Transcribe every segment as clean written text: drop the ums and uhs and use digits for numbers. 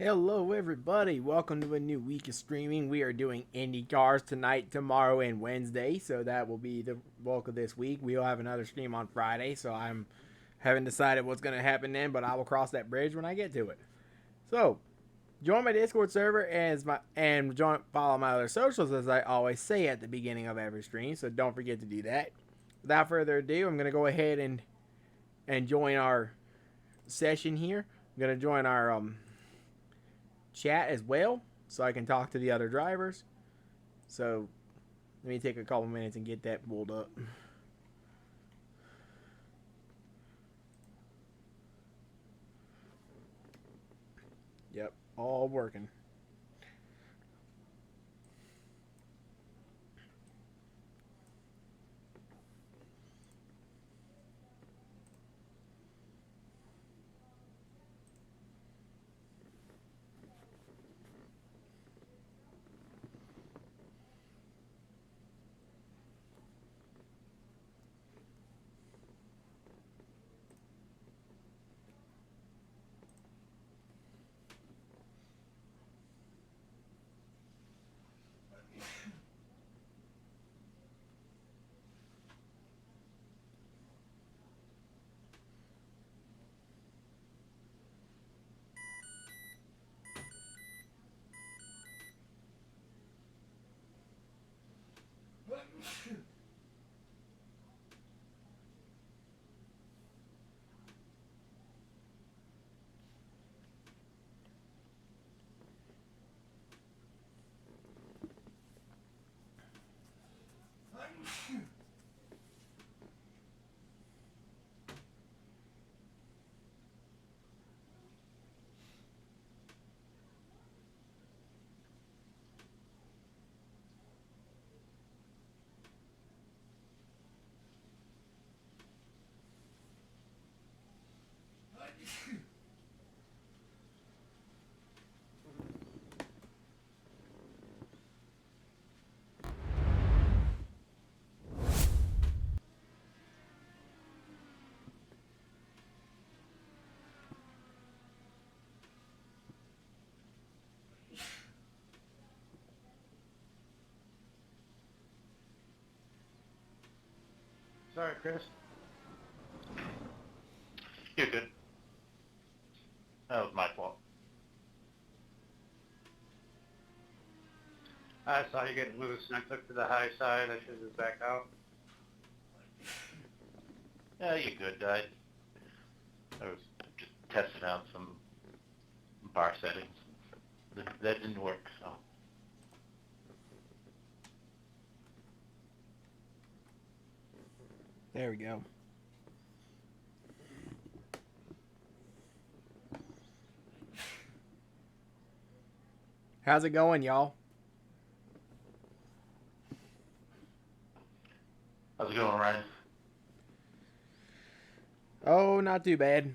Hello, everybody. Welcome to a new week of streaming. We are doing Indycars tonight, tomorrow, and Wednesday. So that will be the bulk of this week. We'll have another stream on Friday. So I'm haven't decided what's going to happen then, but I will cross that bridge when I get to it. So join my Discord server follow my other socials as I always say at the beginning of every stream. So don't forget to do that. Without further ado, I'm going to go ahead and join our session here. I'm going to join our chat as well so I can talk to the other drivers. So let me take a couple minutes and get that pulled up. Yep, all working. Sorry, Chris. You're good. That was my fault. I saw you getting loose and I took to the high side. I should have backed out. Yeah, you're good. I was just testing out some bar settings. That didn't work, so. There we go. How's it going, y'all? How's it going, Ryan? Oh, not too bad.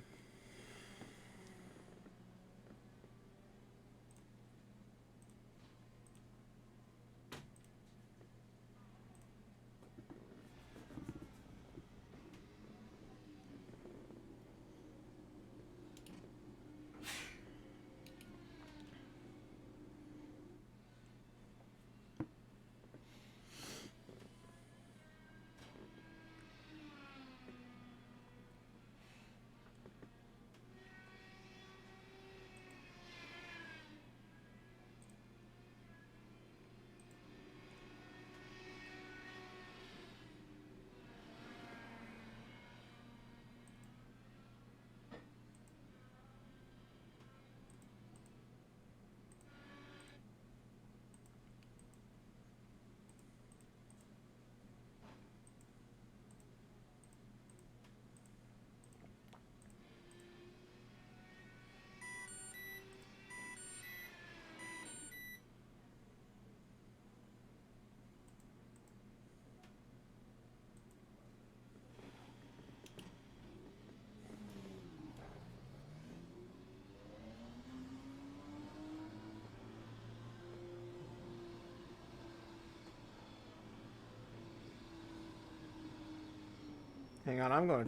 Hang on, I'm gonna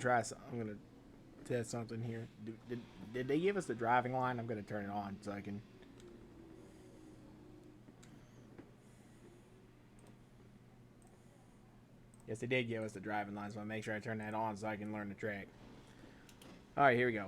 test something here. Did they give us the driving line? I'm gonna turn it on so I can. Yes, they did give us the driving line, so I'll make sure I turn that on so I can learn the track. All right, here we go.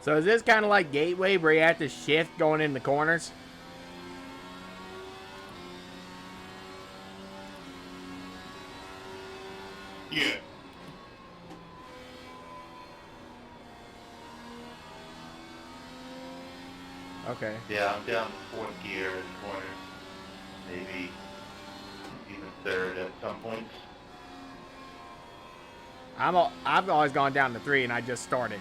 So is this kind of like Gateway where you have to shift going in the corners? Yeah. Okay. Yeah, I'm down to fourth gear in corners. Maybe even third at some points. I've always gone down to 3 and I just started.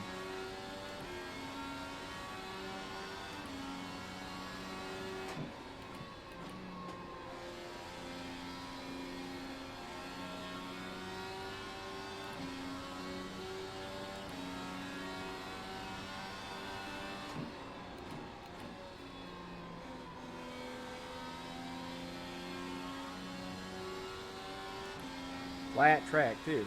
Flat track too.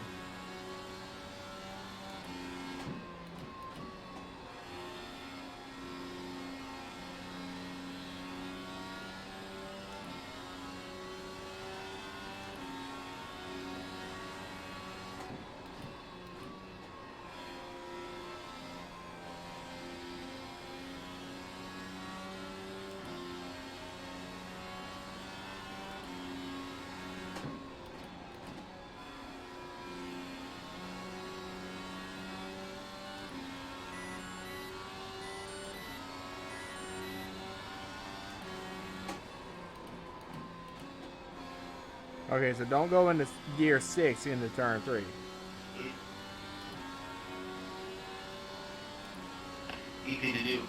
Okay, so don't go into gear 6 into turn 3. Easy to do.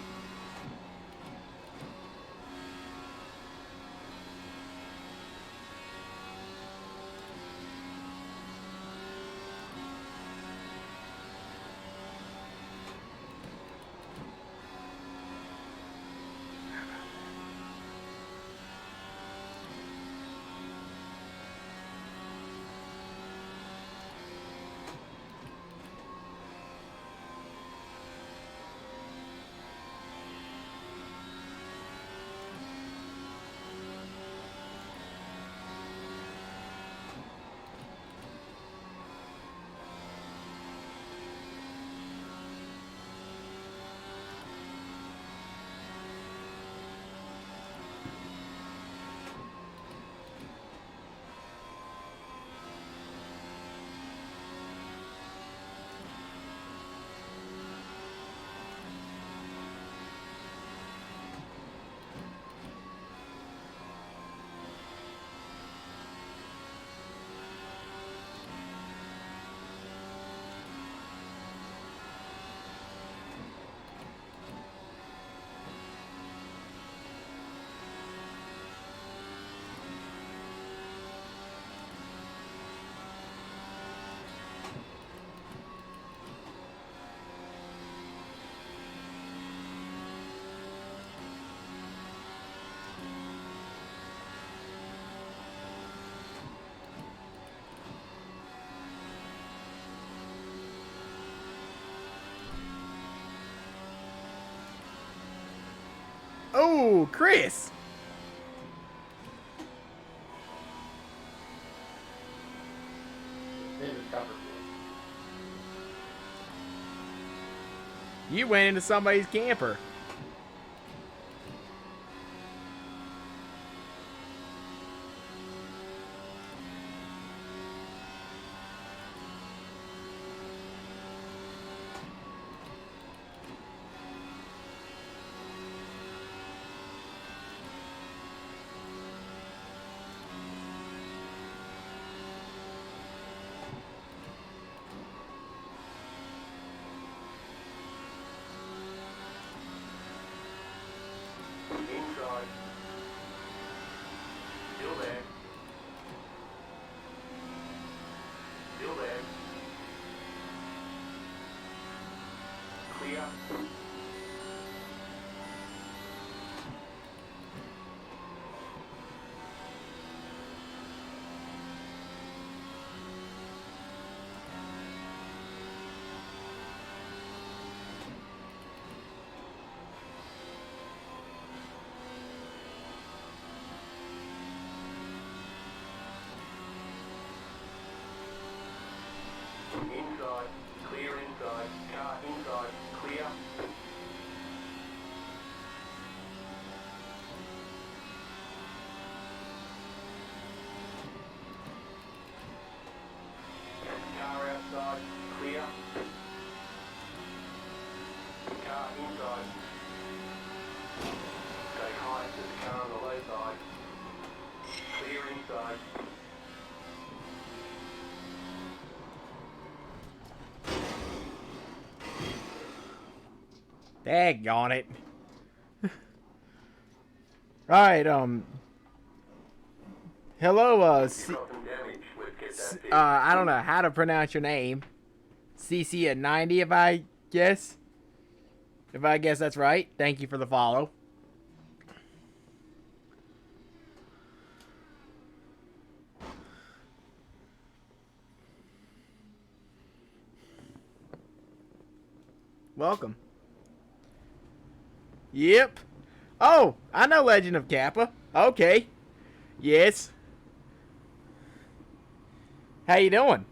Oh, Chris! You went into somebody's camper. Inside, clear inside, car inside, clear. Car outside, clear. Car inside. Stay high to the car on the low side. Clear inside. Daggone it. Alright, hello, Got some damage. Let's get that fixed. I don't know how to pronounce your name. CC at 90, if I guess. If I guess that's right. Thank you for the follow. Welcome. Yep. Oh, I know Legend of Kappa. Okay. Yes. How you doing?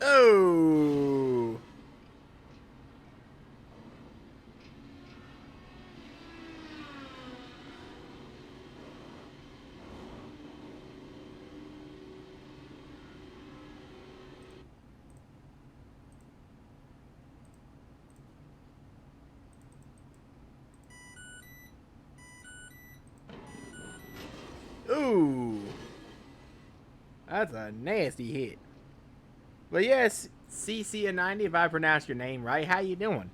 Oh. Ooh. That's a nasty hit. But yes, CC a 90 if I pronounce your name right. How you doing?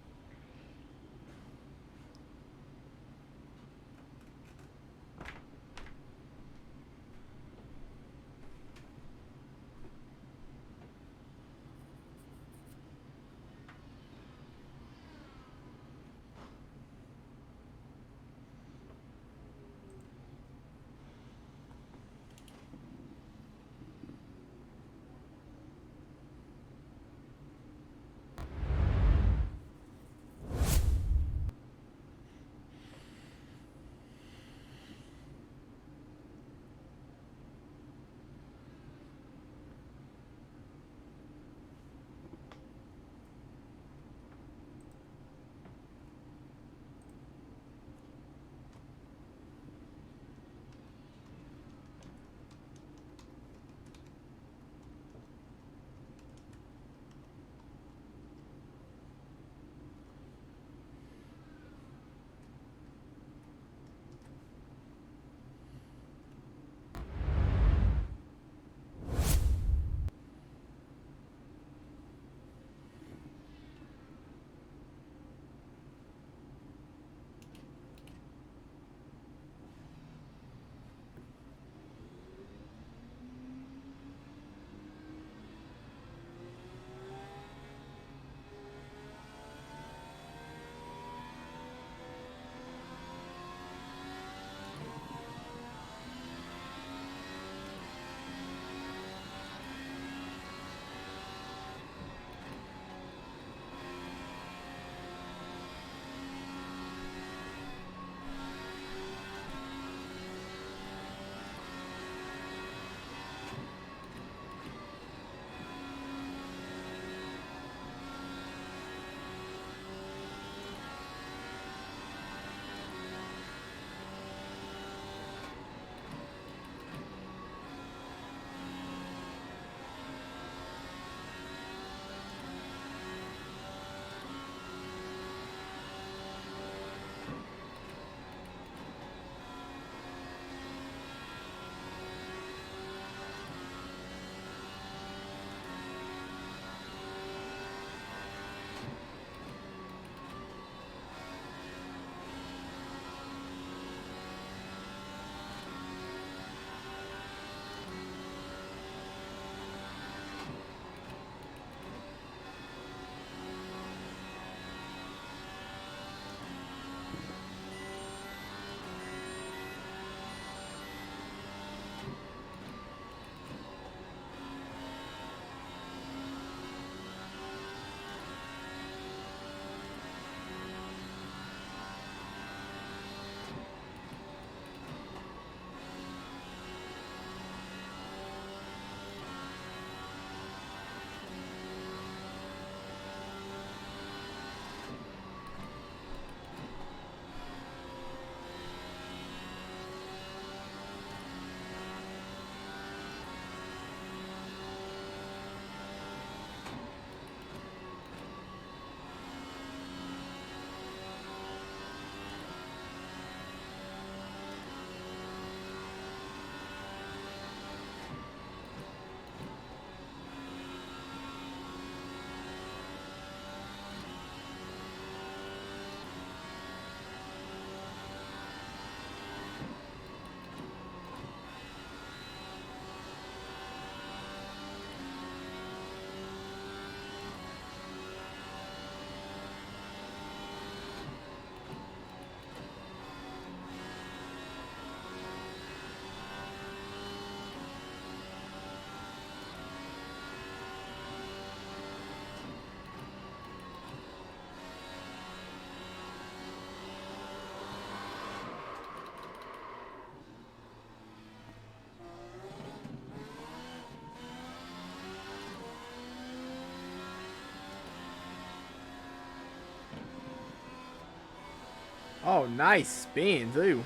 Oh, nice spin, too.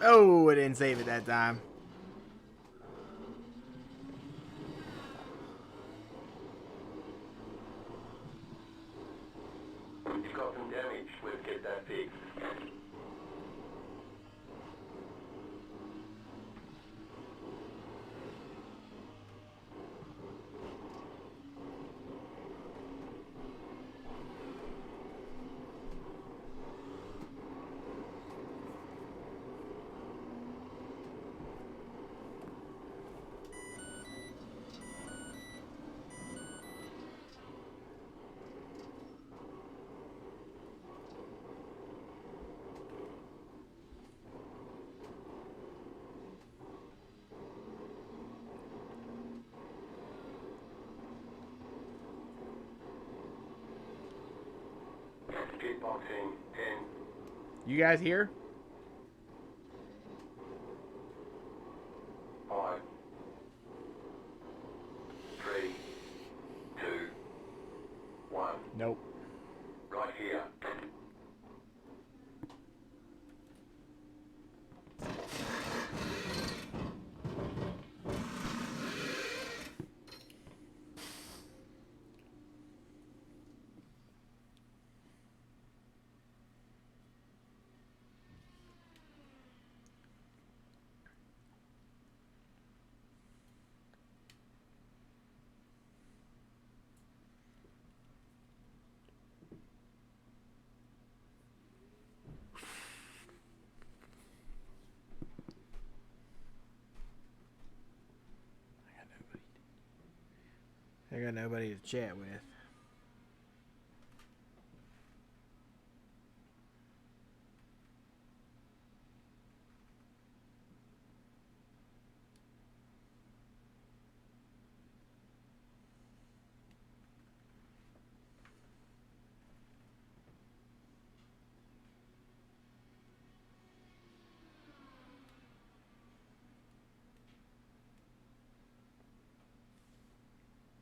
Oh, I didn't save it that time. You've got some damage. Let's get that fixed. Pitboxing 10. You guys here? 5, 3, 2, 1. Nope. Right here. nobody to chat with.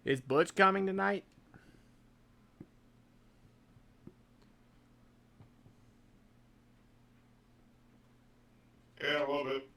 Is Butch coming tonight? Yeah, a little bit.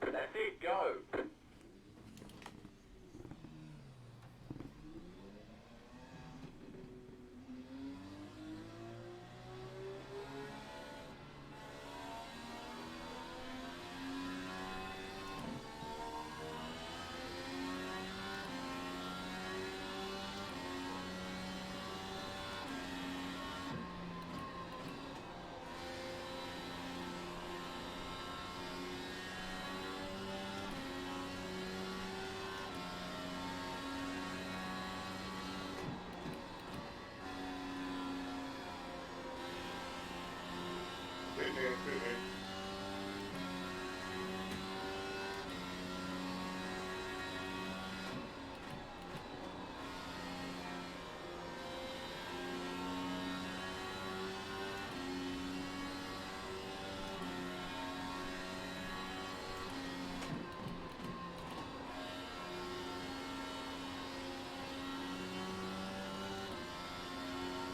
That's it, go. Good man, good man.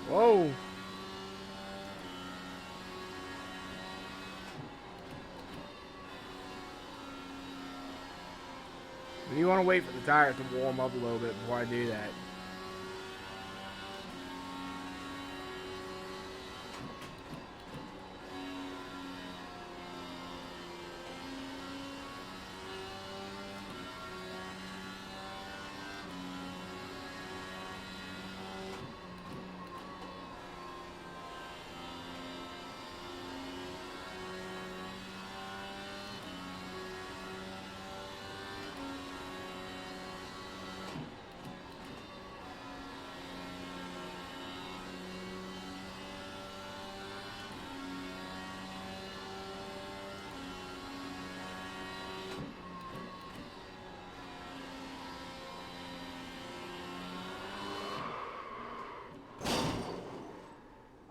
Whoa. You want to wait for the tires to warm up a little bit before I do that.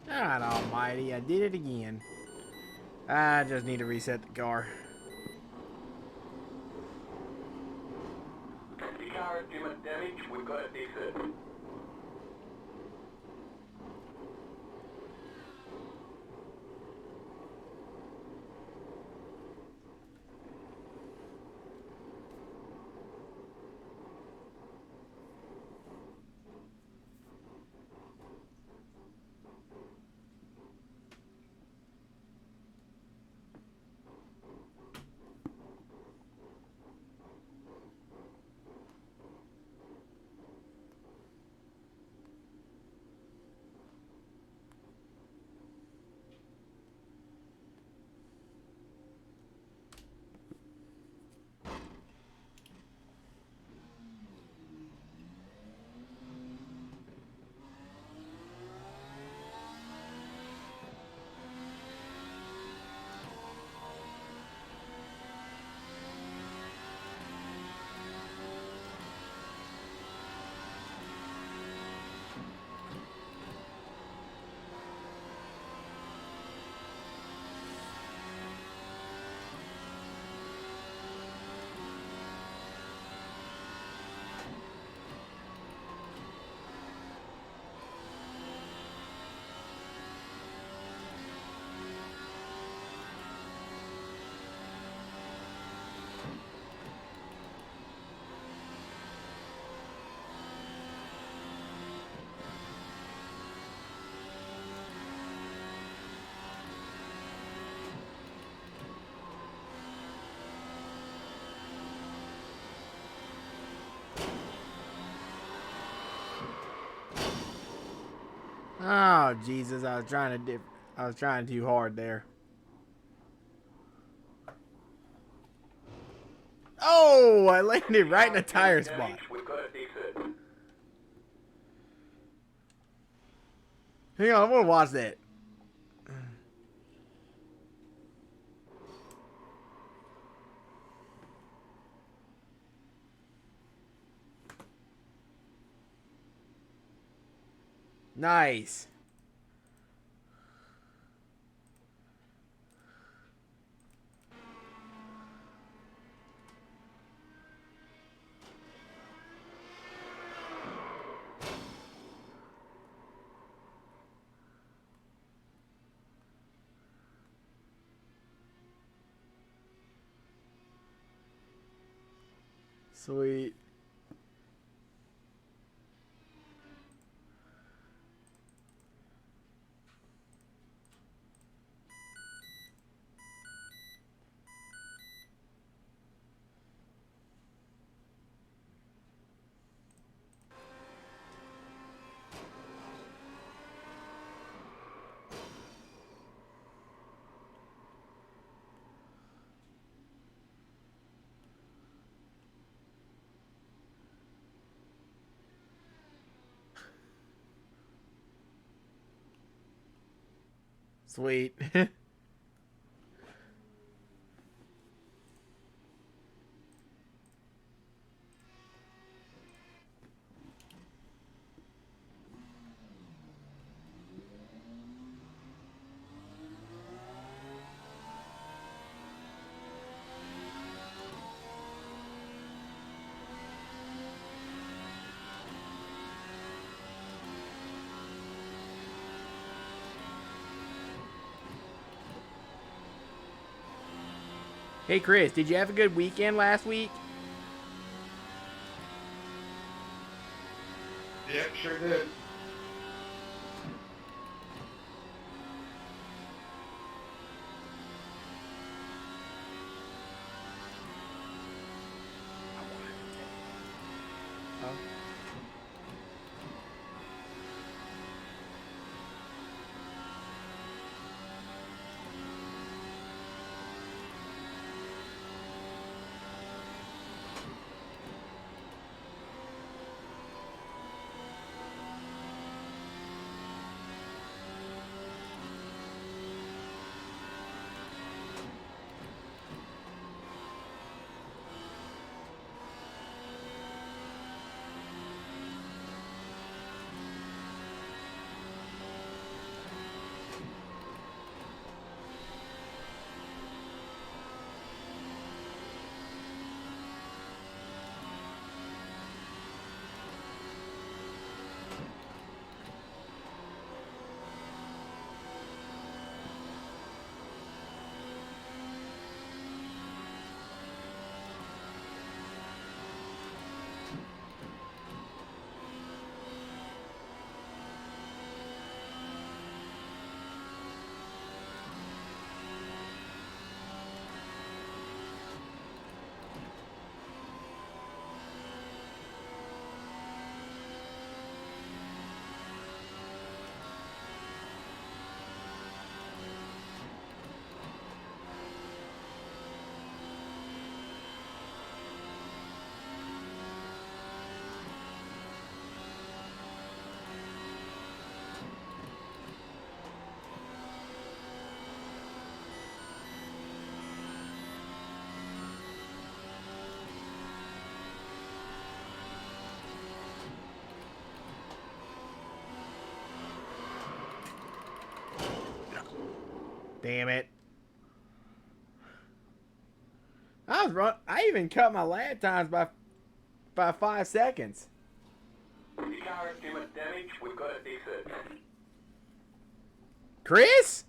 God almighty, I did it again. I just need to reset the car. The car has too much damage, we've got to fix it. Oh Jesus! I was trying too hard there. Oh! I landed right in a tire spot. We've got to fix it. Hang on, I want to watch that. Nice. Sweet. Sweet. Hey Chris, did you have a good weekend last week? Yep, sure did. Damn it. I even cut my lap times by 5 seconds. The car has too much damage. We've got to fix it. Chris?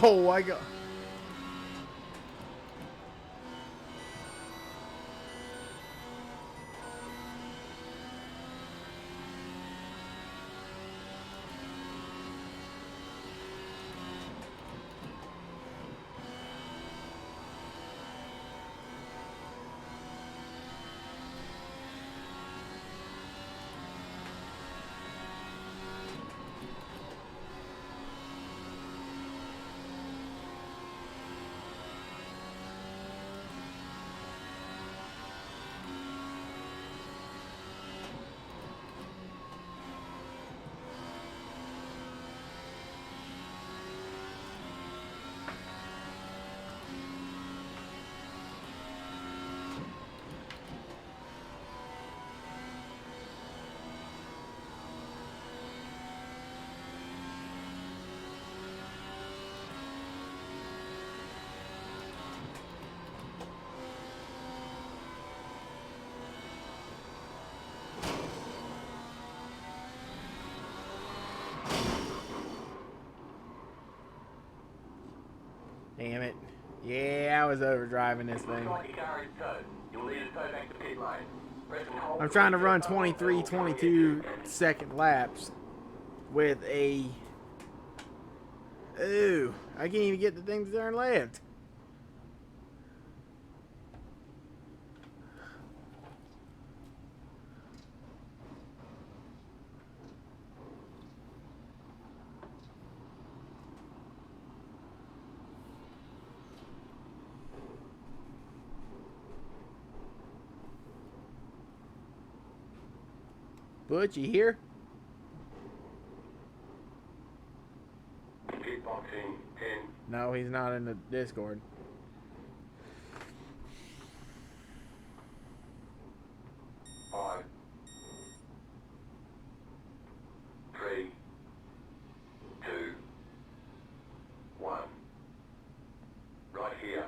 Oh, I got. Damn it. Yeah, I was overdriving this thing. Looks like your car is towed. You'll need to tow back to pit lane. Press and hold I'm to trying to reach run your phone 23, or coming 22 into- second laps with a... Ooh, I can't even get the thing to turn left. Butch, you here? Pit boxing 10. No, he's not in the Discord. 5, 3, 2, 1. Right here.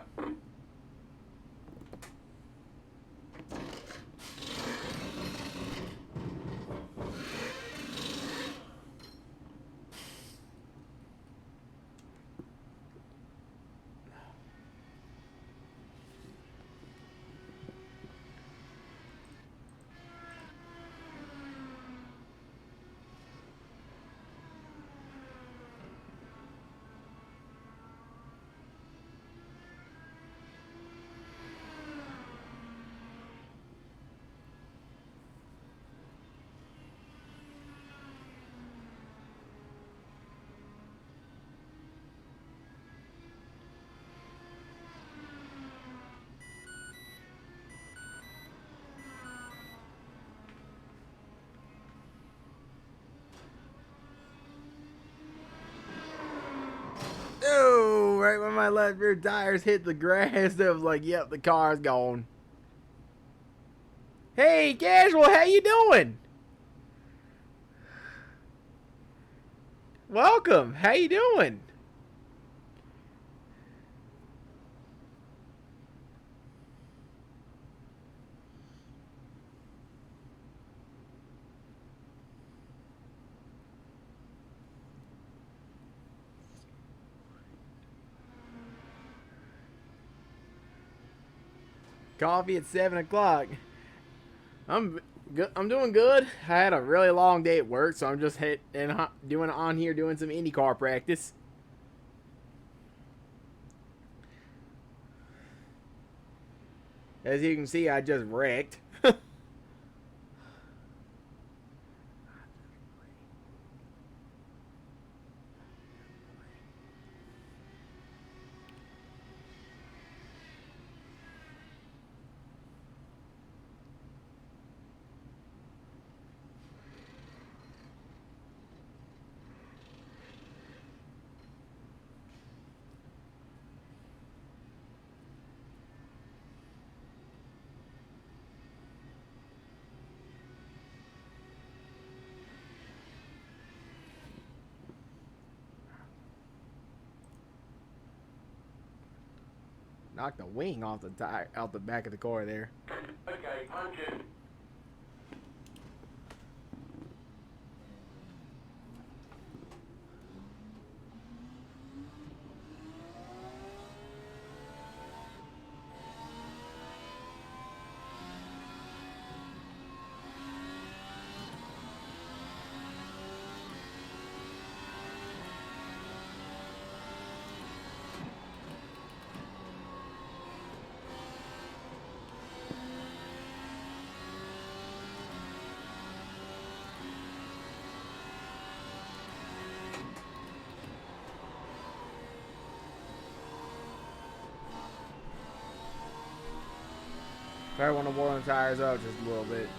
Oh, right when my left rear tires hit the grass, I was like, yep, the car's gone. Hey, Casual, how you doing? Welcome. How you doing? Coffee at 7 o'clock. I'm good. I'm doing good. I had a really long day at work, so I'm just doing on here doing some IndyCar practice. As you can see, I just wrecked. Knocked the wing off the tire, out the back of the car there. Okay, punch it. Probably want to warm the tires up just a little bit.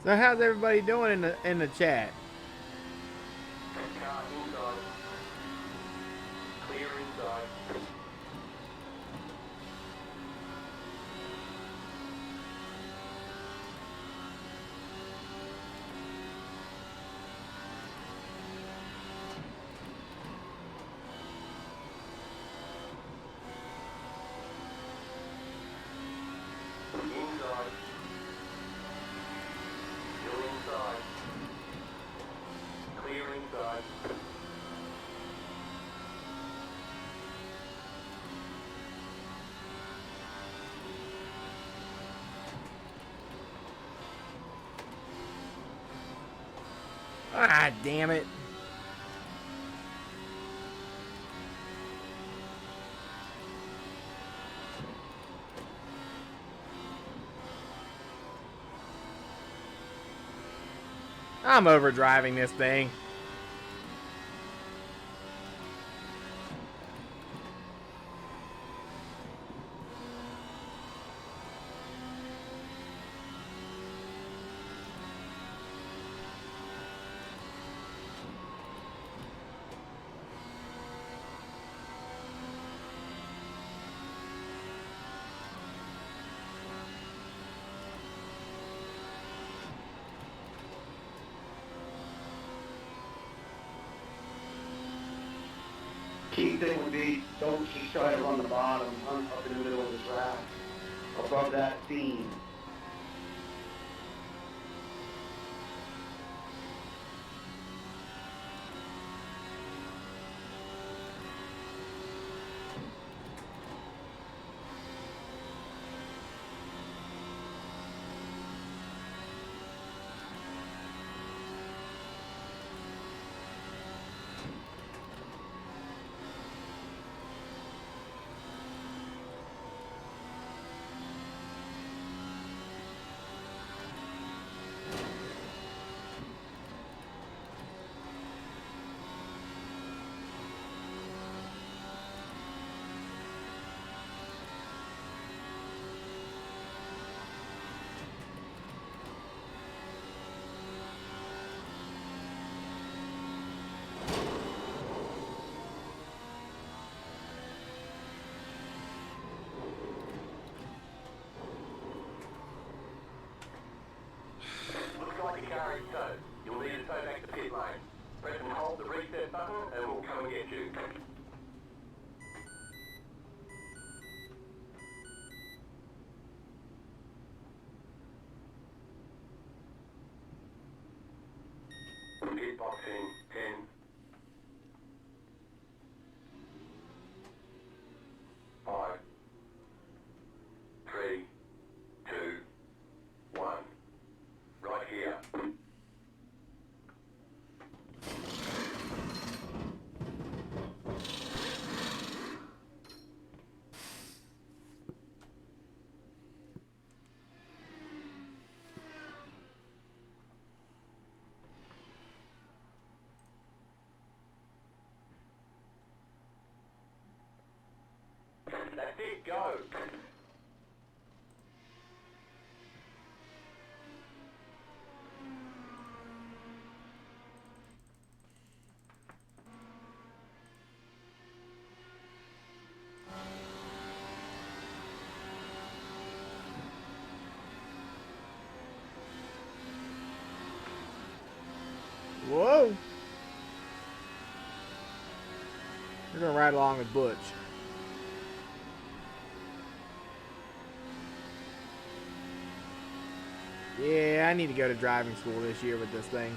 So how's everybody doing in the chat? Car inside. Clear inside. Inside. Still inside. Clear inside. Ah, damn it. I'm overdriving this thing. key thing would be don't just try to run the bottom up in the middle of the track, above that seam. Looks like the car is towed. You'll need to tow back to pit lane. Press and hold the reset button and we'll come and get you. Pit box in 10, 5, 3, 2, 1. Right here. That's it, go. Whoa! We're gonna ride along with Butch. Yeah, I need to go to driving school this year with this thing.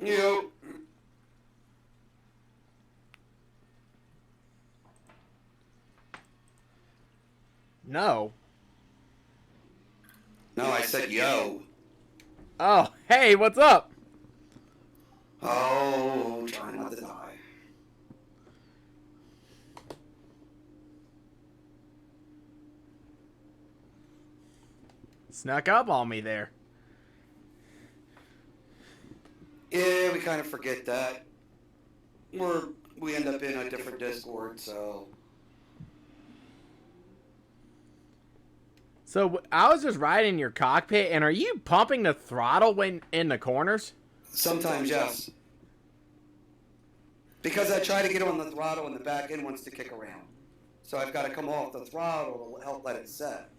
Yep. No. No, I said yo. Oh, hey, what's up? Oh, try not to die. Snuck up on me there. Yeah, we kind of forget that. We end up in a different Discord, so. So I was just riding your cockpit, and are you pumping the throttle when in the corners? Sometimes, yes. Because I try to get on the throttle and the back end wants to kick around. So I've got to come off the throttle to help let it set.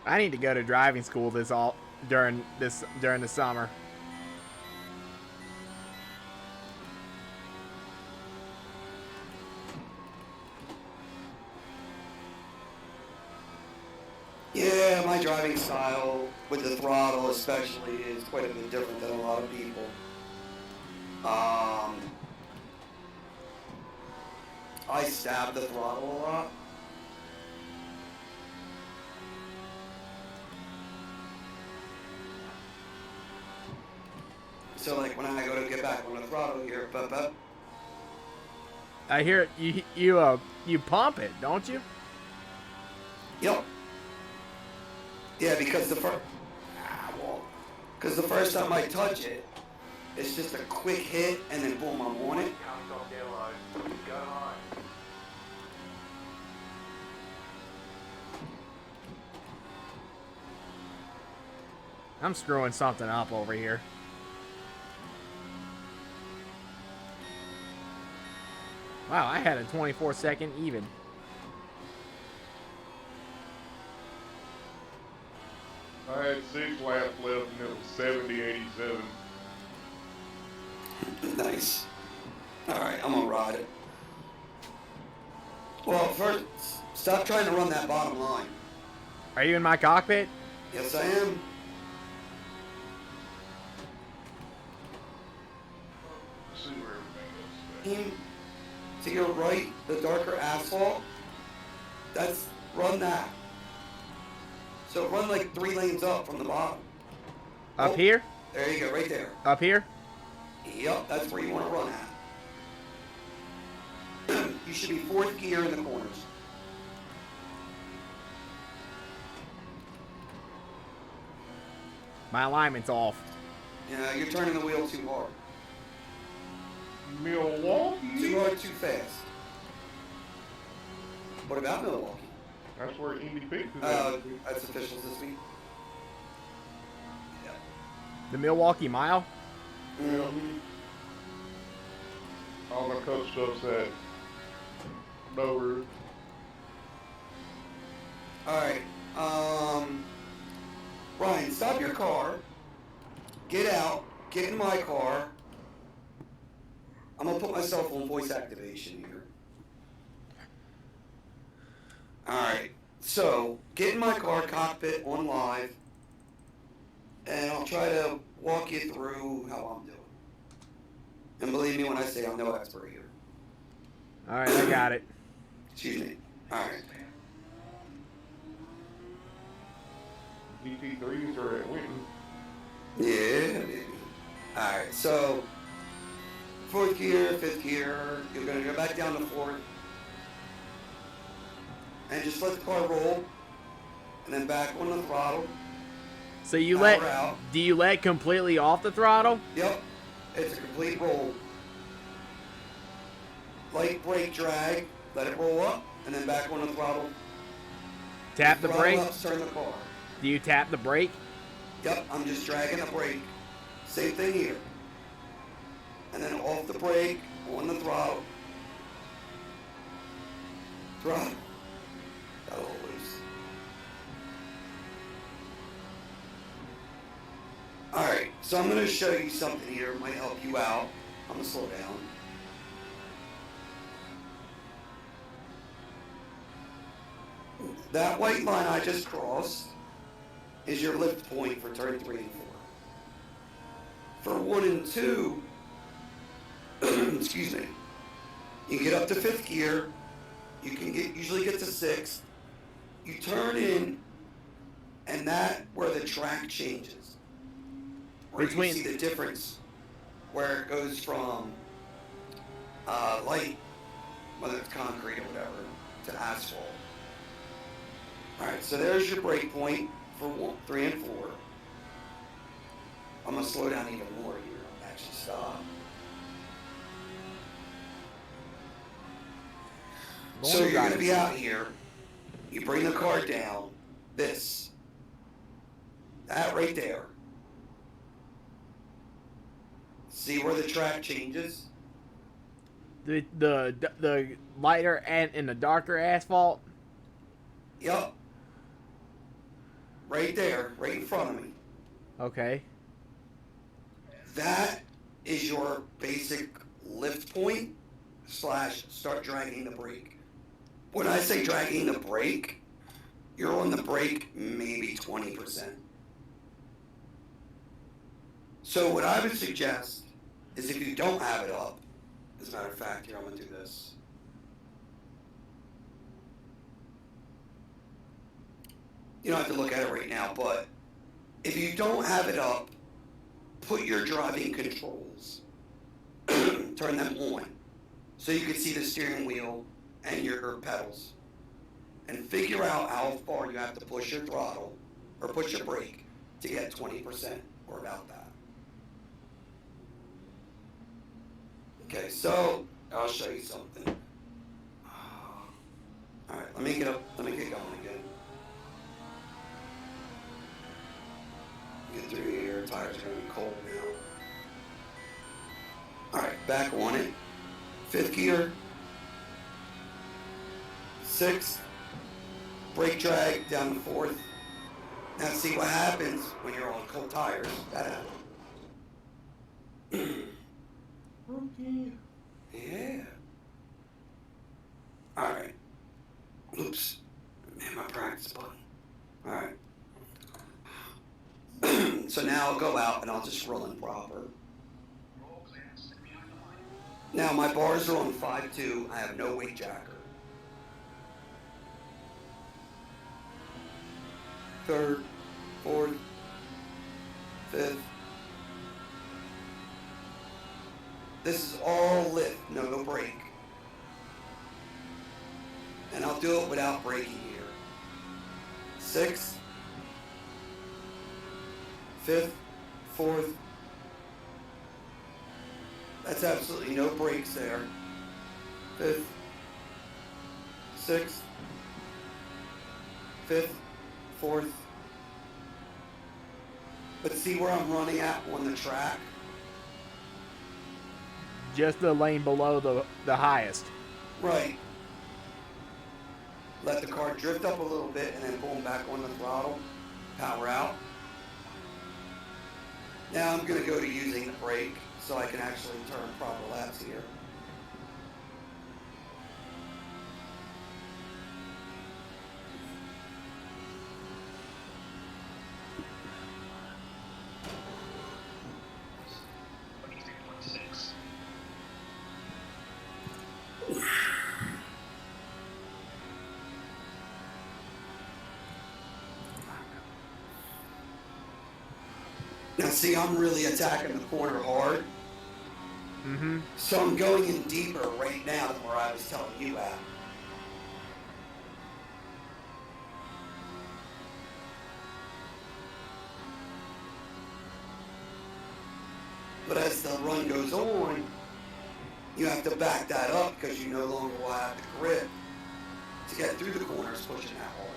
I need to go to driving school during the summer. Yeah, my driving style with the throttle especially is quite a bit different than a lot of people. I stab the throttle a lot. So like when I go to get back on the throttle here, but I hear you pump it, don't you? yep. Yeah, because the first time I touch it, it's just a quick hit and then boom, I'm on it. Comes off yellow. Go high. I'm screwing something up over here. Wow, I had a 24-second even. I had 6 laps left and it was 70-87. Nice. All right, I'm gonna ride it. Well, first, stop trying to run that bottom line. Are you in my cockpit? Yes, I am. See where everything else is. To your right, the darker asphalt. Run that. So run like 3 lanes up from the bottom. Up Oh, here? There you go, right there. Up here? Yep, that's where you want to run at. You should be 4th gear in the corners. My alignment's off. Yeah, you're turning the wheel too hard. Milwaukee? Too hard, too fast. What about Milwaukee? That's where Indy Picks is at. That's officials this week. Yeah. The Milwaukee Mile? Mm-hmm. All my coach stuff's at Dover. Alright, Ryan, stop your car. Get out. Get in my car. I'm gonna put myself on voice activation here. Alright, so get in my car, cockpit, on live, and I'll try to walk you through how I'm doing. And believe me when I say I'm no expert here. Alright, I got it. Excuse me. Alright. GT3s are at Winton. Yeah, baby. Alright, so fourth gear, fifth gear, you're gonna go back down to fourth. And just let the car roll. And then back on the throttle. So you Power let, out. do you let completely off the throttle? Yep. It's a complete roll. Light brake drag, let it roll up, and then back on the throttle. Tap the Throttle brake? up, turn the car. Do you tap the brake? Yep, I'm just dragging the brake. Same thing here. And then off the brake, on the throttle. Throttle. Got a little loose. Alright, so I'm going to show you something here. It might help you out. I'm going to slow down. That white line I just crossed is your lift point for turn 3 and 4. For 1 and 2, excuse me, you get up to 5th gear, you can usually get to 6th, you turn in, and that where the track changes. Where Between- you see the difference, where it goes from light, whether it's concrete or whatever, to asphalt. Alright, so there's your break point for 3 and 4. I'm going to slow down even more here. Actually stop. So you're going to be out here. You bring the car down. This. That right there. See where the track changes? The lighter and the darker asphalt? Yup. Right there, right in front of me. Okay. That is your basic lift point / start dragging the brake. When I say dragging the brake, you're on the brake maybe 20%. So what I would suggest is if you don't have it up, as a matter of fact, here I'm going to do this. You don't have to look at it right now, but if you don't have it up, put your driving controls, turn them on, so you can see the steering wheel and your pedals, and figure out how far you have to push your throttle, or push your brake, to get 20%, or about that. Okay, so, I'll show you something. Alright, let me get going again. Get through here, tires are gonna be cold now. Alright, back on it. 5th gear. 6th. Brake drag down to 4th. Now see what happens when you're on cold tires. That happens. Yeah. Alright. Oops. Man, my practice button. Alright. So now I'll go out and I'll just roll in proper. Now my bars are on 5.2. I have no weight jacker. 3rd, 4th, 5th. This is all lift, no brake. And I'll do it without braking here. 6th, 5th, 4th. That's absolutely no brakes there. 5th, 6th, 5th, 4th. But see where I'm running at on the track? Just the lane below the highest. Right. Let the car drift up a little bit and then pull back on the throttle. Power out. Now I'm going to go to using the brake so I can actually turn proper laps here. Now Now see, I'm really attacking the corner hard. Mm-hmm. So I'm going in deeper right now than where I was telling you at. But as the run goes on, you have to back that up because you no longer will have the grip to get through the corners pushing that hard.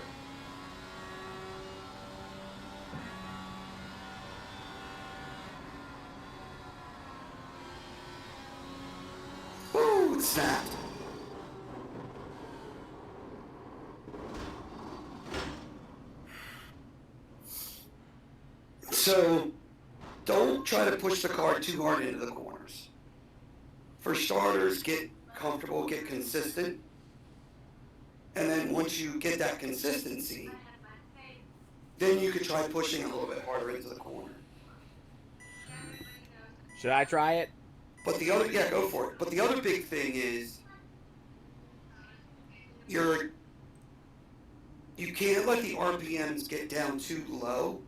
Woo, it snapped. So don't try to push the car too hard into the corners. For starters, get comfortable, get consistent. And then once you get that consistency, then you could try pushing a little bit harder into the corner. Should I try it? But the other, yeah, go for it. But the other big thing is, you can't let the RPMs get down too low.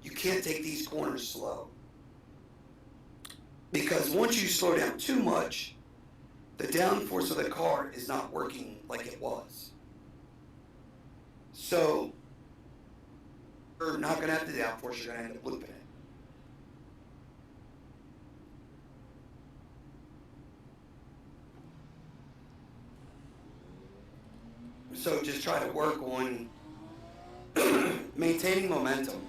You can't take these corners slow. Because once you slow down too much, the downforce of the car is not working like it was. So, you're not going to have the downforce, you're going to end up looping it. So just try to work on maintaining momentum.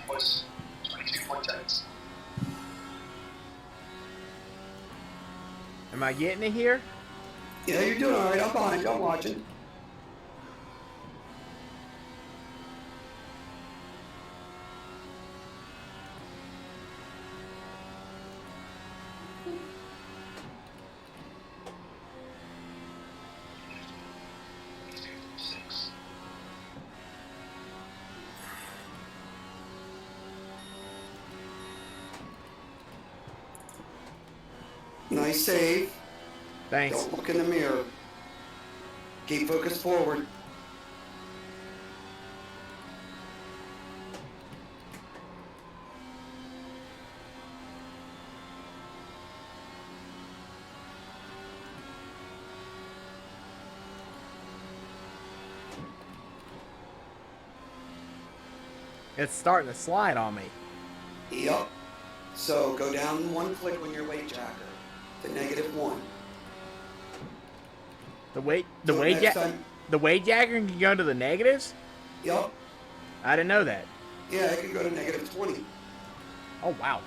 Was 22.10. Am I getting it here? Yeah, you're doing all right. I'm behind you. I'm watching. Nice save. Thanks. Don't look in the mirror. Keep focused forward. It's starting to slide on me. Yep. So go down one click on your weight jacker to -1. The weight So next time- the weight jacker can go to the negatives? Yep. I didn't know that. Yeah, it can go to -20. Oh wow.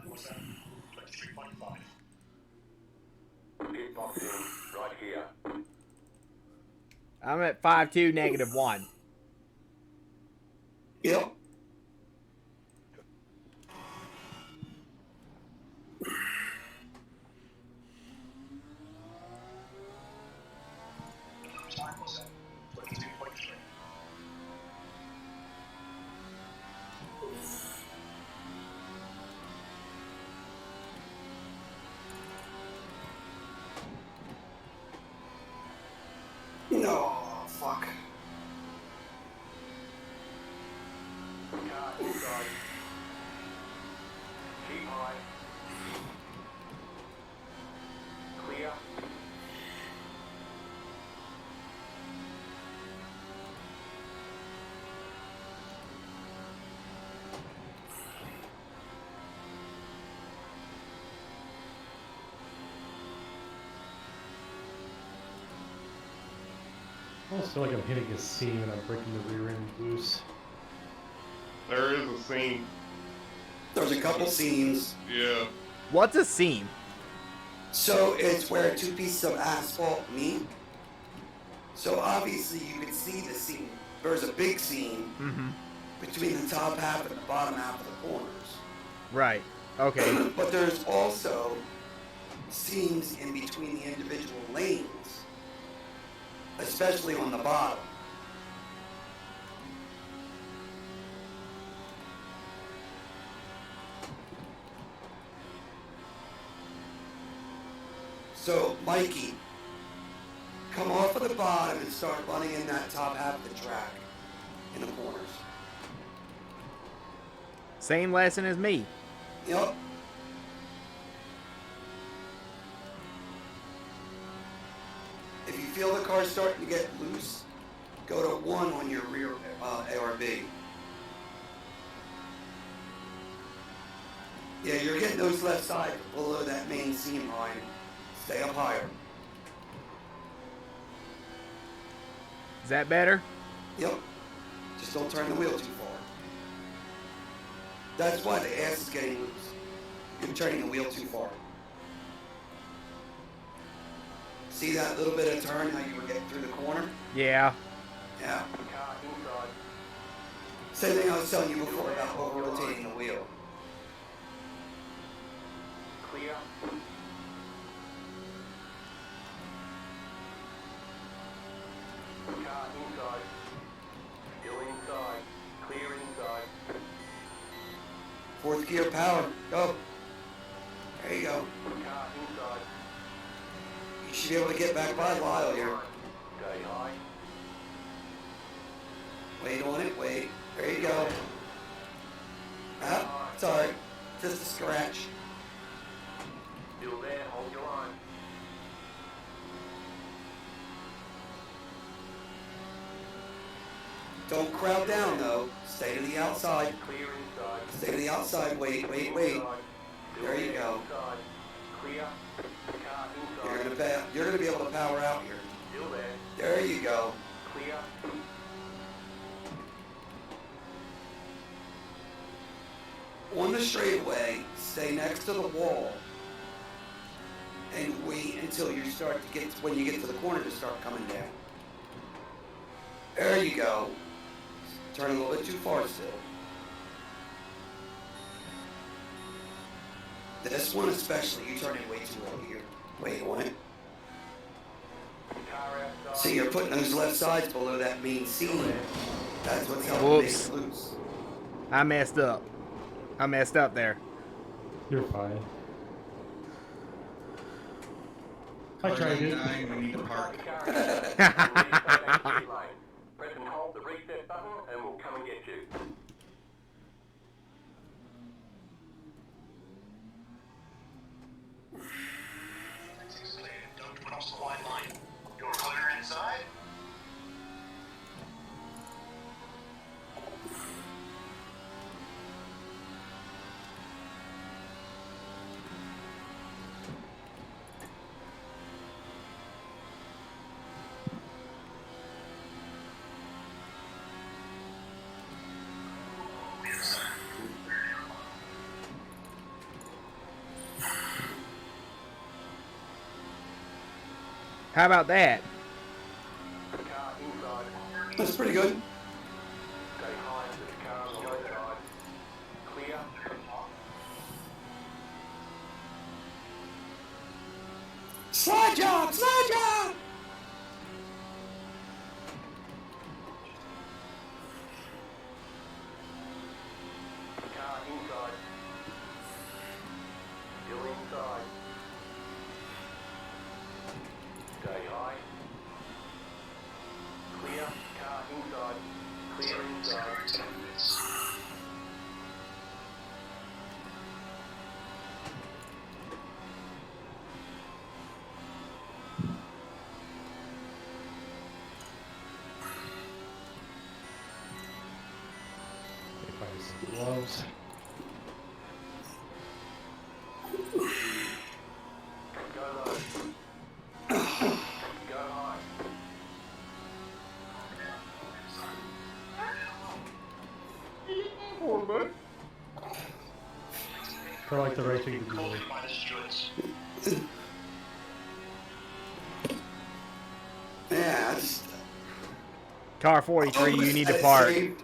What's that? 23.5. Pit boxing right here. I'm at 5.2 -1. Yep. Time was that? 22.3. No, fuck. I almost feel like I'm hitting a seam and I'm breaking the rear end loose. There is a seam. There's a couple seams. Yeah. What's a seam? So it's where two pieces of asphalt meet. So obviously you can see the seam. There's a big seam Mm-hmm. between the top half and the bottom half of the corners. Right. Okay. But there's also seams in between the individual lanes, especially on the bottom. So, Mikey, come off of the bottom and start running in that top half of the track in the corners. Same lesson as me. Yep. If you feel the car starting to get loose, go to 1 on your rear ARB. Yeah, you're getting those left sides below that main seam line. Stay up higher. Is that better? Yep. Just don't turn the wheel too far. That's why the ass is getting loose. You're turning the wheel too far. See that little bit of turn, how you were getting through the corner? Yeah. Yeah. Car inside. Same thing I was telling you before about over-rotating the wheel. Clear. Car inside. Still inside. Clear inside. 4th gear power. Go. There you go. Car inside. You should be able to get back by Lyle here. Stay high. Wait on it. Wait. There you go. Ah, it's alright. Just a scratch. Still there. Hold your line. Don't crowd down though. Stay to the outside. Clear inside. Stay to the outside. Wait, wait, wait. Still There you go. Inside. Clear. Car You're inside. gonna be able to power out here. Still there. There you go. Clear. On the straightaway, stay next to the wall and wait until you start to get when you get to the corner to start coming down. There you go. Turn a little bit too far still. This one especially, you turn it way too early here. Wait on it. Car outside. See, you're putting those left sides below that main seam. That's what's helping Whoops. make it loose. I messed up. I messed up there. You're fine. I tried it. We need to park. Car inside. Press and hold the reset button and we'll come and get you. Don't cross the white line. You're clear inside. How about that? Car inside. That's pretty good. Stay high to the car on the low side. Clear. Slide job! Slide job! Car inside. Still inside. Stay high. Clear. Car inside. Clear inside. Felt like the right thing to do. Called in by the stewards. Yeah, I just. Car 43, you almost need had to it park. saved.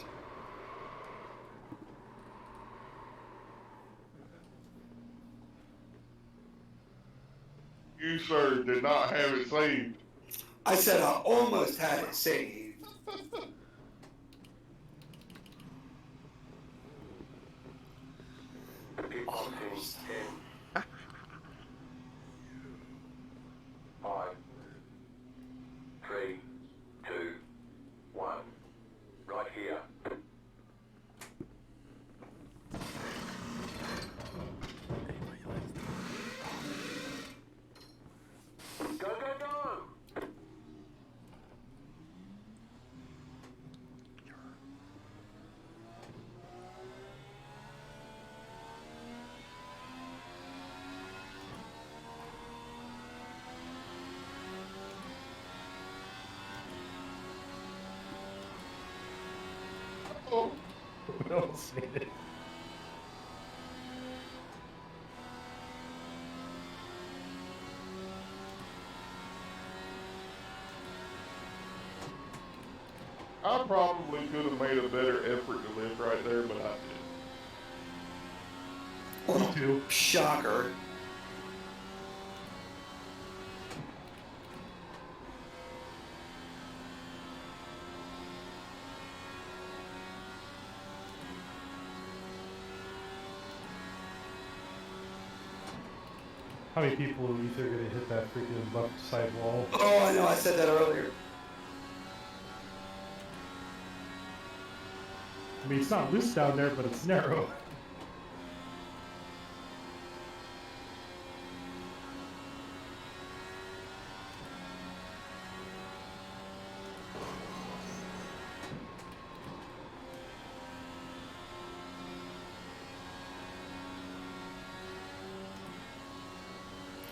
You, sir, did not have it saved. I said I almost had it saved. Pit box in 10, 5, 3, 2, 1. Right here. Go, go, go! Oh, We almost made it. I probably could have made a better effort to live right there, but I did. Well, too. shocker. How many people are either gonna hit that freaking left side wall? Oh, I know. I said that earlier. I mean, it's not loose down there, but it's narrow.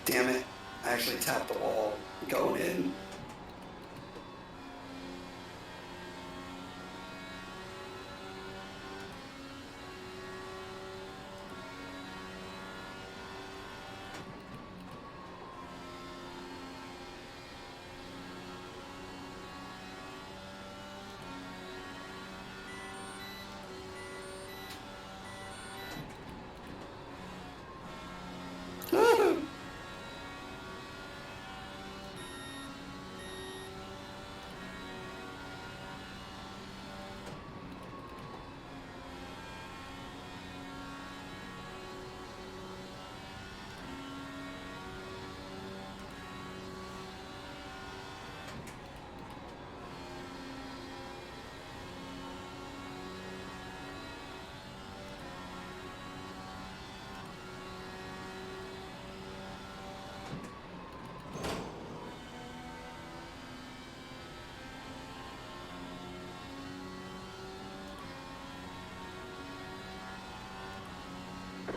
Damn it. I actually tapped the wall going in.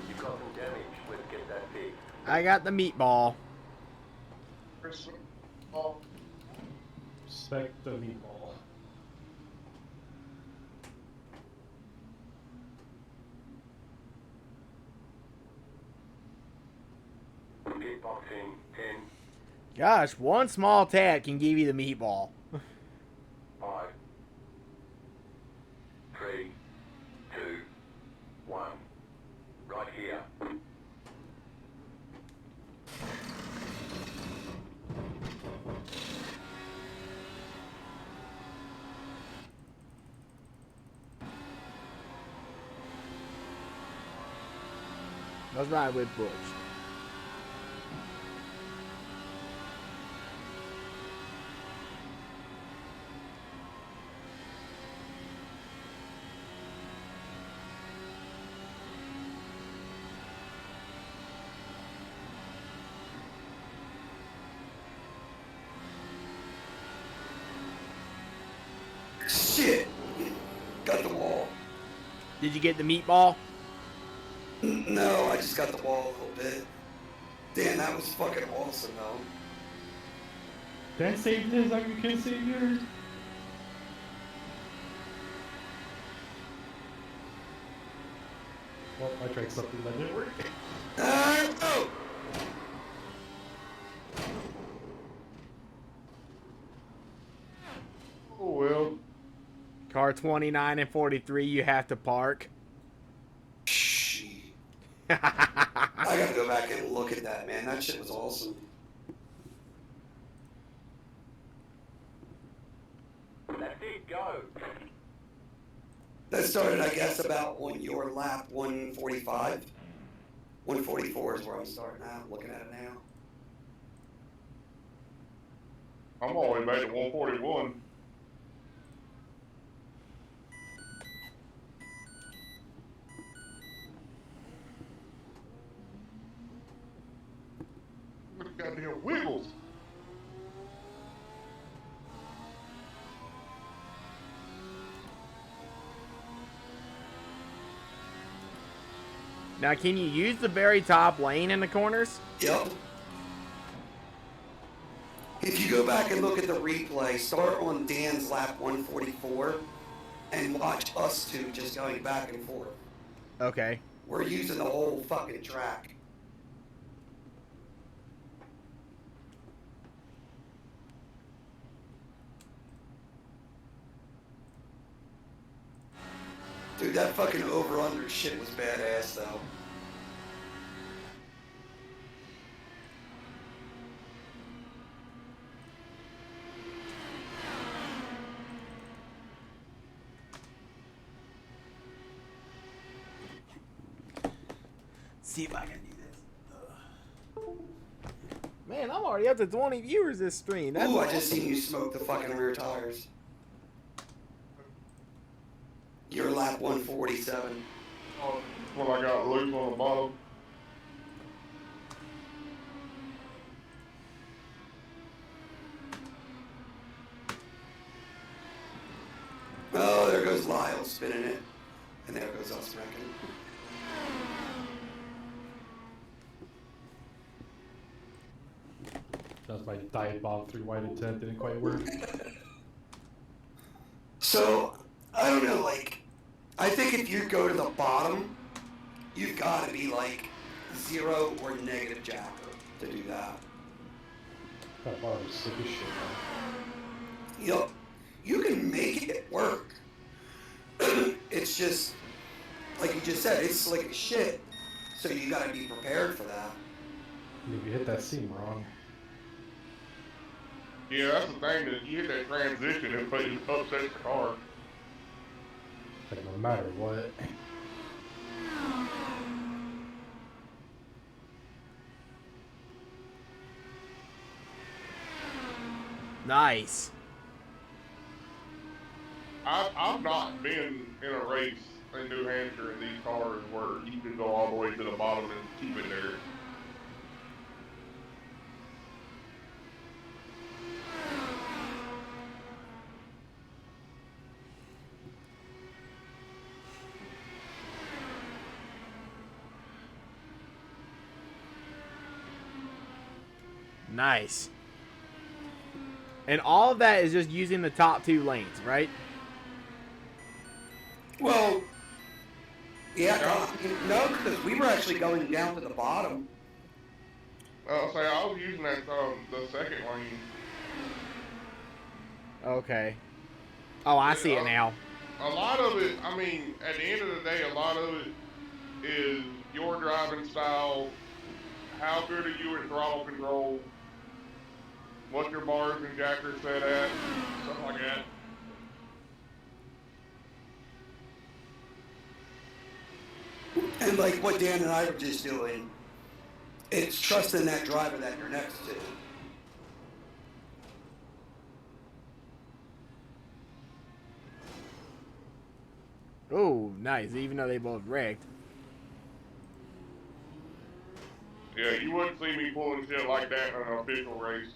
You've got some damage. Let's get that fixed. I got the meatball. Respect the meatball. Pit box in 10, Gosh, one small tat can give you the meatball. 5, 3, 2, 1. Right here. Let's ride with Bush. Shit. Got the wall. Did you get the meatball? No, I just got the wall a little bit. Damn, that was fucking awesome, though. Dan saved his, like you can save yours. Well, I tried something that didn't work. Car 29 and 43, you have to park. Shit. I gotta go back and look at that, man. That shit was awesome. That's it, go. That started, I guess, about on your lap 145. 144 is where I'm starting out, looking at it now. I'm all the way back to 141. Goddamn wiggles. Now, can you use the very top lane in the corners? Yep. If you go back and look at the replay, start on Dan's lap 144 and watch us two just going back and forth. Okay. We're using the whole fucking track. Dude, that fucking over-under shit was badass, though. See if I can do this. Man, I'm already up to 20 viewers this stream. That's Ooh, I just seen you smoke the fucking rear tires. You're lap 147. When I got loose on the bottom. Oh, there goes Lyle spinning it. And there goes us wrecking. That's my dive bomb 3 wide attempt. Didn't quite work. So, I don't know, like, I think if you go to the bottom, you've got to be like 0 or negative jacker to do that. That bottom was sick as shit, man. Yup. You can make it work. It's just, like you just said, it's slick as shit. So you got to be prepared for that. And if you hit that seam wrong, Yeah, that's the thing, that you hit that transition and it upsets the car. like no matter what. nice. I've not been in a race in New Hampshire in these cars where you can go all the way to the bottom and keep it there. Nice. And all of that is just using the top 2 lanes, right? Well, yeah, no, because we were actually going down to the bottom. I'll say I was using that the second lane. Okay. Oh, I see it now. A lot of it, I mean, at the end of the day, a lot of it is your driving style, how good are you at throttle control, what your bars and jackers set at, stuff like that. And like what Dan and I were just doing, it's trusting that driver that you're next to. Oh, nice. Even though they both wrecked. Yeah, you wouldn't see me pulling shit like that in an official race.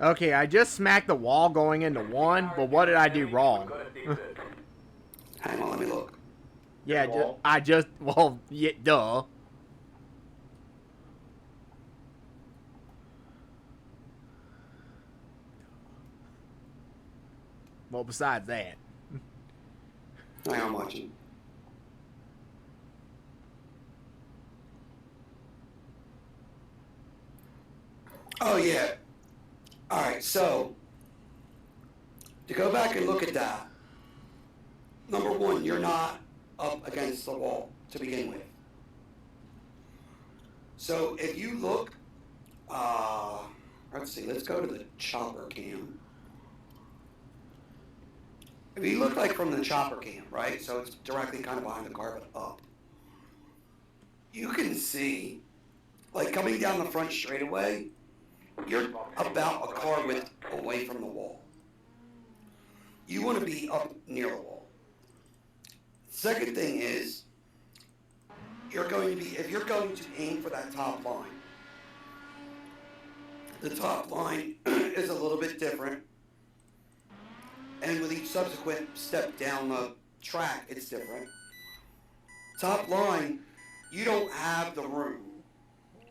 Okay, I just smacked the wall going into one, but what did I do wrong? Hang on, let me look. Yeah, Wall? well, yeah, duh. Well, besides that. Hang on, I'm watching. Oh, yeah. Alright, so, to go back and look at that, number one, you're not up against the wall to begin with. So if you look, let's see, let's go to the chopper cam. If you look like from the chopper cam, right? So it's directly kind of behind the car, but up. You can see, like coming down the front straightaway, you're about a car width away from the wall. You want to be up near the wall. Second thing is, if you're going to aim for that top line, the top line is a little bit different. And with each subsequent step down the track, it's different. Top line, you don't have the room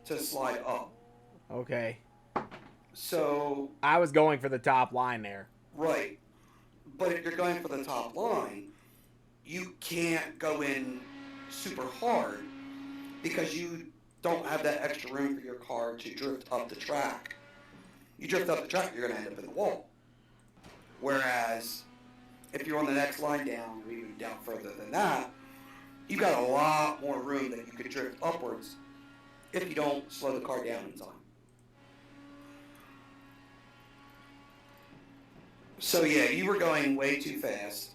to slide up. Okay. So, I was going for the top line there. right. But if you're going for the top line, you can't go in super hard because you don't have that extra room for your car to drift up the track. You drift up the track, you're going to end up in the wall. Whereas, if you're on the next line down, or even down further than that, you've got a lot more room that you could drift upwards if you don't slow the car down in time. So yeah, you were going way too fast.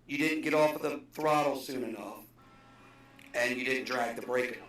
You didn't get off of the throttle soon enough, and you didn't drag the brake enough.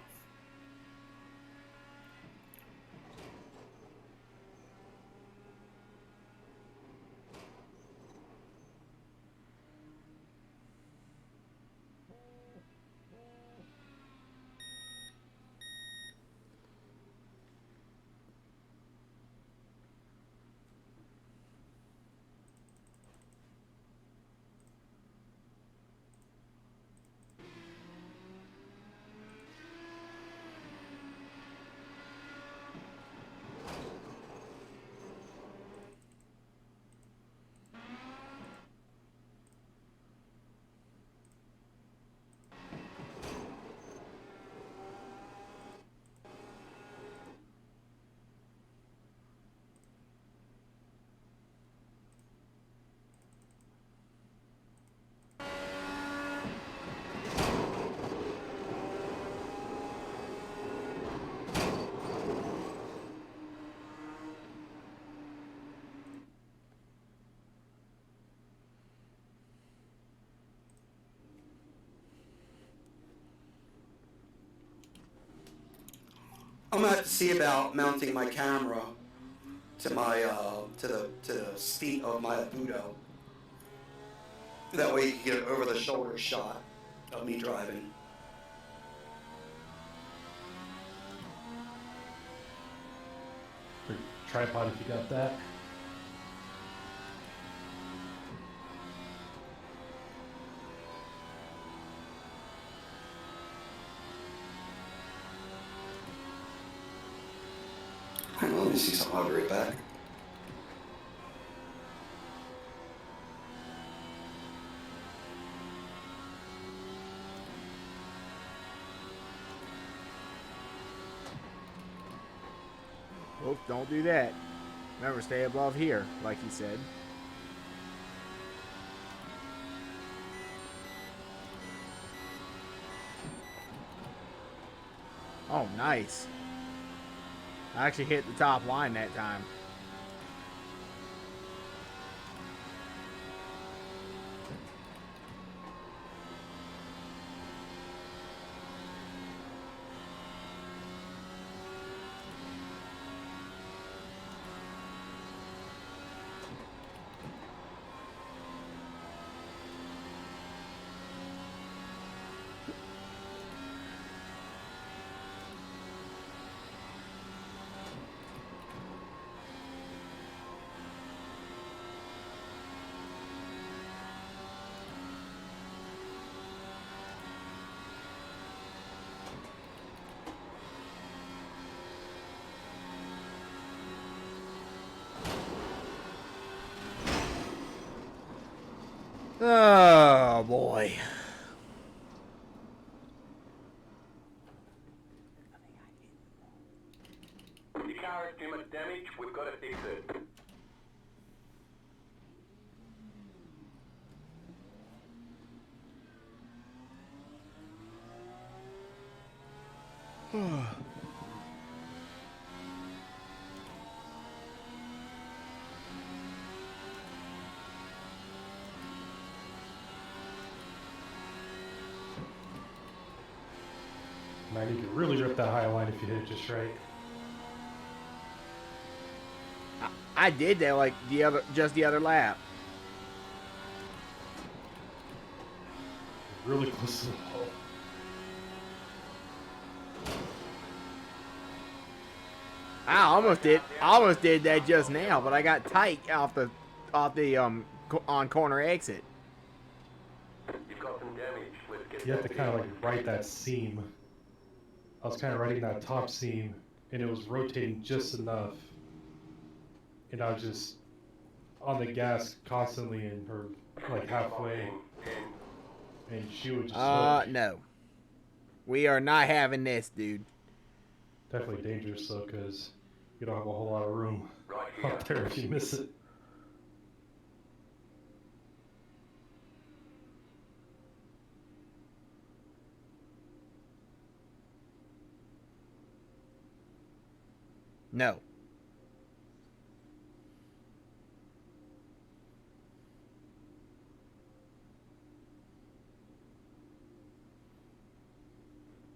I'm gonna have to see about mounting my camera to my to the seat of my Budo. That way you can get an over the shoulder shot of me driving. For tripod if you got that. Hang on, let me see something. I'll be right back. Oops, don't do that. Remember, stay above here, like he said. Oh, nice. I actually hit the top line that time. Oh boy. If your car has too much damage, we've got to fix it. Man, you could really rip that high line if you hit it just right. I did that like just the other lap. Really close to the hole. I almost did that just now, but I got tight off the on corner exit. You've got some damage. Let's get You have that to kind of fixed. like right that seam. I was kind of writing that top seam, and it was rotating just enough. And I was just on the gas constantly, and her like halfway, and she would just hook. No. We are not having this, dude. Definitely dangerous though, because you don't have a whole lot of room Right here. up there if you miss it. No.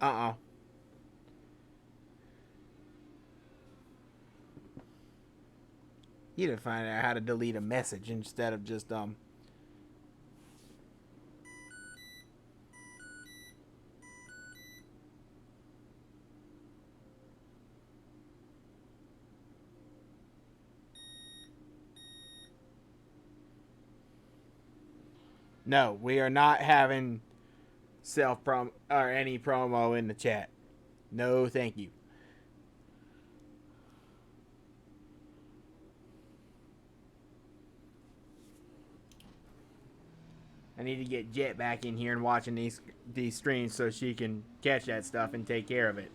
Uh-uh. You didn't find out how to delete a message instead of just No, we are not having self-prom or any promo in the chat. No, thank you. I need to get Jet back in here and watching these streams so she can catch that stuff and take care of it.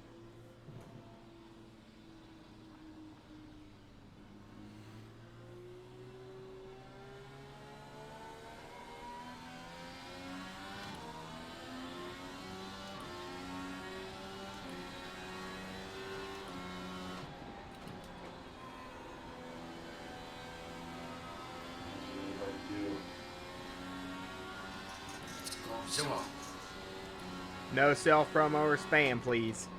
Zilla. No self-promo or spam, please.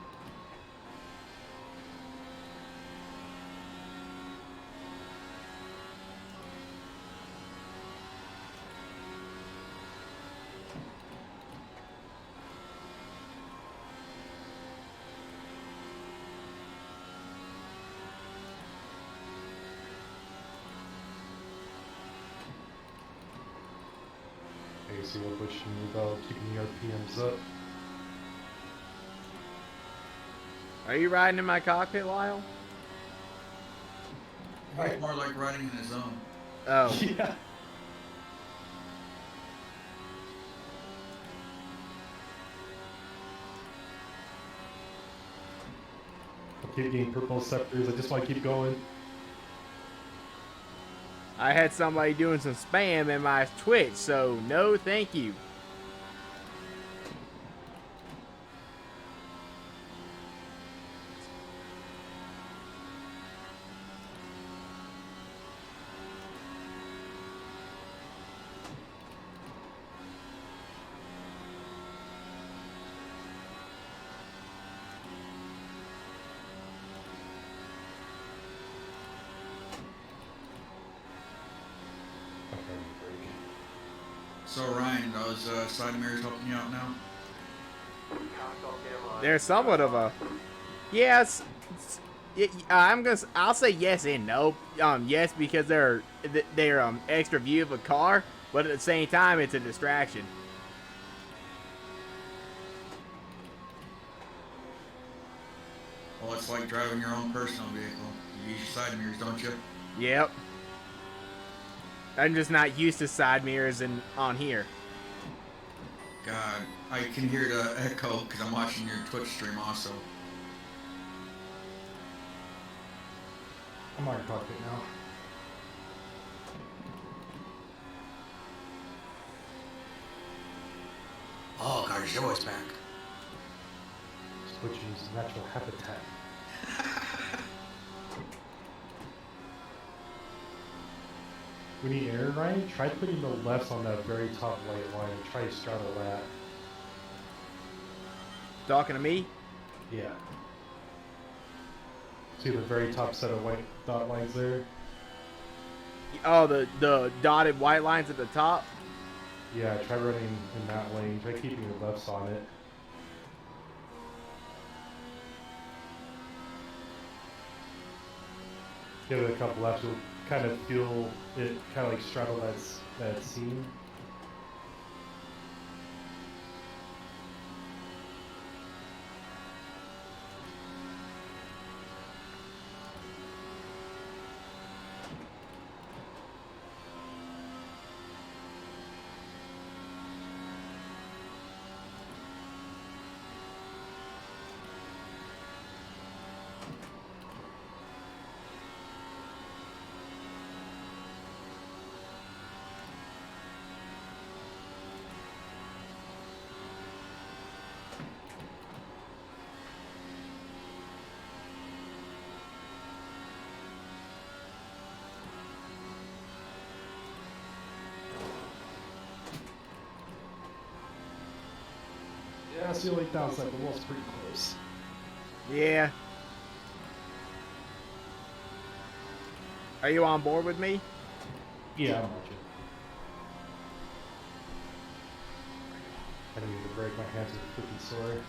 Hey, see what you need about keeping the RPMs up. Are you riding in my cockpit, Lyle? It's more like riding in his own. Oh. Yeah. I keep getting purple scepters. I just want to keep going. I had somebody doing some spam in my Twitch, so no thank you. So Ryan, those side mirrors helping you out now? There's somewhat of a yes. I'll say yes and no. Yes because they're extra view of a car, but at the same time it's a distraction. Well, it's like driving your own personal vehicle. You use your side mirrors, don't you? Yep. I'm just not used to side mirrors on here. God, I can hear the echo because I'm watching your Twitch stream also. I'm on cockpit now. Oh God, your voice back. Switching is natural habitat. When you air, Ryan, try putting the lefts on that very top white line and try to straddle that. Talking to me? Yeah. See the very top set of white dot lines there? Oh, the dotted white lines at the top? Yeah, try running in that lane. Try keeping your lefts on it. Give it a couple laps, you'll kind of feel it kind of like straddle that seam. Yeah, that's the only downside. The wall's pretty close. Yeah. Are you on board with me? Yeah, I'm watching. I didn't mean to break my hands with a cookie sword.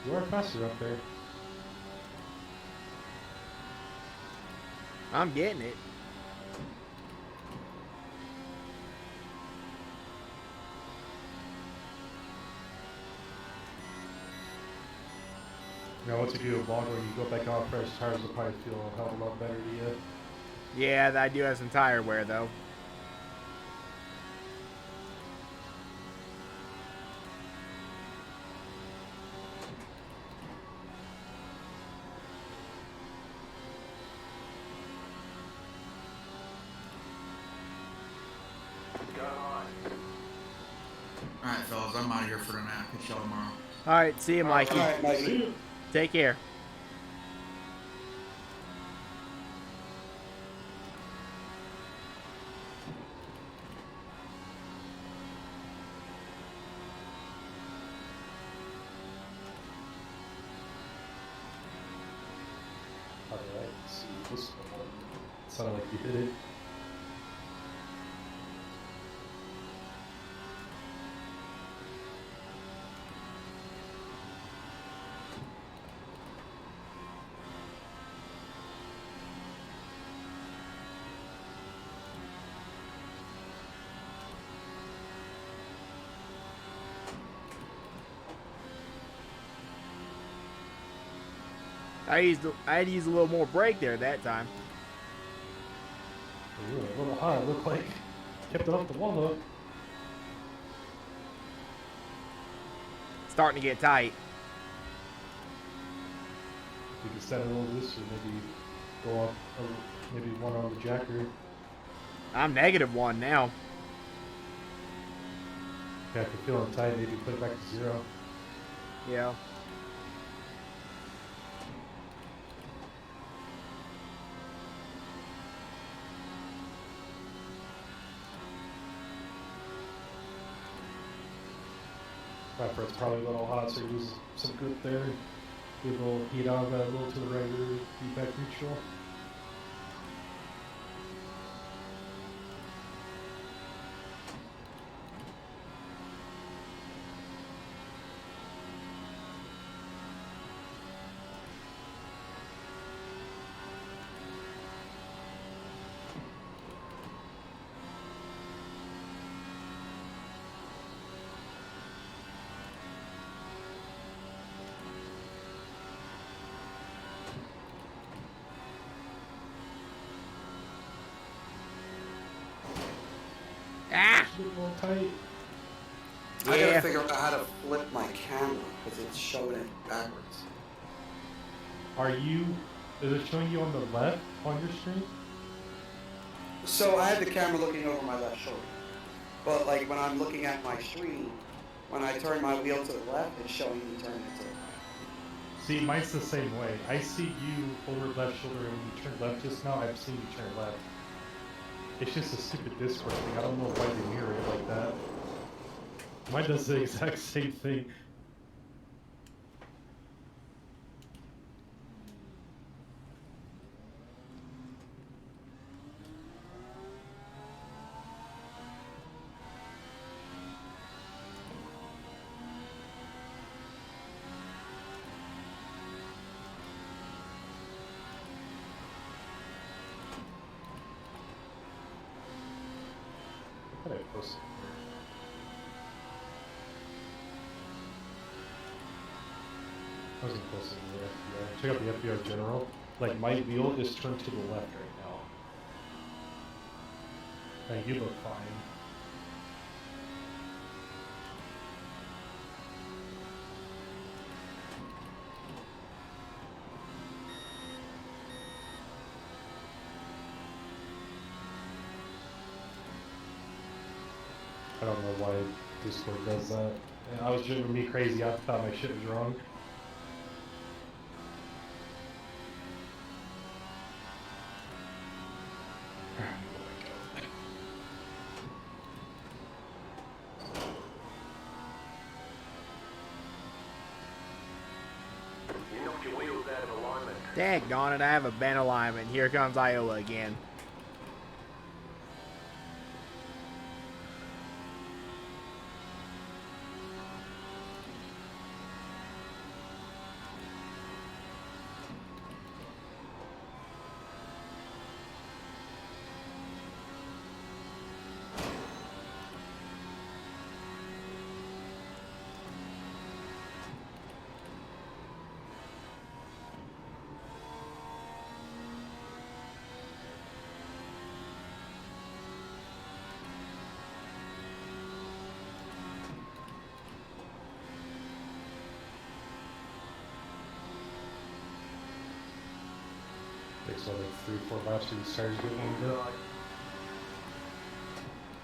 You are faster up there. I'm getting it. Now, once you do a vlog where you go back on fresh tires, will probably feel a hell of a lot better to you. Yeah, I do have some tire wear though. Alright, fellas, I'm out of here for the night. Catch y'all tomorrow. All right, see you, Mikey. All right, Mikey. Take care. Alright, see this one. Sounded like you hit it. I had to use a little more brake there that time. You were a little high, it looked like. Kept it off the wall though. Starting to get tight. You can stand a little looser, maybe go up, maybe one on the jacker. I'm -1 now. Yeah, if you're feeling tight, maybe put it back to 0. Yeah. My friend's probably a little hot, so he loses some grip there. Give a little heat on that, a little to the right rear, feedback neutral. Ah! A little tight. I gotta Yeah. figure out how to flip my camera because it's showing it backwards. Are you? Is it showing you on the left on your screen? So I have the camera looking over my left shoulder. But like when I'm looking at my screen, when I turn my wheel to the left, it's showing me turning it to the right. See, mine's the same way. I see you over left shoulder, and when you turn left just now, I've seen you turn left. It's just a stupid Discord thing. I don't know why they mirror it like that. Mine does the exact same thing. I thought I posted here. I wasn't posting the FBI. Check out the FBI general. Like, my wheel is turned to the left right now. Now, you look fine. I don't know why Discord does that. And I was driving me crazy. I thought my shit was wrong. You knocked your wheels out of alignment. Daggone it, I have a bent alignment. Here comes Iowa again. Takes like 3-4 laps to these tires get warmed up.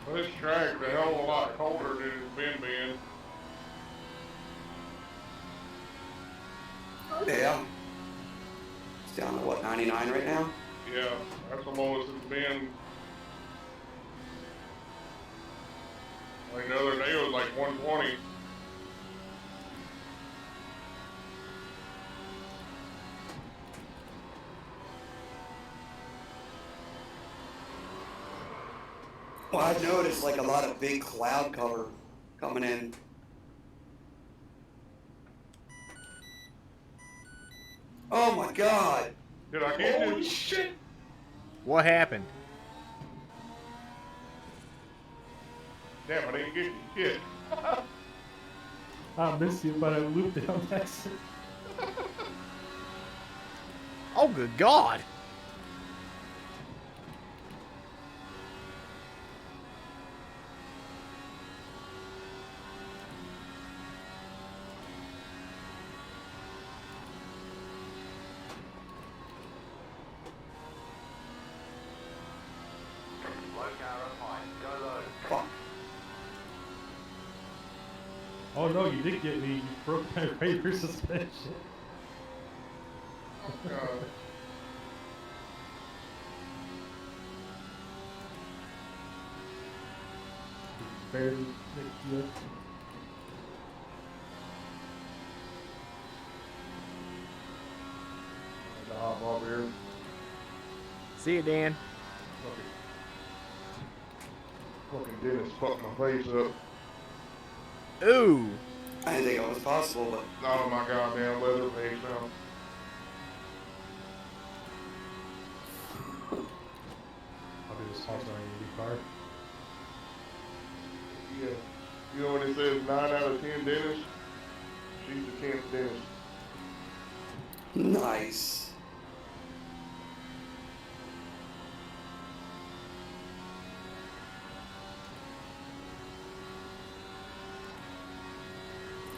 Well, this track's a hell of a lot colder than it's been. Yeah. It's down to what, 99 right now? Yeah, that's the lowest it's been. Like the other day it was like 120. Well, I've noticed like a lot of big cloud cover coming in. Oh my god! Did I get Holy you? shit! What happened? Damn, I didn't get you. Shit. I missed you, but I looped it on accident. Oh, good God. Low car up high. Go low. Fuck. Oh no, you did get me. You broke my right rear suspension. God. Barely nicked you. See you, Dan. Fucking Dennis fucked my face up. Ooh. I didn't think it was possible, but Oh my goddamn leather face now. I'll be the sponsor on Indycar. Yeah. You know when it says 9 out of 10 dentists? She's the 10th dentist. nice.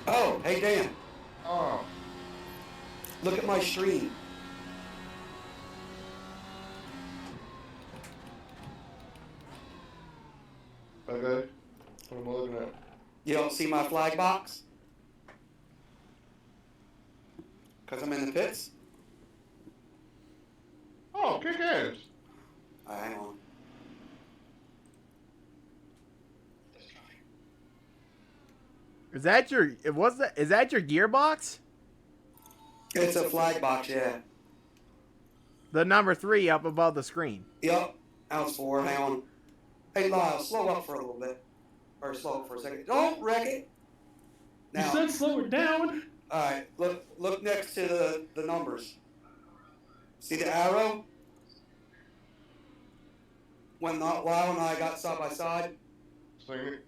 Oh, hey Dan, Oh, look at my stream. okay. What am I looking at? You don't see my flag box? Because I'm in the pits? Oh, kick ass. Hang on. Is that your? What's that? Is that your gearbox? It's a flag box, yeah. The number 3 up above the screen. Yup. That was 4. Hang on. Hey, Lyle, slow up for a little bit. Or slow up for a second. Don't wreck it. You Now, said slow it down. alright, look next to the numbers. See the arrow? When Lyle and I got side by side. Sing it.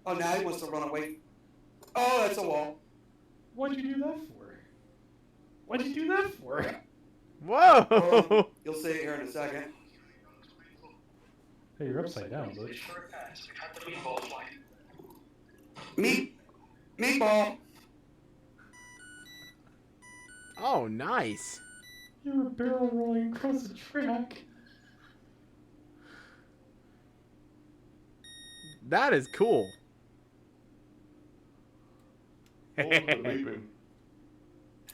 Oh, now he wants to run away. Oh, that's a wall. What'd you do that for? What'd you do that for? Whoa! Hold on. You'll see it here in a second. Hey, you're upside down, butch. Cut the meatballs line. Meatball. Oh, nice. You were barrel rolling across the track. That is cool. What was the beeping?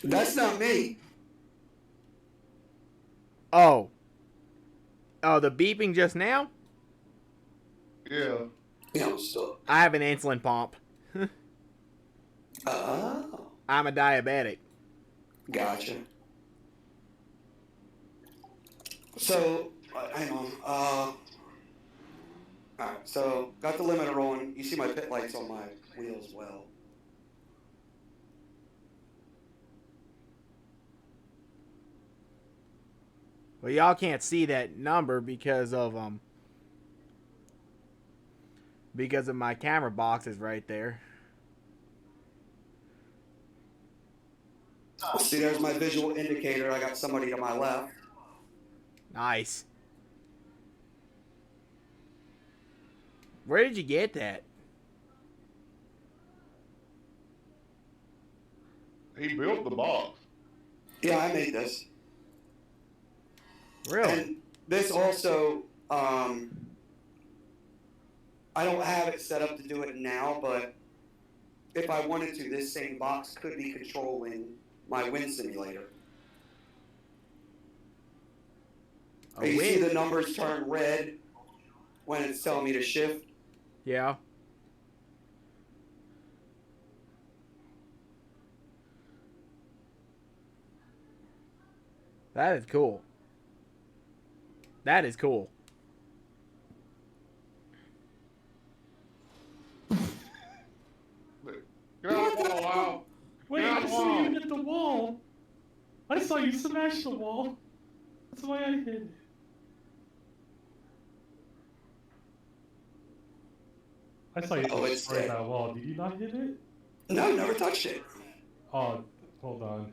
That's not me. Oh. Oh, the beeping just now? Yeah. Yeah, still. I have an insulin pump. Oh. I'm a diabetic. Gotcha. So, hang on. Alright, so got the limiter on. You see my pit lights on my wheel as well. Well, y'all can't see that number because of my camera box is right there. See, there's my visual indicator. I got somebody to my left. Nice. Where did you get that? He built the box. Yeah, I made this. Really? And this also, I don't have it set up to do it now, but if I wanted to, this same box could be controlling my wind simulator. You see the numbers turn red when it's telling me to shift? Yeah. That is cool. That is cool. Get out of the wall, Lyle. Wait, Get out I of the saw wall. you hit the wall. I saw you smash the wall. That's why I hit it. I saw you it's destroy dead. that wall. Did you not hit it? No, never touched it. Oh, hold on.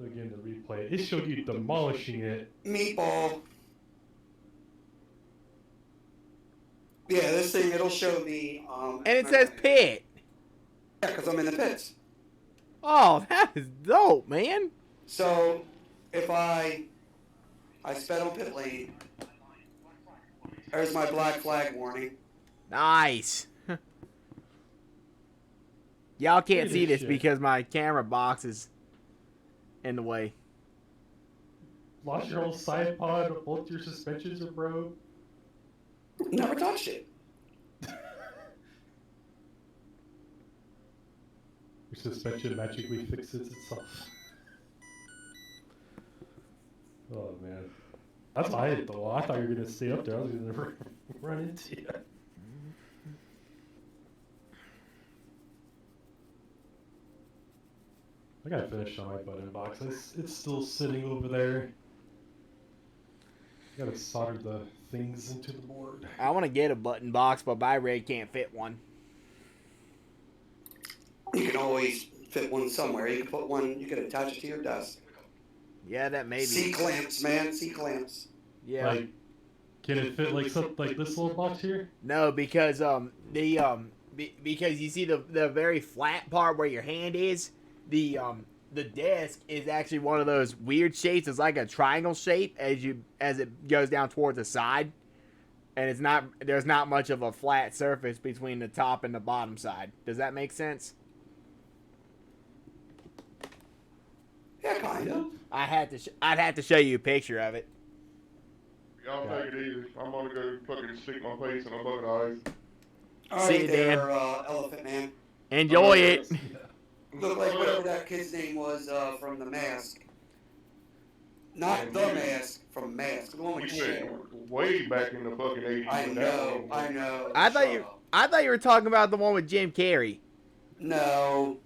Again, the replay. It showed you demolishing it. Meatball. Yeah, this thing, it'll show me. And it says pit. Yeah, because I'm in the pits. Oh, that is dope, man. So, if I sped on pit lane, there's my black flag warning. Nice. Y'all can't Look at see this this shit. because my camera box is in the way. Lost your whole side pod. Both your suspensions are broke. Never touched it. Your suspension magically fixes itself. Oh man, that's why I hit the wall. I thought you were gonna stay up there. I was gonna run into you. I gotta finish on my button box. It's still sitting over there. I gotta solder the things into the board. I want to get a button box, but my rig can't fit one. You can always fit one somewhere. You can put one. You can attach it to your desk. Yeah, that may be. C clamps, man. C clamps. Yeah. Like, can it fit like something like this little box here? No, because because you see the very flat part where your hand is, the desk is actually one of those weird shapes. It's like a triangle shape as it goes down towards the side, and there's not much of a flat surface between the top and the bottom side. Does that make sense? Yeah, kind of. I'd have to show you a picture of it. Y'all take it easy. I'm gonna go fucking stick my face in a bucket of ice. All See right, you, there, Dan. Elephant Man. Enjoy it. Look like whatever that kid's name was from The Mask. Not The Mask, from Mask. The one with We Cher. went way back in the fucking 80s. I with that know, one. I know. I thought Shut you up. I thought you were talking about the one with Jim Carrey. No.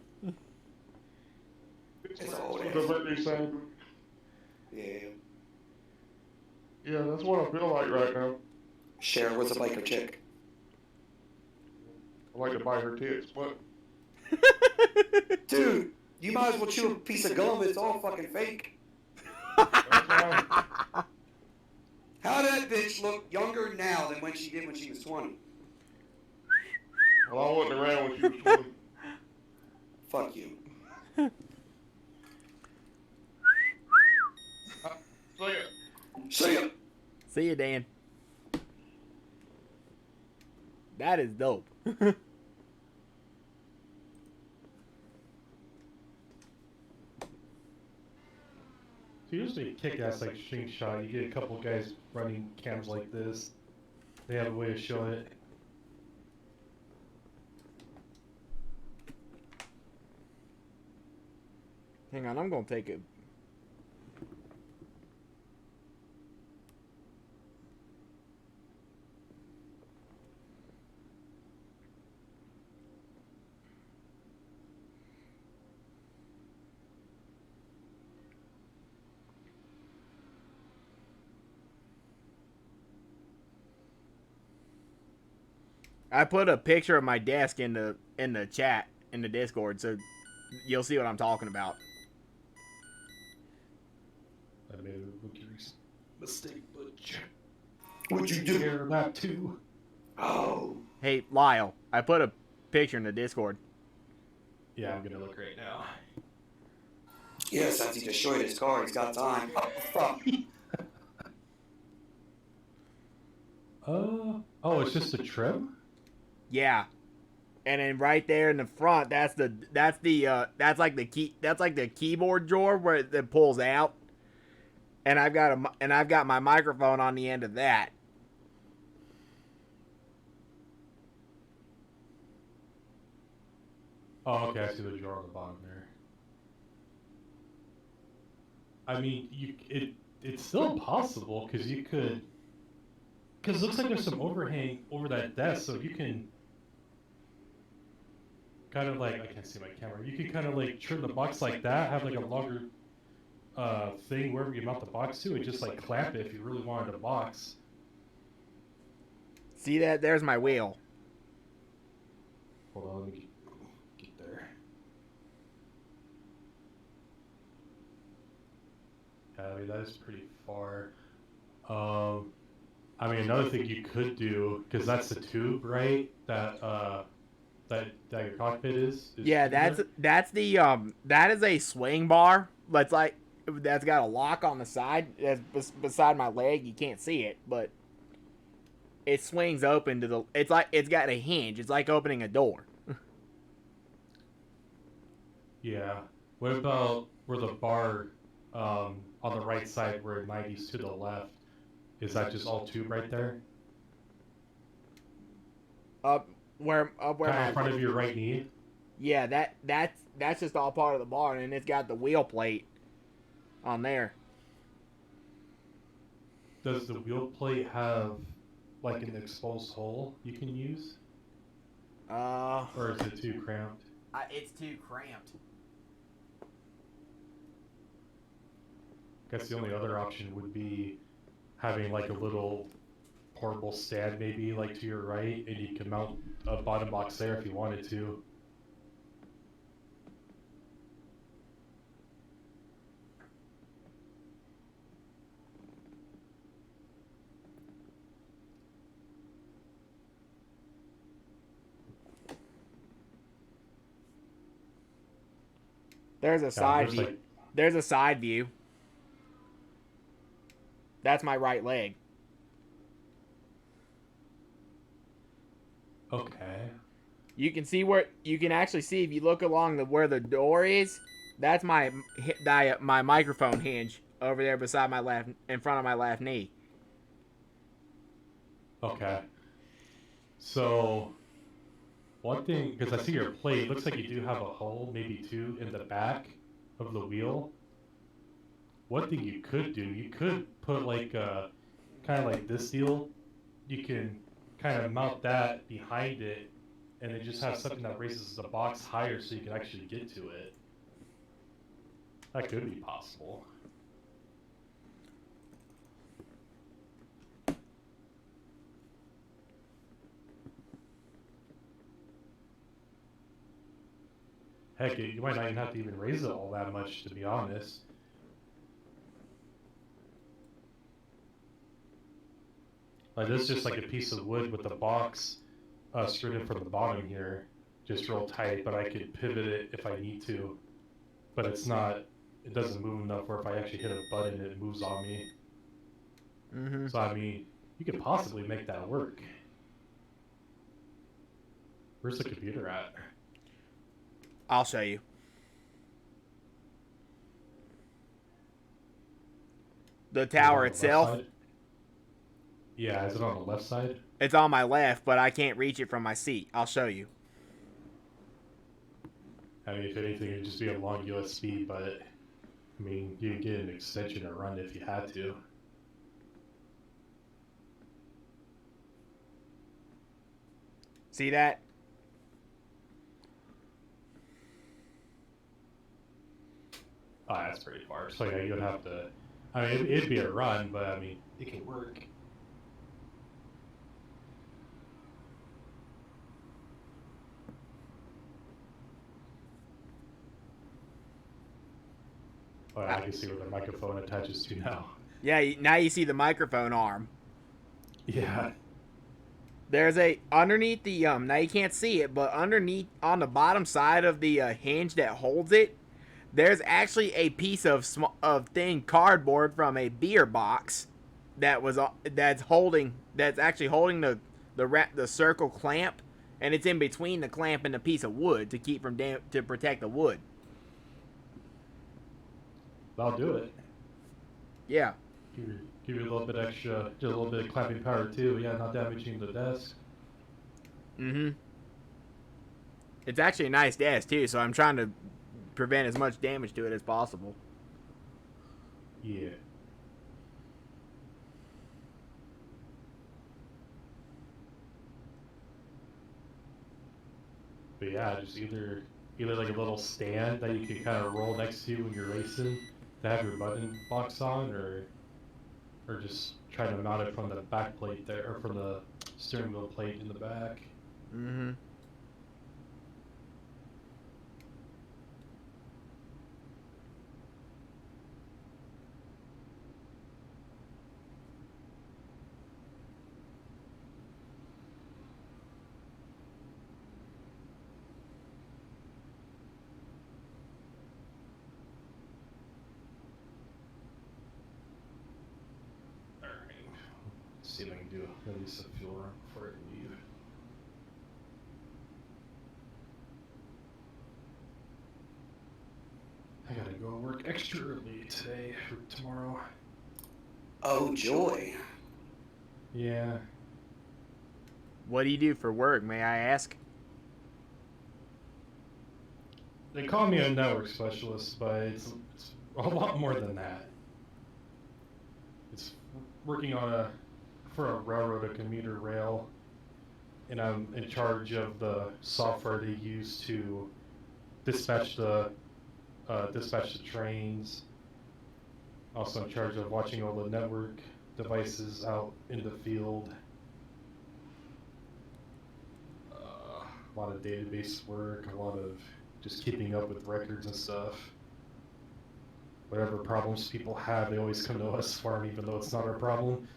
It's It's old the birthday Santa. Yeah. Yeah, that's what I feel like right now. Cher was a biker chick. I like to bite her tits. What? Dude, you might as well chew a piece of gum. It's all fucking fake. That's fine. How did that bitch look younger now than when she did when she was 20? Well, I wasn't around when she was 20. Fuck you. So yeah. See ya. See you, Dan. That is dope. So usually kick-ass like string shot. You get a couple guys running cams like this. They have a way of showing it. Hang on, I'm gonna take a. I put a picture of my desk in the chat in the Discord, so you'll see what I'm talking about. I made a rookie mistake, Butch. What'd you do? Here, lap 2. Oh. Hey, Lyle, I put a picture in the Discord. Yeah, I'm gonna look right now. Yeah, since he destroyed his car, he's got time. Oh, fuck. Oh, it's just a trim? Yeah, and then right there in the front, that's like the keyboard drawer where it pulls out, and I've got my microphone on the end of that. Oh, okay, I see the drawer on the bottom there. I mean, it's still possible, because you could... Because it looks like there's some overhang over that desk, so you can... kind of like... I can't see my camera. You can kind of like trim the box like that, have like a longer thing wherever you mount the box to, and just like clamp it if you really wanted a box. See that? There's my wheel. Hold on, let me get there. Yeah, I mean, that is pretty far. I mean, another thing you could do, because that's the tube, right? That your cockpit is Yeah, that's the that is a swing bar. That's got a lock on the side. That's beside my leg. You can't see it, but it swings open to the. It's got a hinge. It's like opening a door. Yeah. What about where the bar on the right side where 90's to the left? Is that just all tube right there? Up where Kind of my in front of your right knee? yeah that's just all part of the bar, and it's got the wheel plate on there. does the wheel plate have like an exposed hole you can use, or is it too cramped? It's too cramped. I guess the only other option would be having like a little portable stand maybe like to your right, and you can mount a bottom box there if you wanted to. There's a side There's view. like, There's a side view. That's my right leg. okay. You can see where you can actually see if you look along where the door is. That's my microphone hinge over there beside my left, in front of my left knee. Okay. So, one thing, because I see your plate, looks like you do have a hole, maybe two, in the back of the wheel. One thing you could do, you could put like a, kind of like this deal. You can kind of mount that behind it, and then just have something that raises the box higher so you can actually get to it. That could be possible. Heck, you might not even have to even raise it all that much, to be honest. Like, this is just like a piece of wood with a box screwed in from the bottom here, just real tight, but I could pivot it if I need to. But it's not, it doesn't move enough where if I actually hit a button, it moves on me. Mm-hmm. So, I mean, you could possibly make that work. Where's the computer at? I'll show you. The tower itself. Yeah, is it on the left side? It's on my left, but I can't reach it from my seat. I'll show you. I mean, if anything, it'd just be a long USB, but I mean, you can get an extension to run if you had to. See that? Oh, that's pretty far. So yeah, you'd have to. I mean, it'd be a run, but I mean, it can work. Oh, I can see where the microphone attaches to now. Yeah, now you see the microphone arm. Yeah. There's a underneath the now you can't see it, but underneath on the bottom side of the hinge that holds it, there's actually a piece of thin cardboard from a beer box that's actually holding the circle clamp, and it's in between the clamp and the piece of wood to keep from to protect the wood. I'll do it. Yeah. Give you a little bit extra, just a little bit of clamping power too. Yeah, not damaging the desk. Mm-hmm. It's actually a nice desk too, so I'm trying to prevent as much damage to it as possible. Yeah. But yeah, just either like a little stand that you can kind of roll next to you when you're racing to have your button box on, or just try to mount it from the back plate there, or from the steering wheel plate in the back. Mm-hmm. See if I can do at least a fuel run before I leave. I gotta go work extra early today or tomorrow. Oh, joy. Yeah. What do you do for work, may I ask? They call me a network specialist, but it's a lot more than that. It's working on for a railroad, a commuter rail, and I'm in charge of the software they use to dispatch the trains. Also in charge of watching all the network devices out in the field. A lot of database work, a lot of just keeping up with records and stuff. Whatever problems people have, they always come to us for them, even though it's not our problem.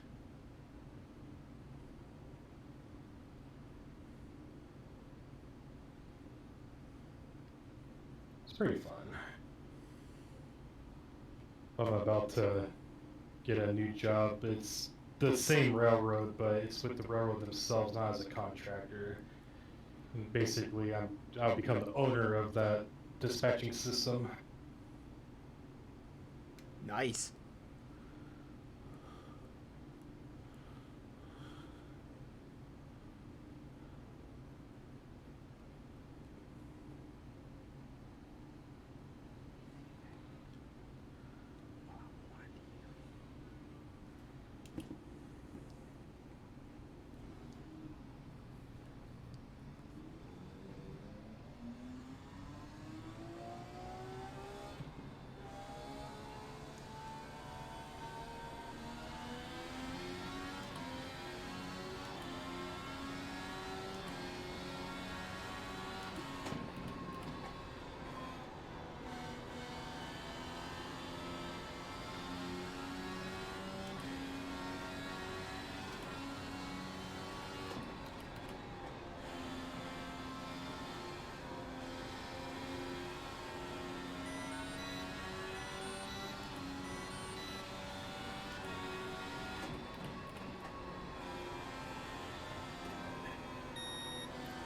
It's pretty fun. I'm about to get a new job. It's the same railroad, but it's with the railroad themselves, not as a contractor. And basically, I'll become the owner of that dispatching system. Nice.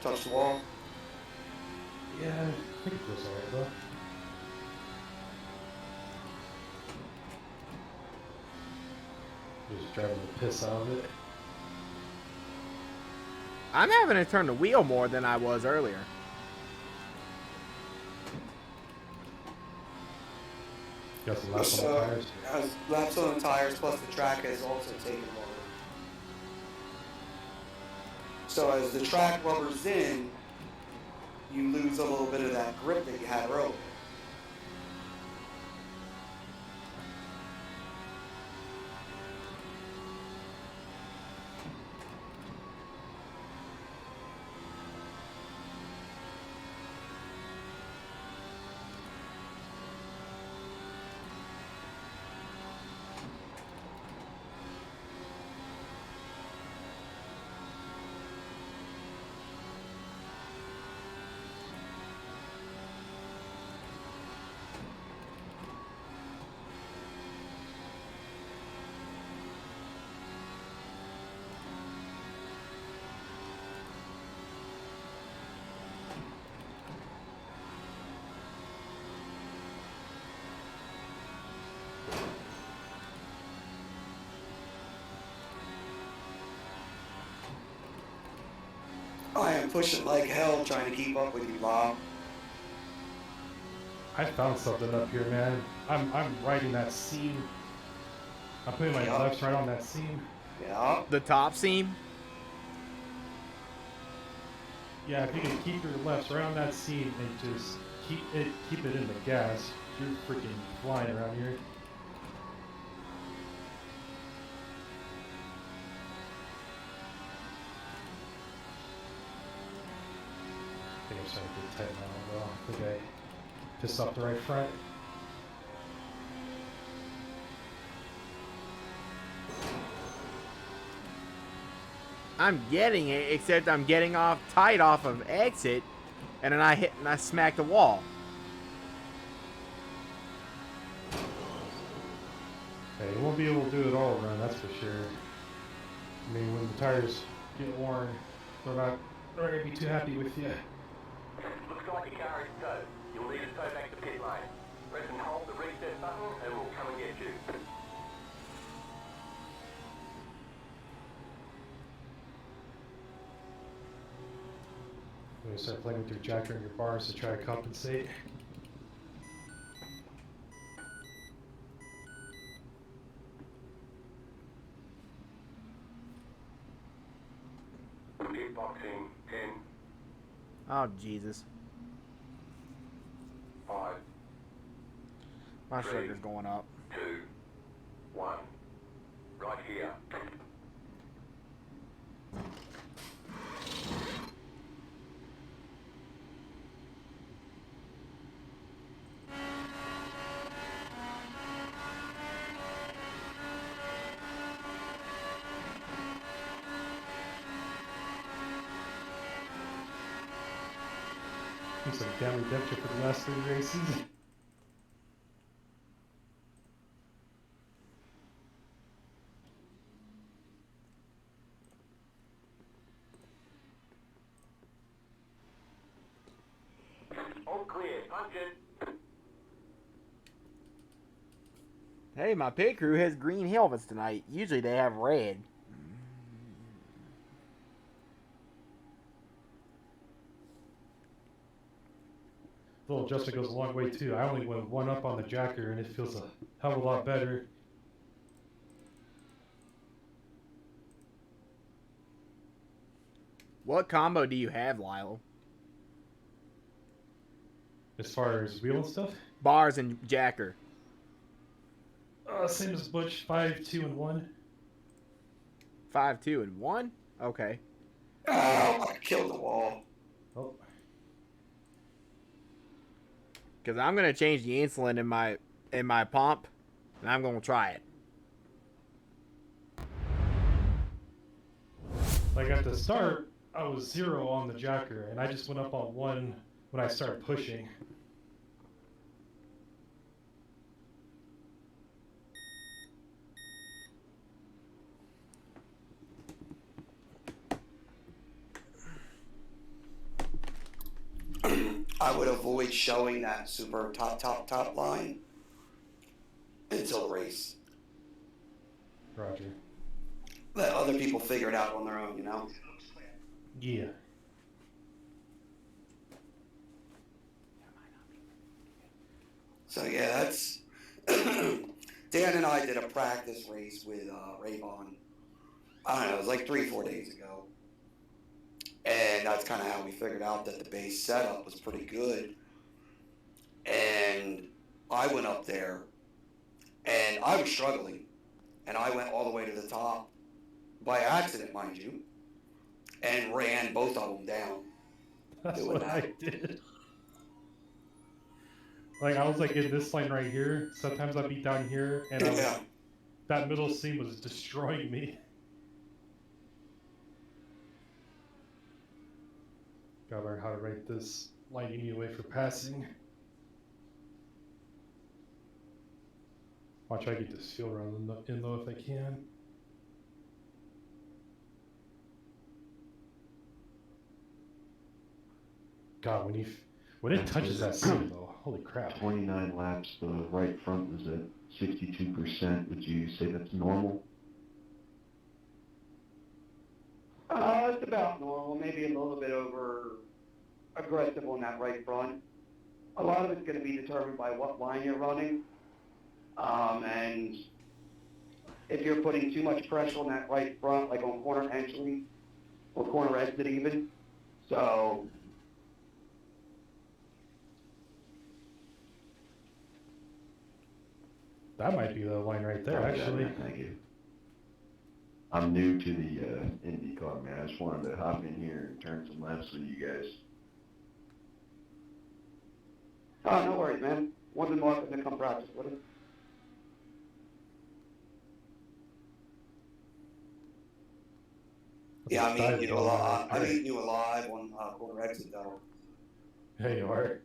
Touch the wall. Yeah, I think it was alright though. Just driving the piss out of it. I'm having to turn the wheel more than I was earlier. Got some laps on the tires. Laps on the tires plus the track has also taken longer. So as the track rubbers in, you lose a little bit of that grip that you had earlier. I am pushing like hell trying to keep up with you, Bob. I found something up here, man. I'm riding that seam. I'm putting my left right on that seam. Yeah. The top seam? Yeah, if you can keep your left right on that seam and just keep it in the gas, you're freaking flying around here. I think I'm starting to get tight now. Well, I think I pissed off the right front. I'm getting it, except I'm getting off tight off of exit, and then I smack the wall. Hey, you won't be able to do it all run, that's for sure. I mean, when the tires get worn, they're not gonna be too happy with you. Looks like your car is towed. You'll need to tow back to pit lane. Press and hold the reset button and we'll come and get you. When you start playing with your jacker and your bars to try to compensate. boxing 10, Oh, Jesus. 5, My Three. sugar's going up. 2, 1. Right here. Do some damn redemption for the last 3 races. All clear. Punch it. Hey, my pit crew has green helmets tonight. Usually they have red. The little adjustment goes a long way too. I only went 1 up on the jacker and it feels a hell of a lot better. What combo do you have, Lyle? As far as wheel and stuff. Bars and jacker. Same as Butch, 5, 2, and 1. 5, 2, and 1? Okay. Oh, I killed the wall. Oh, Because I'm going to change the insulin in my pump, and I'm going to try it. like at the start, I was 0 on the jacker, and I just went up on 1 when I started pushing. I would avoid showing that super top line until the race. Roger. Let other people figure it out on their own, you know? Yeah. So yeah, that's Dan and I did a practice race with Rayvon. I don't know, it was like 3-4 days ago. And that's kind of how we figured out that the base setup was pretty good. And I went up there, and I was struggling. And I went all the way to the top, by accident, mind you, and ran both of them down. That's Doing what that. I did. Like, I was like in this line right here. Sometimes I'd be down here, and I was, Yeah. that middle seam was destroying me. Gotta learn how to rate this line anyway for passing. Watch, I get this fuel run in though if I can. God, when it touches that seam though, holy crap. 29 laps, the right front was at 62%. Would you say that's normal? It's about normal, maybe a little bit over aggressive on that right front. A lot of it's going to be determined by what line you're running. And if you're putting too much pressure on that right front, like on corner entry or corner exit even. So That might be the line right there, Roger that, actually. man. Thank you. I'm new to the Indycar, man. I just wanted to hop in here and turn some laps with you guys. oh, no worries, man. More than welcome to come practice with us. Yeah, I mean, you know, Dive I bar. mean, you alive on corner exit though. There you are.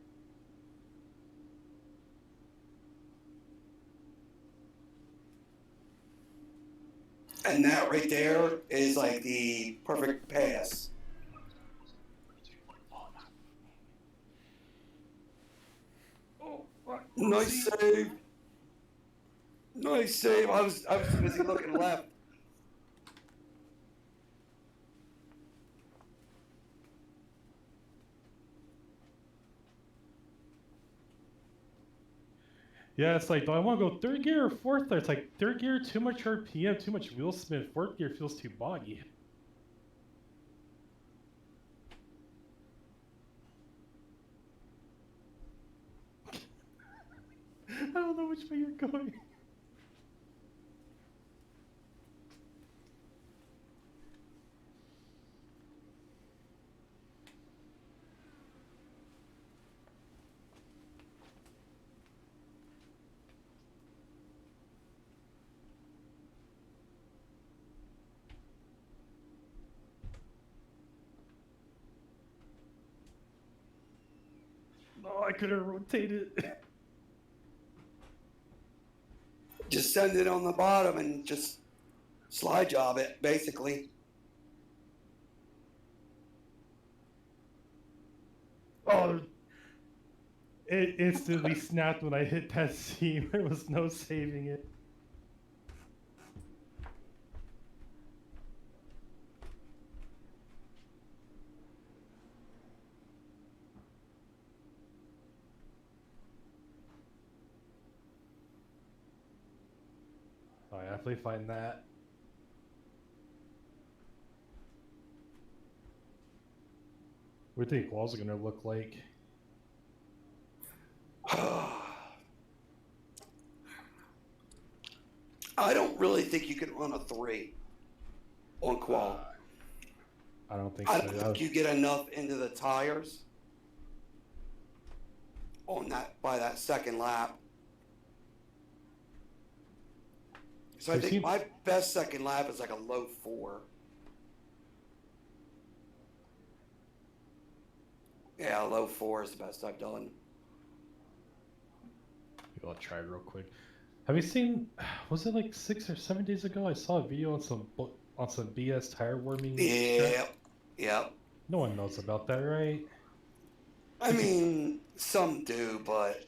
And that right there is like the perfect pass. Nice save. Nice save. I was too busy looking left. Yeah, it's like, do I want to go third gear or fourth gear? It's like third gear, too much RPM, too much wheel spin. Fourth gear feels too boggy. don't know which way you're going. Oh, I couldn't rotate it. Just send it on the bottom and just slide job it, basically. Oh, it instantly snapped when I hit that seam. There was no saving it. Oh, I definitely find that. What do you think walls are gonna look like? I don't really think you can run a 3 on qual. I don't think I so. don't think you get enough into the tires on that by that second lap. So I think my best second lap is like a low 4. Yeah, low 4 is the best I've done. I'll try it real quick. Have you seen? Was it like 6 or 7 days ago? I saw a video on some BS tire warming. Yep. No one knows about that, right? I mean, some do, but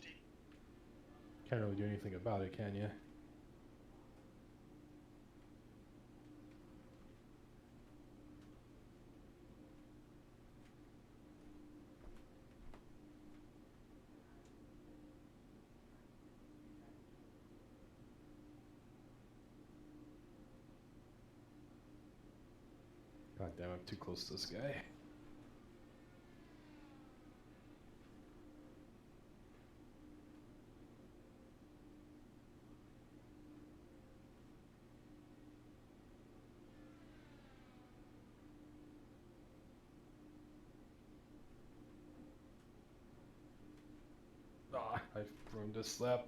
Can't really do anything about it, can you? God damn, I'm too close to this guy. Ah, I've ruined this lap.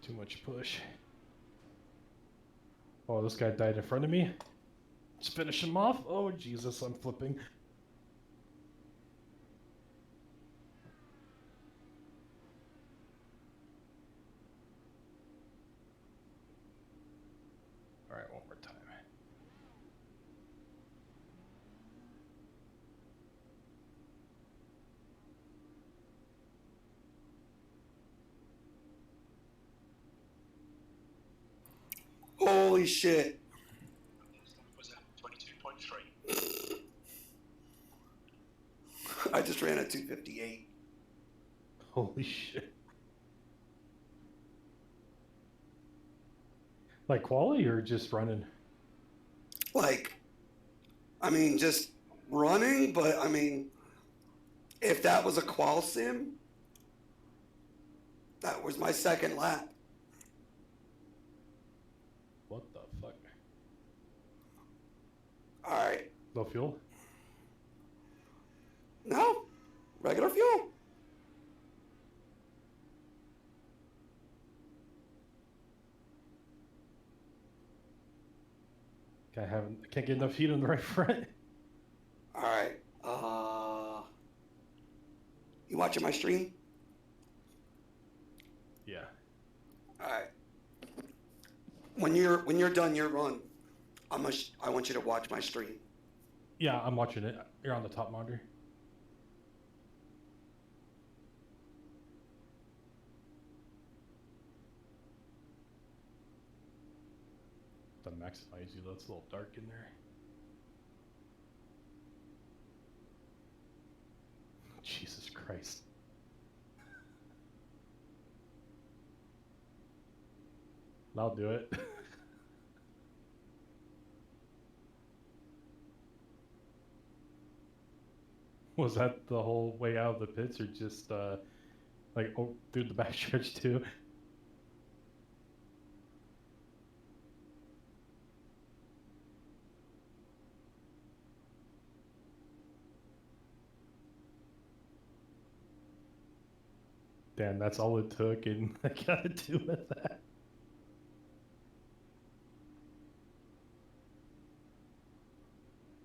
Too much push. Oh, this guy died in front of me. Just finish him off. Oh, Jesus, I'm flipping. All right, one more time. holy shit. Was that 22.3? I just ran a 258. Holy shit. Like quality or just running? Like, I mean, just running, but I mean, if that was a qual sim, that was my second lap. What the fuck? All right. Low fuel? No, regular fuel. I can't get enough heat on the right front. All right. You watching my stream? Yeah. All right. When you're done your run, I want you to watch my stream. Yeah, I'm watching it. You're on the top monitor. The maximize you, that's a little dark in there. Jesus Christ. I'll do it. Was that the whole way out of the pits or just like through the backstretch too. Damn, that's all it took, and I gotta do with that.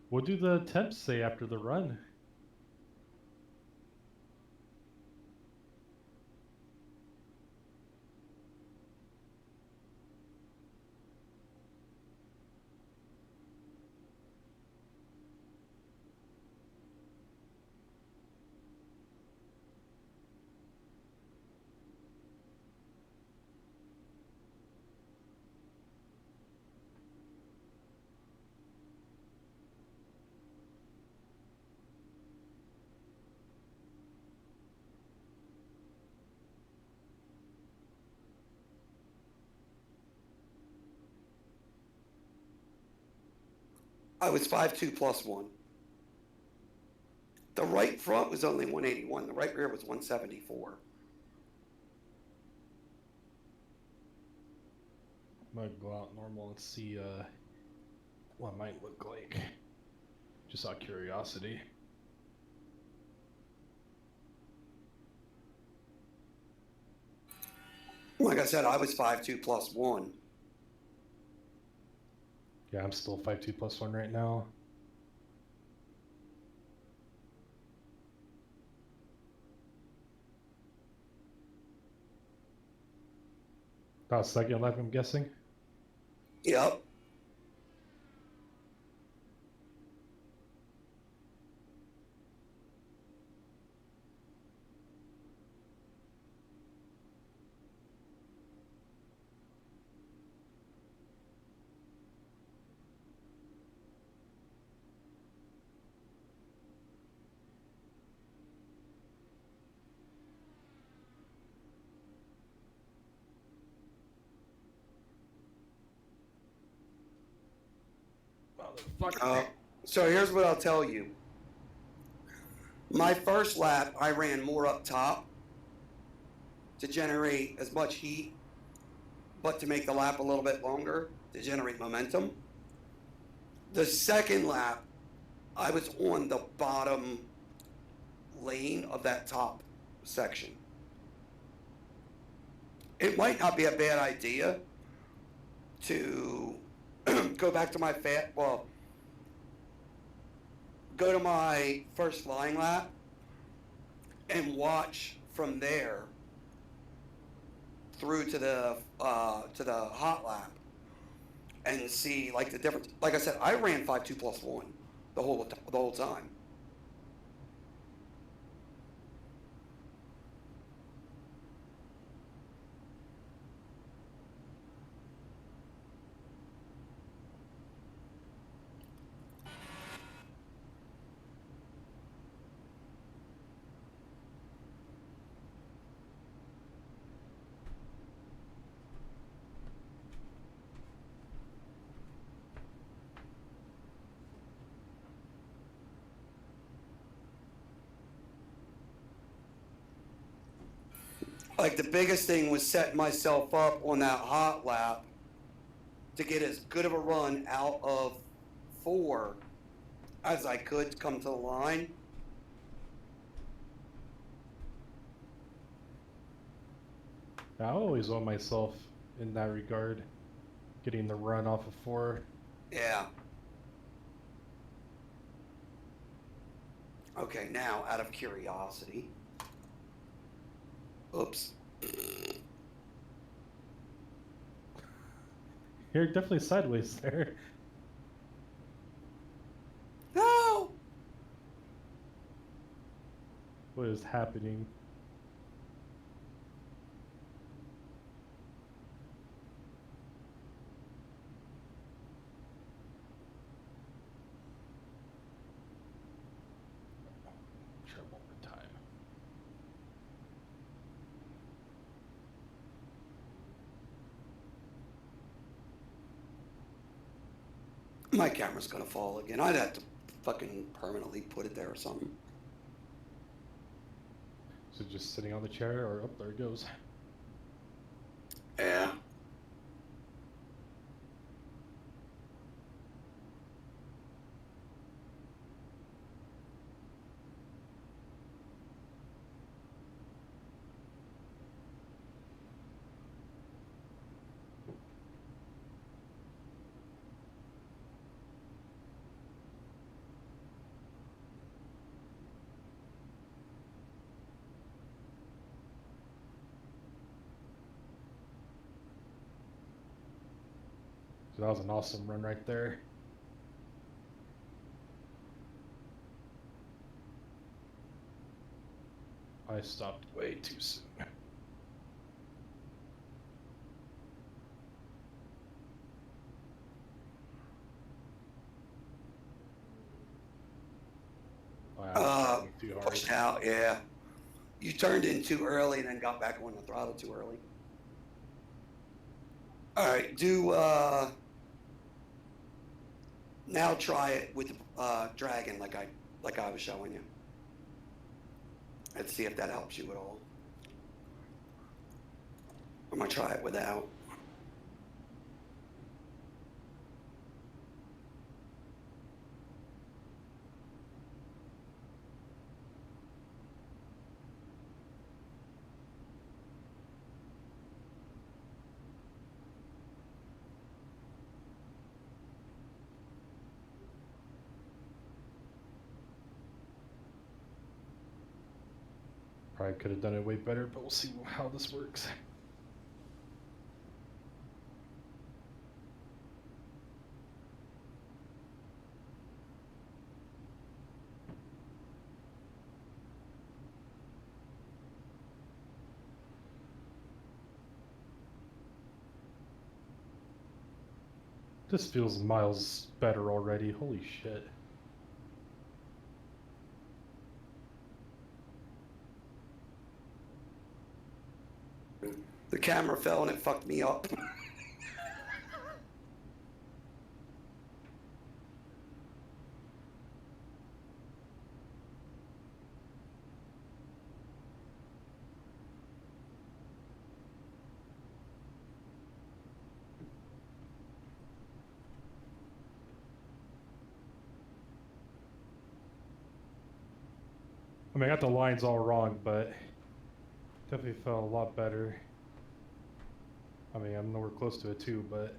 What do the temps say after the run? I was 5'2 plus 1. The right front was only 181. The right rear was 174. I'm gonna go out normal and see what it might look like. Just out of curiosity. Like I said, I was 5'2 plus 1. Yeah, I'm still 5'2 plus 1 right now. About second lap, I'm guessing. Yep. So here's what I'll tell you. My first lap, I ran more up top to generate as much heat, but to make the lap a little bit longer to generate momentum. The second lap, I was on the bottom lane of that top section. It might not be a bad idea to go back to my go to my first flying lap and watch from there through to the hot lap and see like the difference. Like I said, I ran 5'2 plus 1 the whole time. Like the biggest thing was setting myself up on that hot lap to get as good of a run out of 4 as I could come to the line. I always owe myself in that regard, getting the run off of 4. Yeah. Okay, now out of curiosity. Oops. You're definitely sideways there. No! What is happening? Try one more time. My camera's gonna fall again. I'd have to fucking permanently put it there or something. So just sitting on the chair, or there it goes. Yeah. So that was an awesome run right there. I stopped way too soon. Oh, I was driving too hard. Pushed out, yeah. You turned in too early and then got back on the throttle too early. All right, now try it with Dragon like I was showing you. Let's see if that helps you at all. I'm gonna try it without. Probably could have done it way better, but we'll see how this works. This feels miles better already. Holy shit. The camera fell and it fucked me up. I mean, I got the lines all wrong, but definitely felt a lot better. I mean, I'm nowhere close to it too, but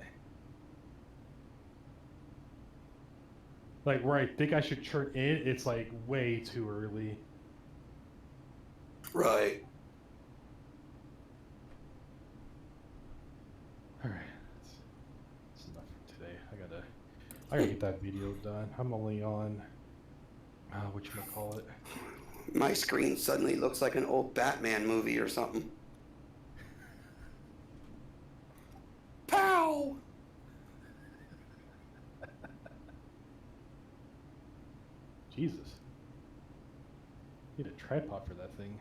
like where I think I should turn in, it's like way too early. Right. All right, that's enough for today. I gotta get that video done. I'm only on whatchamacallit. My screen suddenly looks like an old Batman movie or something. Pow! Jesus. Need a tripod for that thing.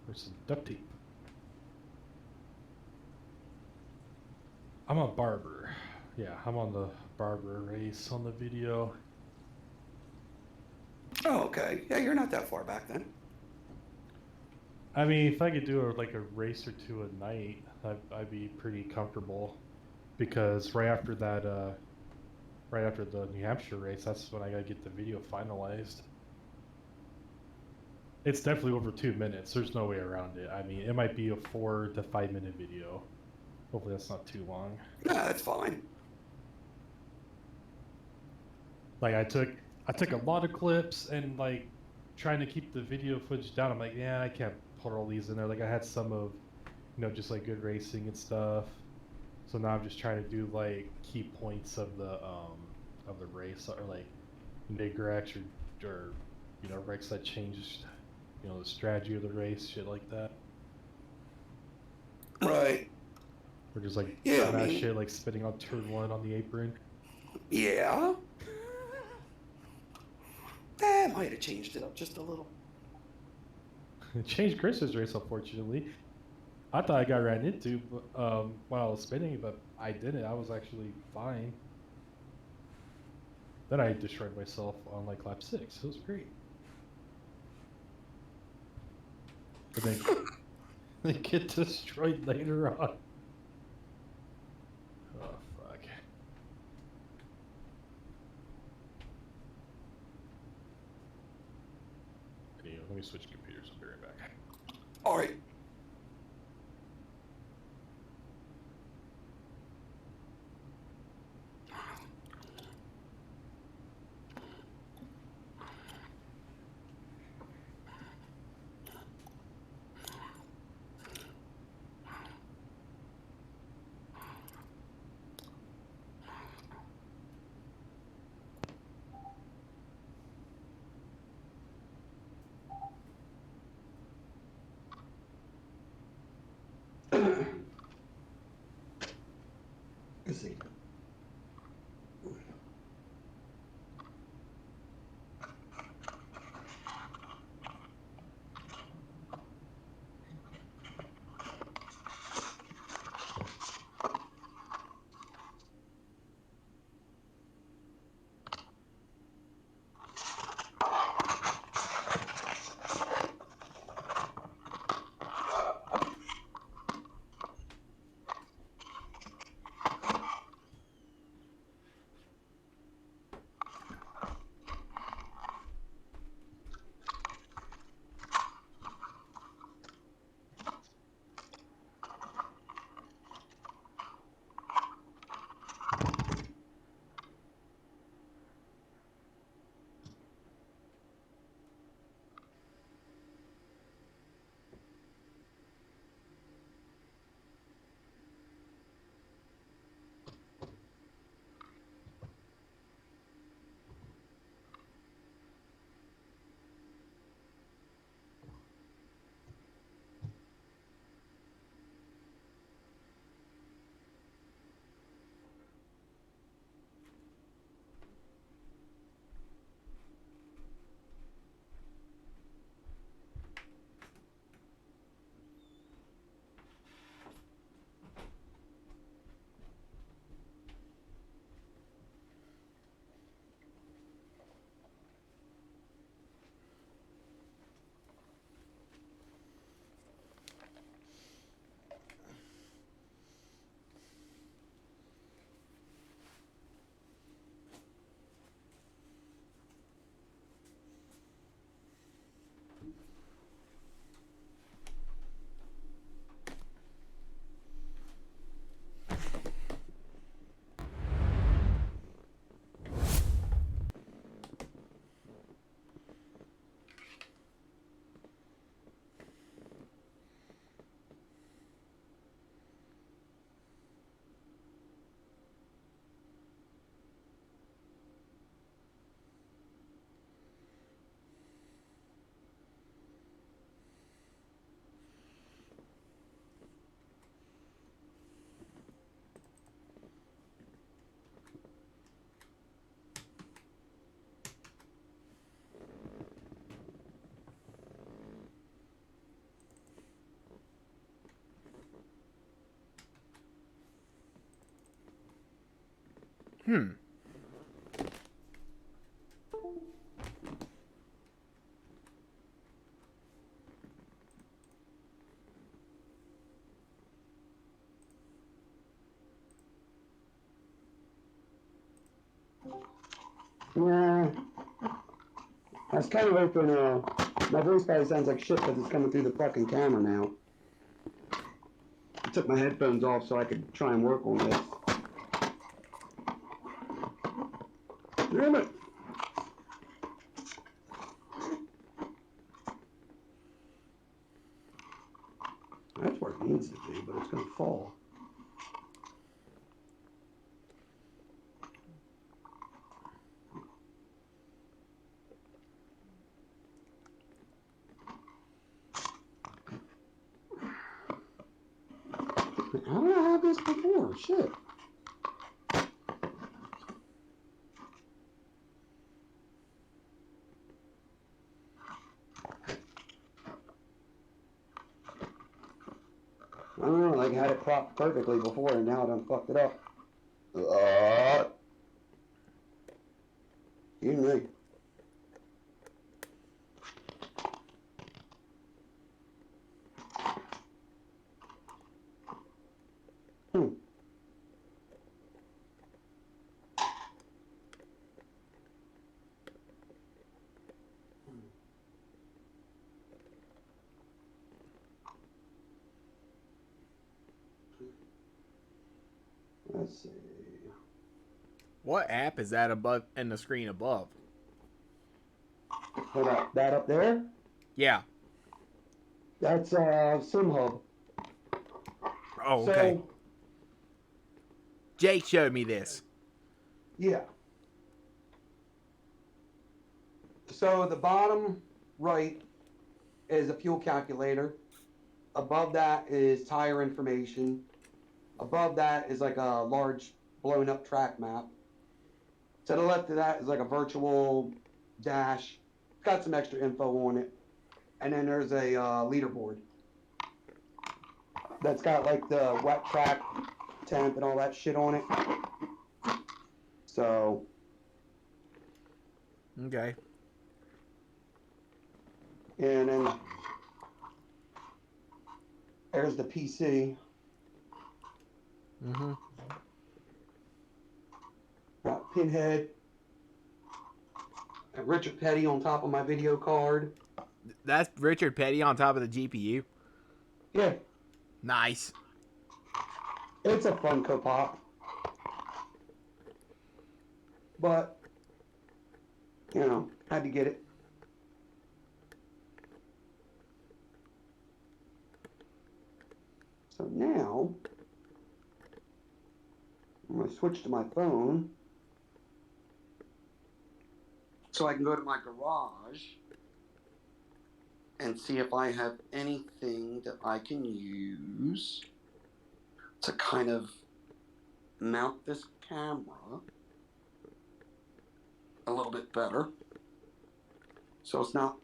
Or some duct tape. I'm a barber. Yeah, I'm on the barber race on the video. Oh, okay. Yeah, you're not that far back then. I mean, if I could do like a race or two a night, I'd be pretty comfortable. Because right after that, right after the New Hampshire race, that's when I gotta get the video finalized. It's definitely over 2 minutes. There's no way around it. I mean, it might be a 4 to 5 minute video. Hopefully that's not too long. Nah, that's fine. Like I took a lot of clips and like trying to keep the video footage down. I'm like, yeah, I can't put all these in there. Like I had some of, just like good racing and stuff. So now I'm just trying to do like key points of the race, or like big wrecks or wrecks that changed the strategy of the race, shit like that. Right. Or just like Yeah, that shit like spitting on turn 1 on the apron. Yeah. That might have changed it up just a little. It changed Chris's race, unfortunately. I thought I got ran into while I was spinning, but I didn't. I was actually fine. Then I destroyed myself on like lap 6. It was great. but then they get destroyed later on. Oh fuck. Anyway, let me switch computers. I'll be right back. All right. Let's see. Hmm. Yeah. I was kind of hoping, my voice probably sounds like shit because it's coming through the fucking camera now. I took my headphones off so I could try and work on this. Damn it! That's where it needs to be, but it's gonna fall. How did I have this before? Shit. I don't know, like I had it propped perfectly before and now I done fucked it up. You know. Let's see. What app is that above in the screen above? Hold up. That up there? Yeah. That's SimHub. Oh, okay. So, Jake showed me this. yeah. So the bottom right is a fuel calculator. Above that is tire information. Above that is like a large blown up track map. To the left of that is like a virtual dash. It's got some extra info on it. And then there's a leaderboard that's got like the wet track temp and all that shit on it. So, Okay. and then there's the PC. Mm-hmm. Got Pinhead and Richard Petty on top of my video card. That's Richard Petty on top of the GPU. Yeah, Nice. it's a Funko Pop. But, you know, had to get it. So now, I'm going to switch to my phone so I can go to my garage and see if I have anything that I can use to kind of mount this camera a little bit better so it's not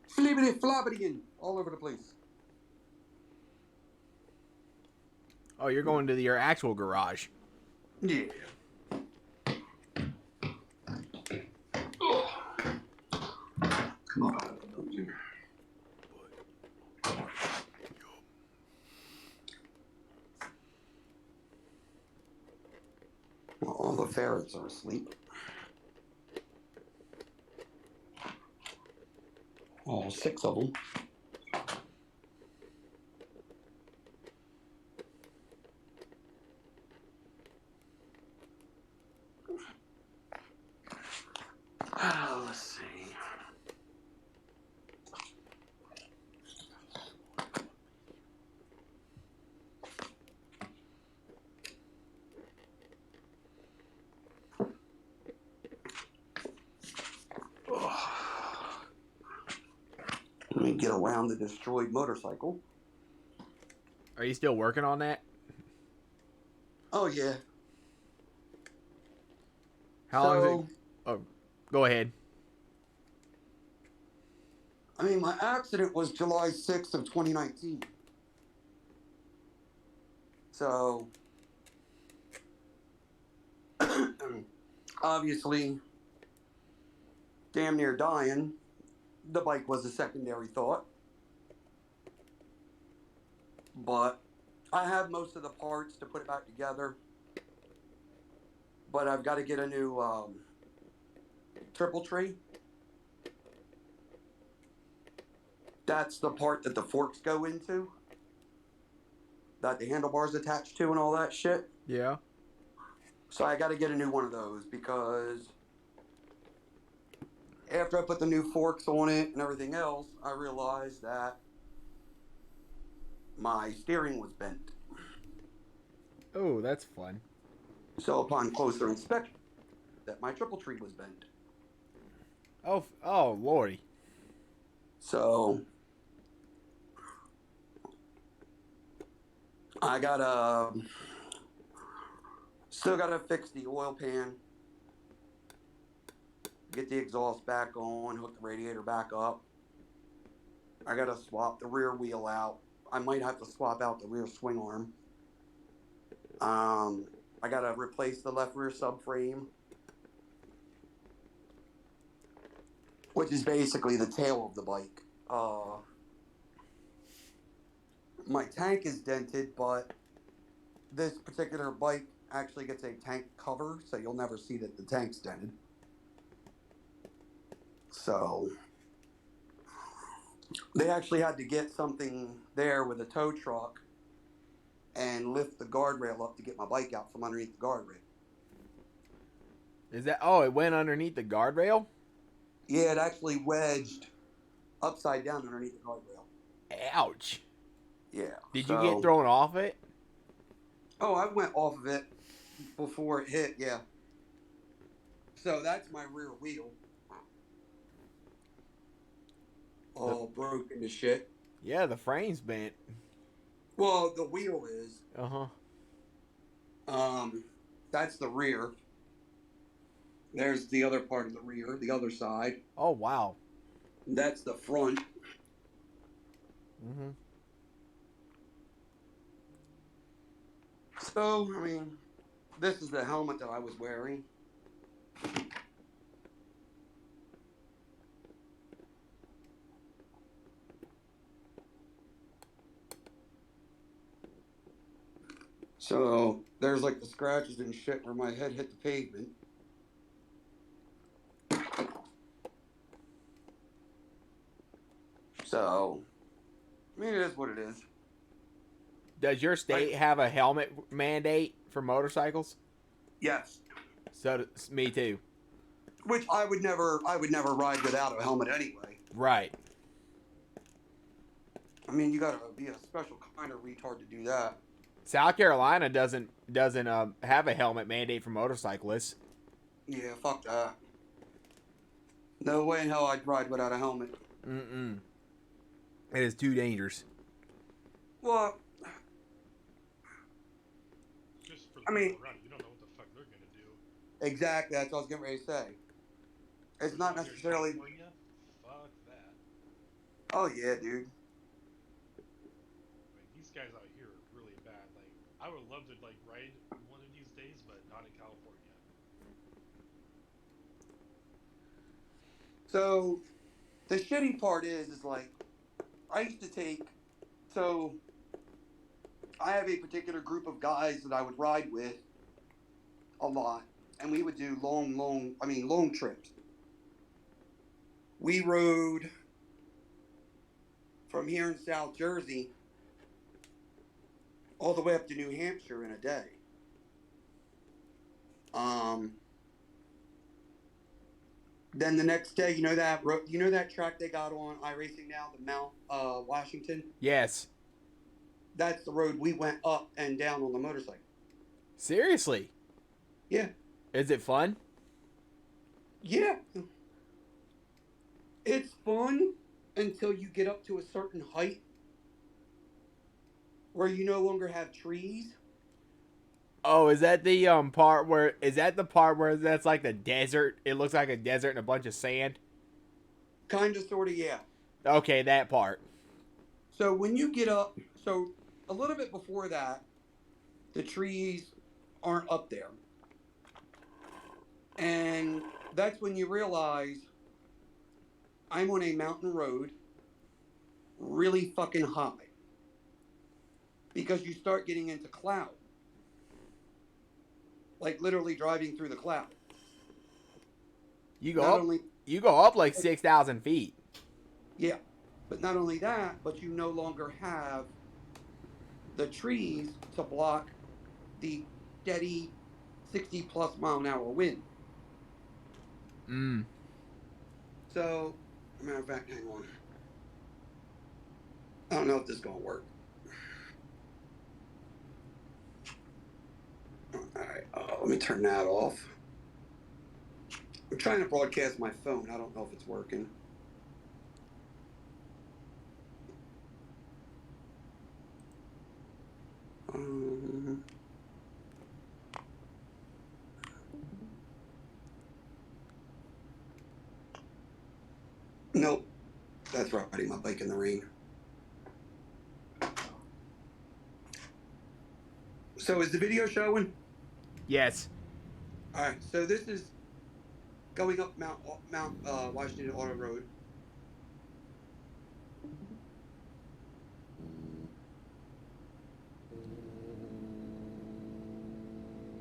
flippity floppity all over the place. Oh, you're going to your actual garage. Yeah. Come on. Well, all the ferrets are asleep. All 6 of them. Let's see. Let me get around the destroyed motorcycle. Are you still working on that? Oh, yeah. How long is it? Oh, go ahead. I mean, my accident was July 6th of 2019. So, obviously, damn near dying. The bike was a secondary thought. But I have most of the parts to put it back together. But I've got to get a new triple tree. That's the part that the forks go into, that the handlebars attached to and all that shit. Yeah. So I got to get a new one of those because after I put the new forks on it and everything else, I realized that my steering was bent. Oh, that's fun. So upon closer inspection, that my triple tree was bent. Oh, lordy. So I still gotta fix the oil pan, get the exhaust back on, hook the radiator back up. I gotta swap the rear wheel out. I might have to swap out the rear swing arm. I gotta replace the left rear subframe, which is basically the tail of the bike. My tank is dented, but this particular bike actually gets a tank cover, so you'll never see that the tank's dented. So they actually had to get something there with a tow truck and lift the guardrail up to get my bike out from underneath the guardrail. Is that? Oh, it went underneath the guardrail. Yeah, it actually wedged upside down underneath the guardrail. Ouch. Yeah. Did you get thrown off it? Oh, I went off of it before it hit. Yeah. So that's my rear wheel. All broken to shit. Yeah, the frame's bent. Well, the wheel is. That's the rear. There's the other part of the rear, the other side. Oh, wow. That's the front. Mm-hmm. So, I mean, this is the helmet that I was wearing. So, there's like the scratches and shit where my head hit the pavement. So, I mean, it is what it is. Does your state have a helmet mandate for motorcycles? Yes. So me too. Which I would never ride without a helmet anyway. Right. I mean, you gotta be a special kind of retard to do that. South Carolina doesn't have a helmet mandate for motorcyclists. Yeah, fuck that. No way in hell I'd ride without a helmet. Mm-mm. It is too dangerous. Well, Just for I mean, around, you don't know what the fuck they're gonna do. Exactly, that's what I was getting ready to say. It's not necessarily. California? Fuck that. Oh yeah, dude. I mean, these guys out here are really bad. Like, I would love to like ride one of these days, but not in California. So, the shitty part is like, I used to take. So, I have a particular group of guys that I would ride with a lot, and we would do long trips. We rode from here in South Jersey all the way up to New Hampshire in a day. Then the next day, you know that track they got on iRacing now, the Mount Washington? Yes. That's the road we went up and down on the motorcycle. Seriously? Yeah. Is it fun? Yeah. It's fun until you get up to a certain height where you no longer have trees. Oh, is that the part where that's like the desert? It looks like a desert and a bunch of sand. Kind of, sort of, yeah. Okay, that part. So when you get up, so a little bit before that, the trees aren't up there. And that's when you realize I'm on a mountain road really fucking high. Because you start getting into cloud. Like literally driving through the cloud. You go up like 6,000 feet. Yeah. But not only that, but you no longer have the trees to block the steady 60 plus mile an hour wind. So, matter of fact, hang on. I don't know if this is going to work. Alright, let me turn that off. I'm trying to broadcast my phone. I don't know if it's working. Nope. That's riding my bike in the rain. So is the video showing? Yes. Alright, so this is going up Mount Washington Auto Road.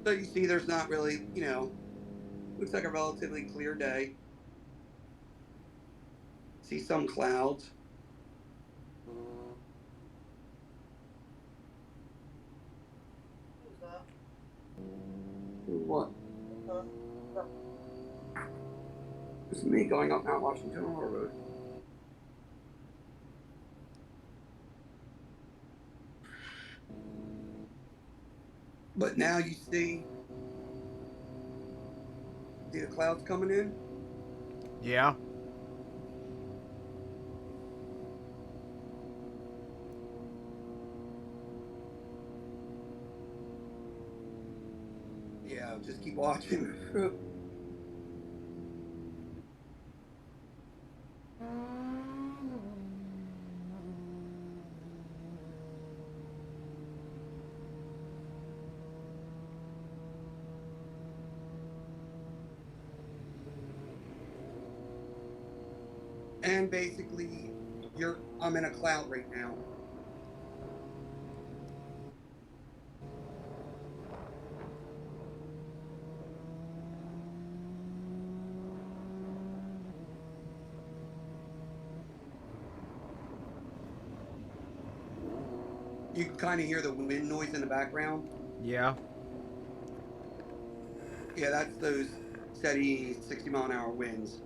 So you see there's not really, looks like a relatively clear day. See some clouds. What? It's me going up Mount Washington Road. But now you see the clouds coming in? Yeah. Yeah, just keep watching. And basically, I'm in a cloud right now. You can kind of hear the wind noise in the background. Yeah. Yeah, that's those steady 60-mile-an-hour winds.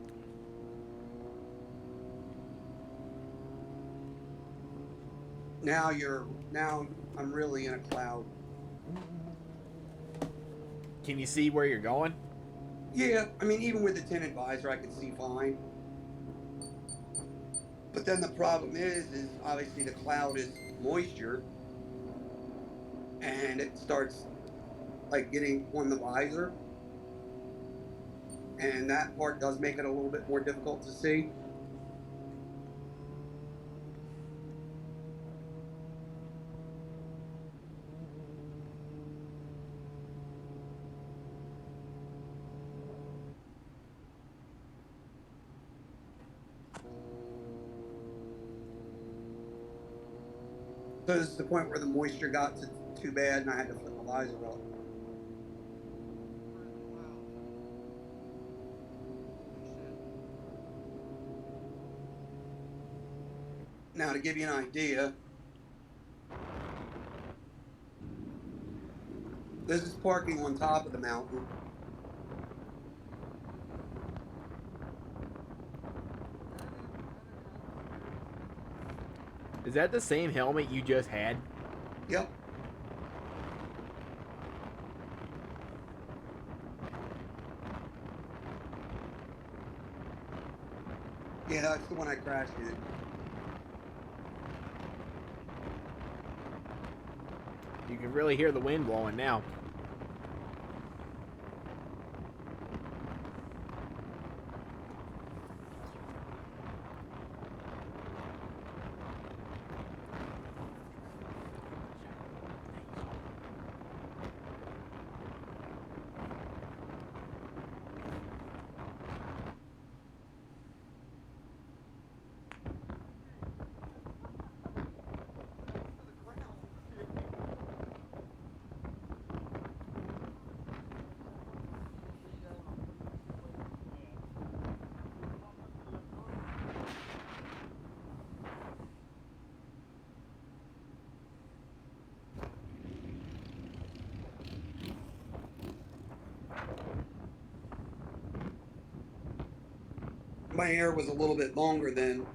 Now I'm really in a cloud. Can you see where you're going? Yeah, I mean, even with the tinted visor, I could see fine. But then the problem is obviously the cloud is moisture, and it starts like getting on the visor, and that part does make it a little bit more difficult to see. So this is the point where the moisture got too bad, and I had to flip my visor up. Now, to give you an idea, this is parking on top of the mountain. Is that the same helmet you just had? Yep. Yeah, that's the one I crashed in. You can really hear the wind blowing now. My hair was a little bit longer then.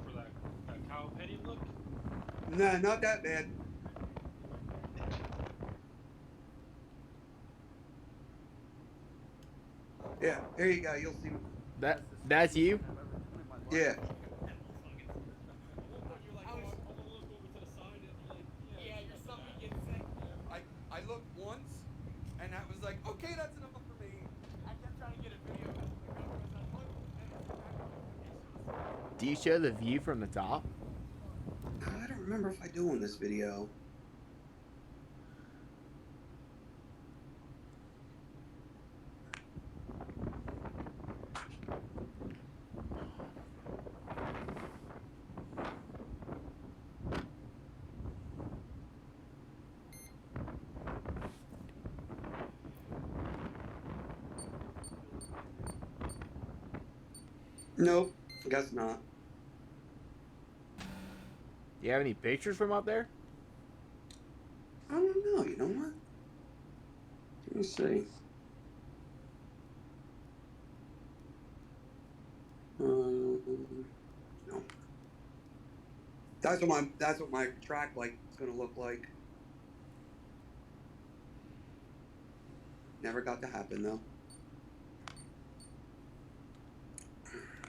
For that cow petty look? No, not that bad. Yeah, there you go. You'll see. That's you? Yeah. I looked once, and that was like, okay, that's enough for me. I kept trying to get a video. Do you show the view from the top? I don't remember if I do in this video. Nope, guess not. Do you have any pictures from up there? I don't know. You know what? Let me see. No. That's what my track bike is gonna look like. Never got to happen though.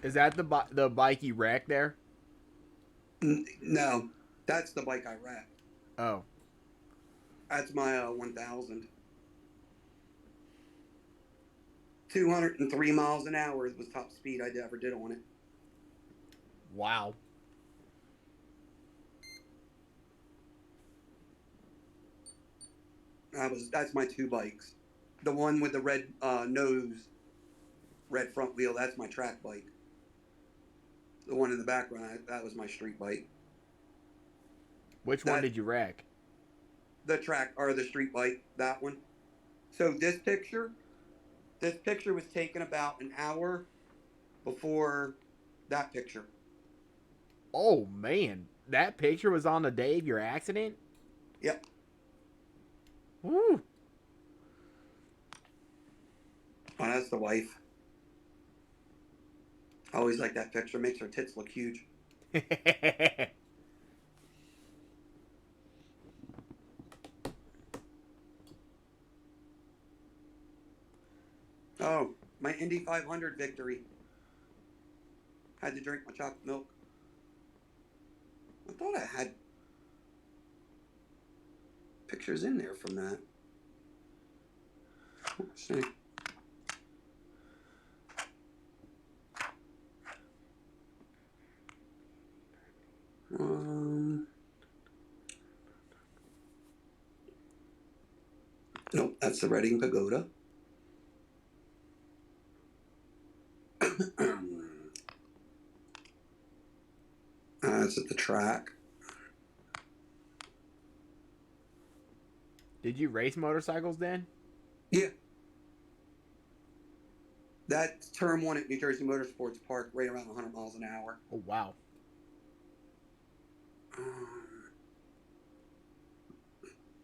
Is that the bike you wrecked there? No, that's the bike I wrecked. Oh, That's my 1000. 203 miles an hour was top speed I ever did on it. wow. That's my two bikes. The one with the red nose, red front wheel, that's my track bike. The one in the background, that was my street bike. Which one did you wreck? The track or the street bike, that one. So this picture was taken about an hour before that picture. Oh man, that picture was on the day of your accident? Yep. Woo. Oh, that's the wife. I always like that picture. Makes her tits look huge. Oh, my Indy 500 victory. Had to drink my chocolate milk. I thought I had pictures in there from that. Let's see. Nope, that's the Reading Pagoda. That's at the track. Did you race motorcycles then? Yeah. That's turn one at New Jersey Motorsports Park, right around 100 miles an hour. Oh wow.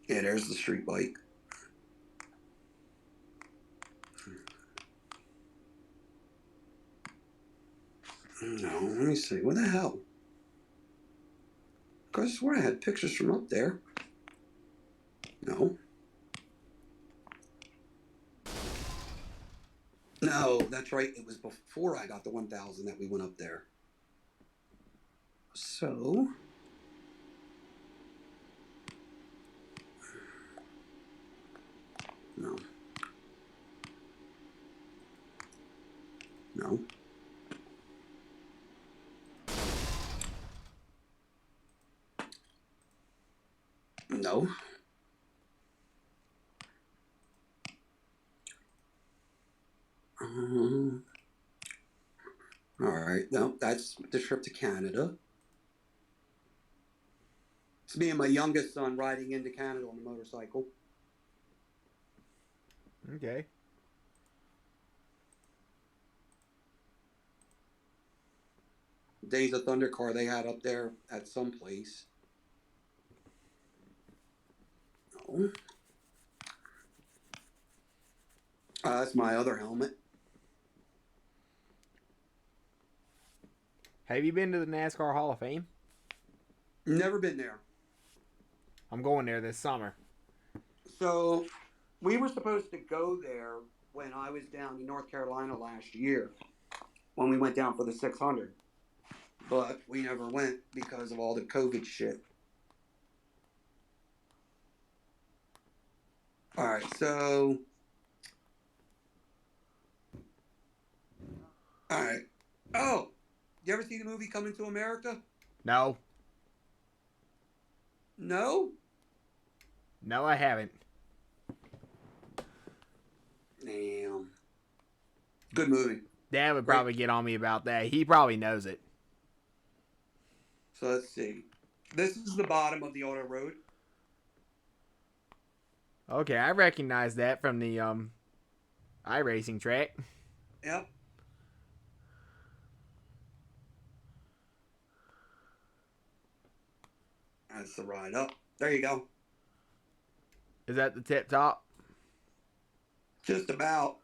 Yeah, there's the street bike. No, let me see. What the hell? I swear I had pictures from up there. No. No, that's right. It was before I got the 1000 that we went up there. So. No. No. No. All right. No, that's the trip to Canada. It's me and my youngest son riding into Canada on a motorcycle. Okay. Days of Thunder car they had up there at some place. No. That's my other helmet. Have you been to the NASCAR Hall of Fame? Never been there. I'm going there this summer. So we were supposed to go there when I was down in North Carolina last year, when we went down for the 600. But we never went because of all the COVID shit. All right, so. All right. Oh, you ever see the movie Coming to America? No. No? No, I haven't. Damn. Good movie. Dad would probably get on me about that. He probably knows it. So let's see. This is the bottom of the auto road. Okay, I recognize that from the iRacing track. Yep. That's the ride up. There you go. Is that the tip top? Just about.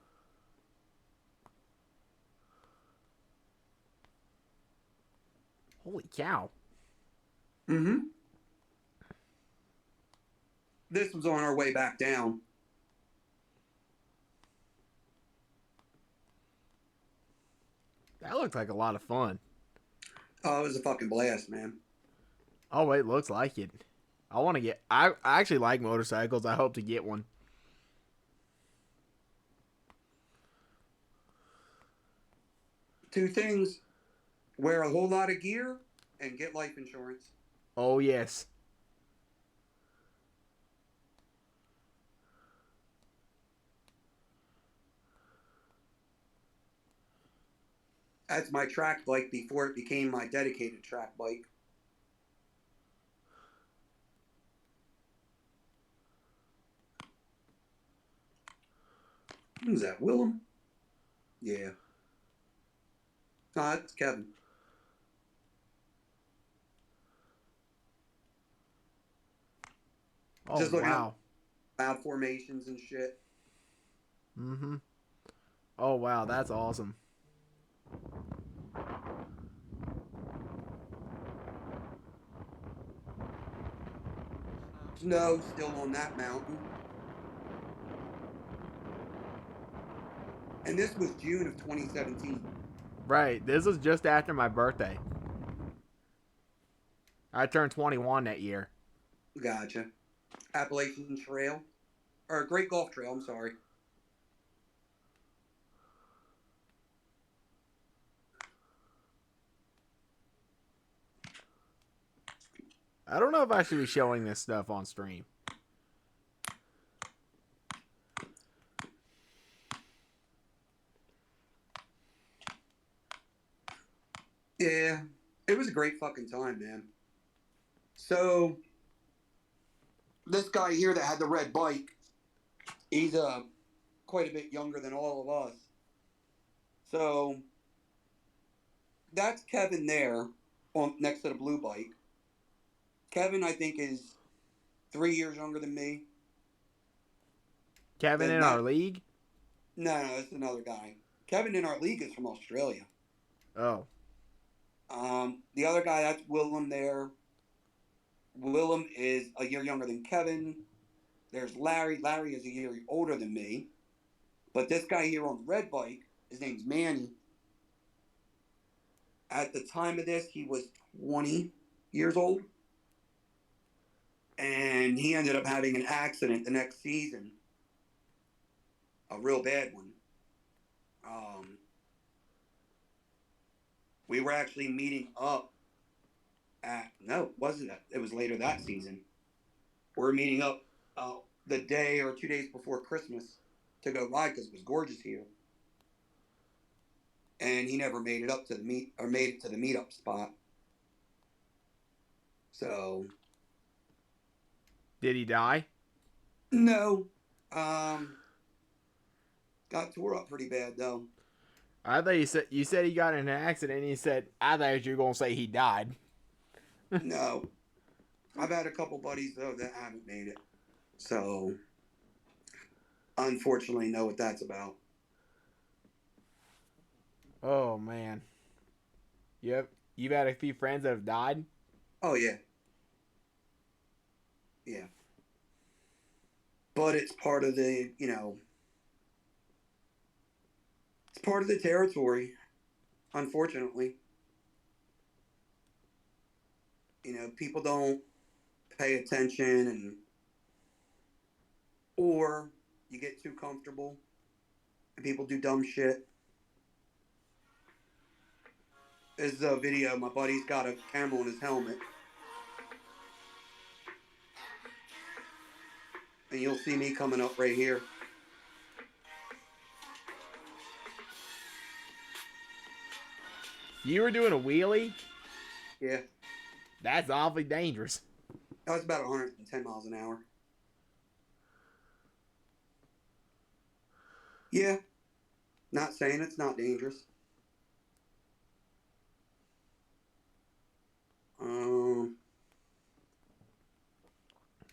Holy cow. Mm-hmm. This was on our way back down. That looks like a lot of fun. Oh, it was a fucking blast, man. Oh, it looks like it. I want to get... I actually like motorcycles. I hope to get one. Two things. Wear a whole lot of gear and get life insurance. Oh, yes. That's my track bike before it became my dedicated track bike. Who's that, Willem? Yeah. No, that's Kevin. Oh, Just looking wow. at loud formations and shit. Mm-hmm. Oh, wow. That's awesome. Snow still on that mountain. And this was June of 2017. Right. This was just after my birthday. I turned 21 that year. Gotcha. Appalachian Trail. Or Great Gulf Trail, I'm sorry. I don't know if I should be showing this stuff on stream. Yeah, it was a great fucking time, man. So, this guy here that had the red bike, he's quite a bit younger than all of us. So, that's Kevin there, on next to the blue bike. Kevin, I think, is 3 years younger than me. Kevin Then in our league? No, that's another guy. Kevin in our league is from Australia. Oh. The other guy, that's Willem there. Willem is a year younger than Kevin. There's Larry. Larry is a year older than me. But this guy here on the red bike, his name's Manny. At the time of this, he was 20 years old. And he ended up having an accident the next season. A real bad one. We were actually meeting up no, it wasn't that. It was later that season. We were meeting up the day or 2 days before Christmas to go ride because it was gorgeous here. And he never made it up to the made it to the meetup spot. So. Did he die? No. Got tore up pretty bad though. I thought you said he got in an accident and he said, I thought you were going to say he died. No. I've had a couple buddies though that haven't made it. So, unfortunately, know what that's about. Oh, man. You've had a few friends that have died? Oh, yeah. Yeah. But it's part of the, it's part of the territory, unfortunately. People don't pay attention or you get too comfortable and people do dumb shit. This is a video. My buddy's got a camera on his helmet. And you'll see me coming up right here. You were doing a wheelie? Yeah. That's awfully dangerous. That was about 110 miles an hour. Yeah. Not saying it's not dangerous.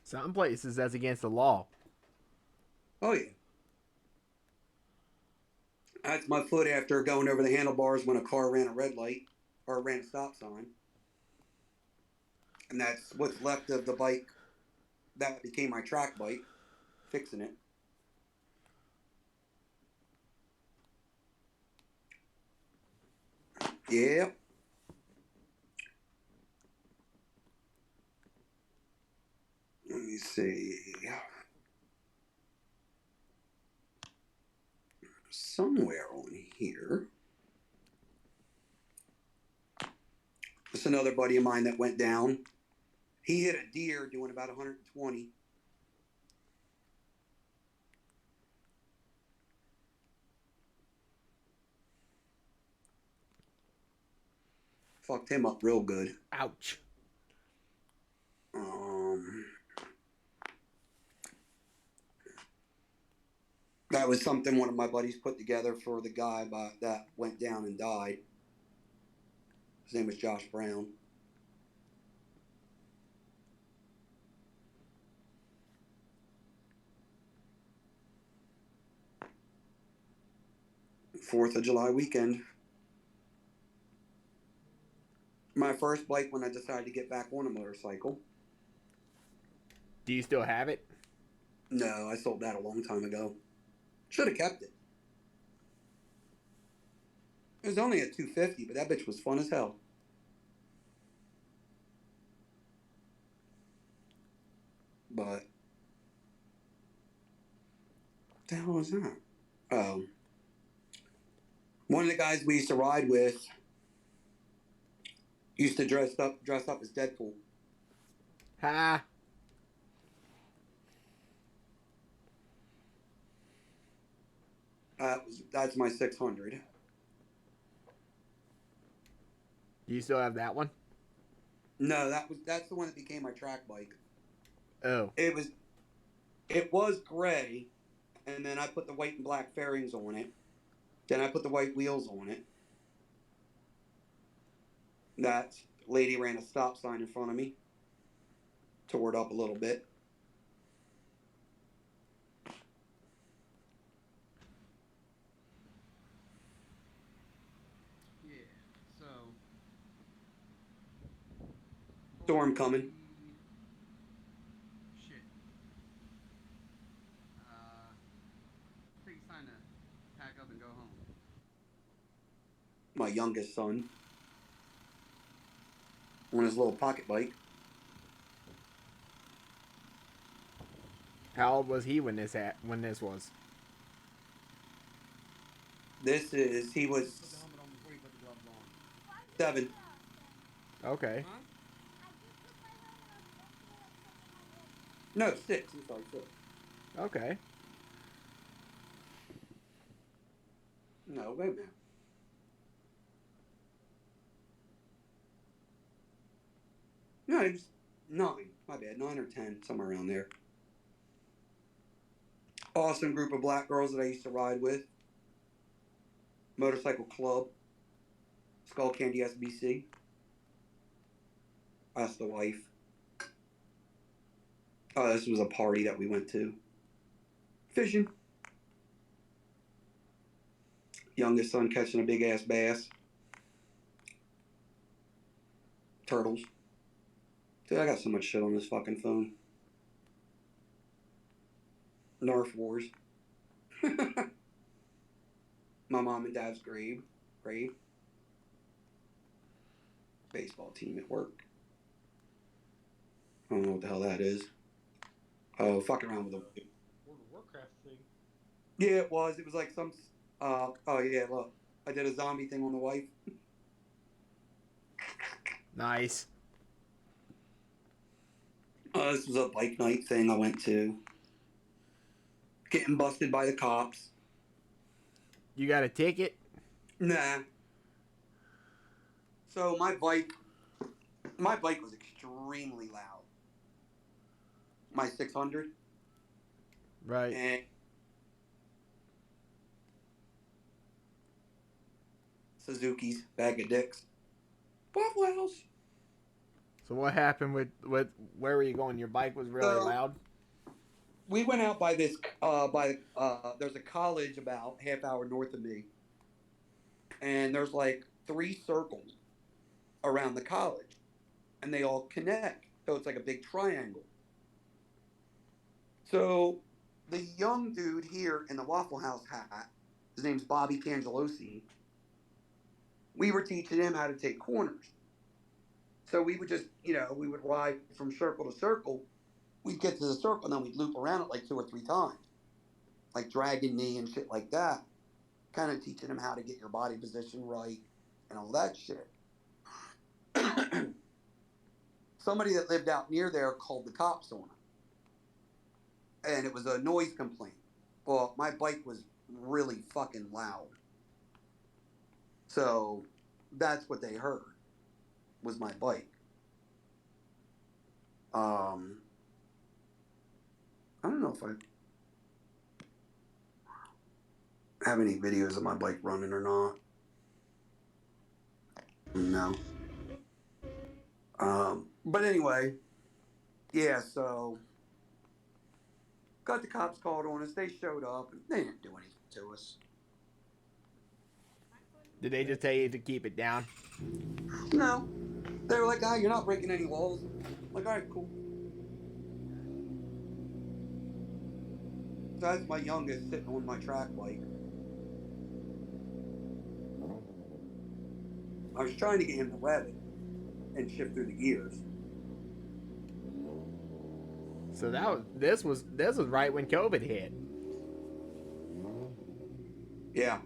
Some places that's against the law. Oh yeah. That's my foot after going over the handlebars when a car ran a red light or ran a stop sign. And that's what's left of the bike that became my track bike, fixing it. Yeah. Let me see. Somewhere on here. It's another buddy of mine that went down. He hit a deer doing about 120. Fucked him up real good. Ouch. That was something one of my buddies put together for the guy that went down and died. His name was Josh Brown. Fourth of July weekend. My first bike when I decided to get back on a motorcycle. Do you still have it? No, I sold that a long time ago. Should have kept it. It was only a 250, but that bitch was fun as hell. But what the hell was that? Oh. One of the guys we used to ride with used to dress up as Deadpool. Ha. That's my 600. Do you still have that one? No, that's the one that became my track bike. Oh. It was gray, and then I put the white and black fairings on it. Then I put the white wheels on it. That lady ran a stop sign in front of me. Tore it up a little bit. Yeah, so. Storm coming. Shit. I think it's time to pack up and go home. My youngest son. On his little pocket bike. How old was he when this was? He was 7. Okay. Huh? No, 6. I'm sorry, 6. Okay. No, wait a minute. No, he was 9. My bad, 9 or 10, somewhere around there. Awesome group of black girls that I used to ride with. Motorcycle Club. Skull Candy SBC. That's the wife. Oh, this was a party that we went to. Fishing. Youngest son catching a big ass bass. Turtles. Dude, I got so much shit on this fucking phone. Nerf Wars. My mom and dad's grave. Baseball team at work. I don't know what the hell that is. Oh, fucking around with the World of Warcraft thing. Yeah, it was. It was like some. Oh yeah, look. I did a zombie thing on the wife. Nice. This was a bike night thing I went to. Getting busted by the cops. You got a ticket? Nah. So my bike was extremely loud. My 600. Right. And Suzuki's bag of dicks. Buffaloes. So what happened with where were you going? Your bike was really loud? we went out by this there's a college about half hour north of me, and there's like 3 circles around the college, and they all connect. So it's like a big triangle. So the young dude here in the Waffle House hat, his name's Bobby Cangelosi. We were teaching him how to take corners. So we would just, we would ride from circle to circle. We'd get to the circle and then we'd loop around it like 2 or 3 times, like dragging knee and shit like that. Kind of teaching him how to get your body position right and all that shit. Somebody that lived out near there called the cops on him. And it was a noise complaint. Well, my bike was really fucking loud. So that's what they heard, was my bike. I don't know if I have any videos of my bike running or not. No. But anyway, yeah, so got the cops called on us. They showed up and they didn't do anything to us. Did they just tell you to keep it down? No. They were like, you're not breaking any laws. I'm like, all right, cool. So that's my youngest sitting on my track bike. I was trying to get him to rev it and shift through the gears. So this was right when COVID hit. Yeah.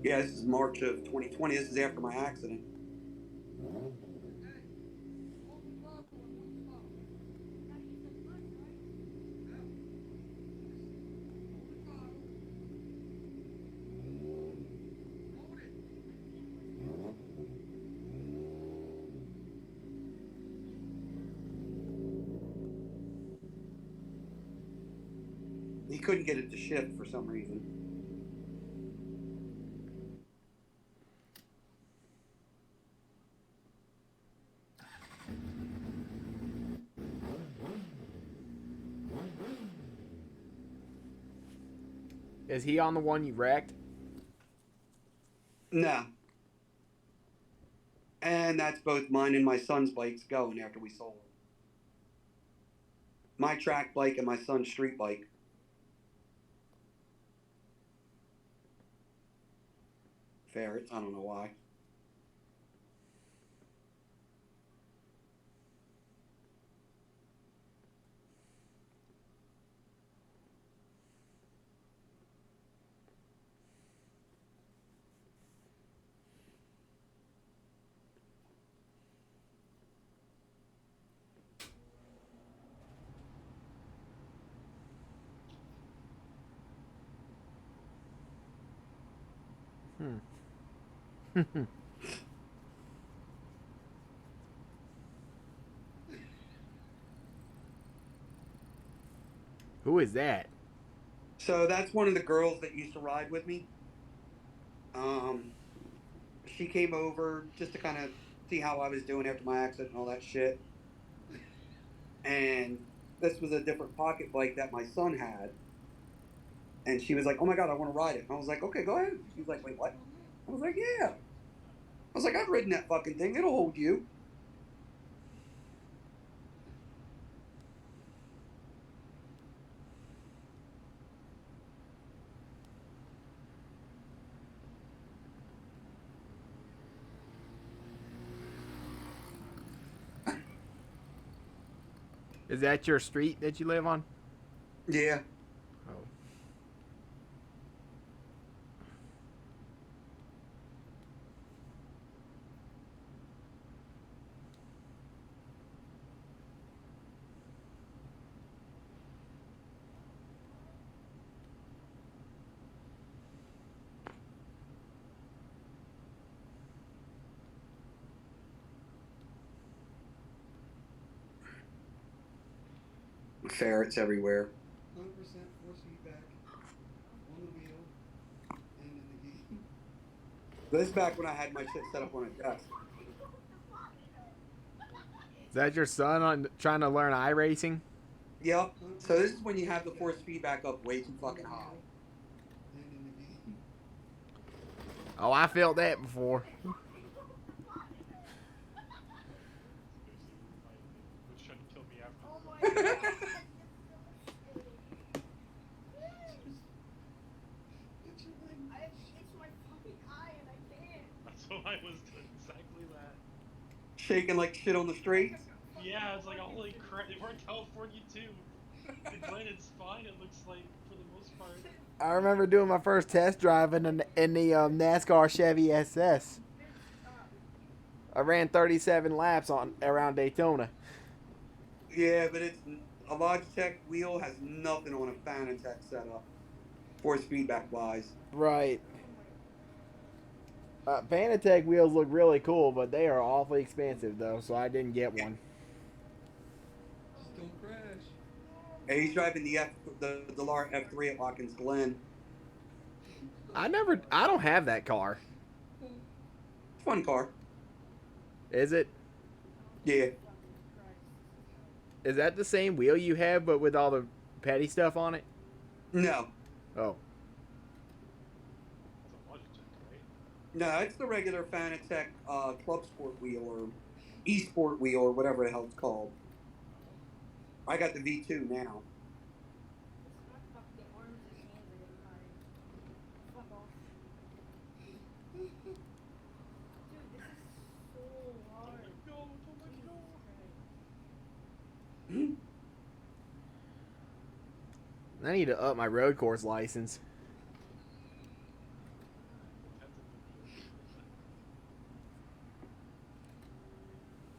Yeah, this is March of 2020. This is after my accident. He couldn't get it to shift for some reason. Is he on the one you wrecked? No. And that's both mine and my son's bikes going after we sold them. My track bike and my son's street bike. Ferrets, I don't know why. Who is that? So that's one of the girls that used to ride with me. She came over just to kind of see how I was doing after my accident and all that shit. And this was a different pocket bike that my son had. And she was like, oh my God, I want to ride it. And I was like, okay, go ahead. She was like, wait, what? I was like, yeah. I was like, I've ridden that fucking thing. It'll hold you. Is that your street that you live on? Yeah. Oh. Ferrets everywhere. 100% force feedback on the wheel and in the game. This is back when I had my shit set up on a desk. Is that your son on trying to learn iRacing? Yep. So this is when you have the force feedback up way too fucking high. And in the game. Oh, I felt that before. Which trying to kill me after. Oh my god. It's your language. It's my fucking eye and I can't. That's what I was doing. Exactly that. Shaking like shit on the streets. Yeah, it's like holy crap. We're in California too. It's fine. It looks like for the most part. I remember doing my first test drive in the NASCAR Chevy SS. I ran 37 laps on around Daytona. Yeah, but it's a Logitech wheel has nothing on a Fanatec setup, force feedback wise. Right. Fanatec wheels look really cool, but they are awfully expensive though, so I didn't get one. Just don't crash. Hey, he's driving the Delar F3 at Watkins Glen. I don't have that car. Fun car. Is it? Yeah. Is that the same wheel you have, but with all the petty stuff on it? No. Oh. No, it's the regular Fanatec Club Sport wheel or eSport wheel or whatever the hell it's called. I got the V2 now. I need to up my road course license.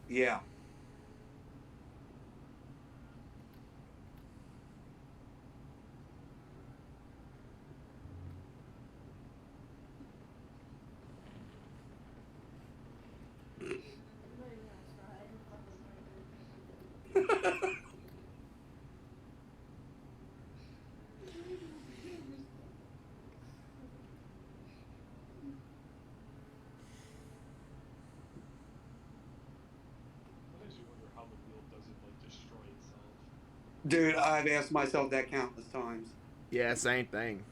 Yeah. Dude, I've asked myself that countless times. Yeah, same thing.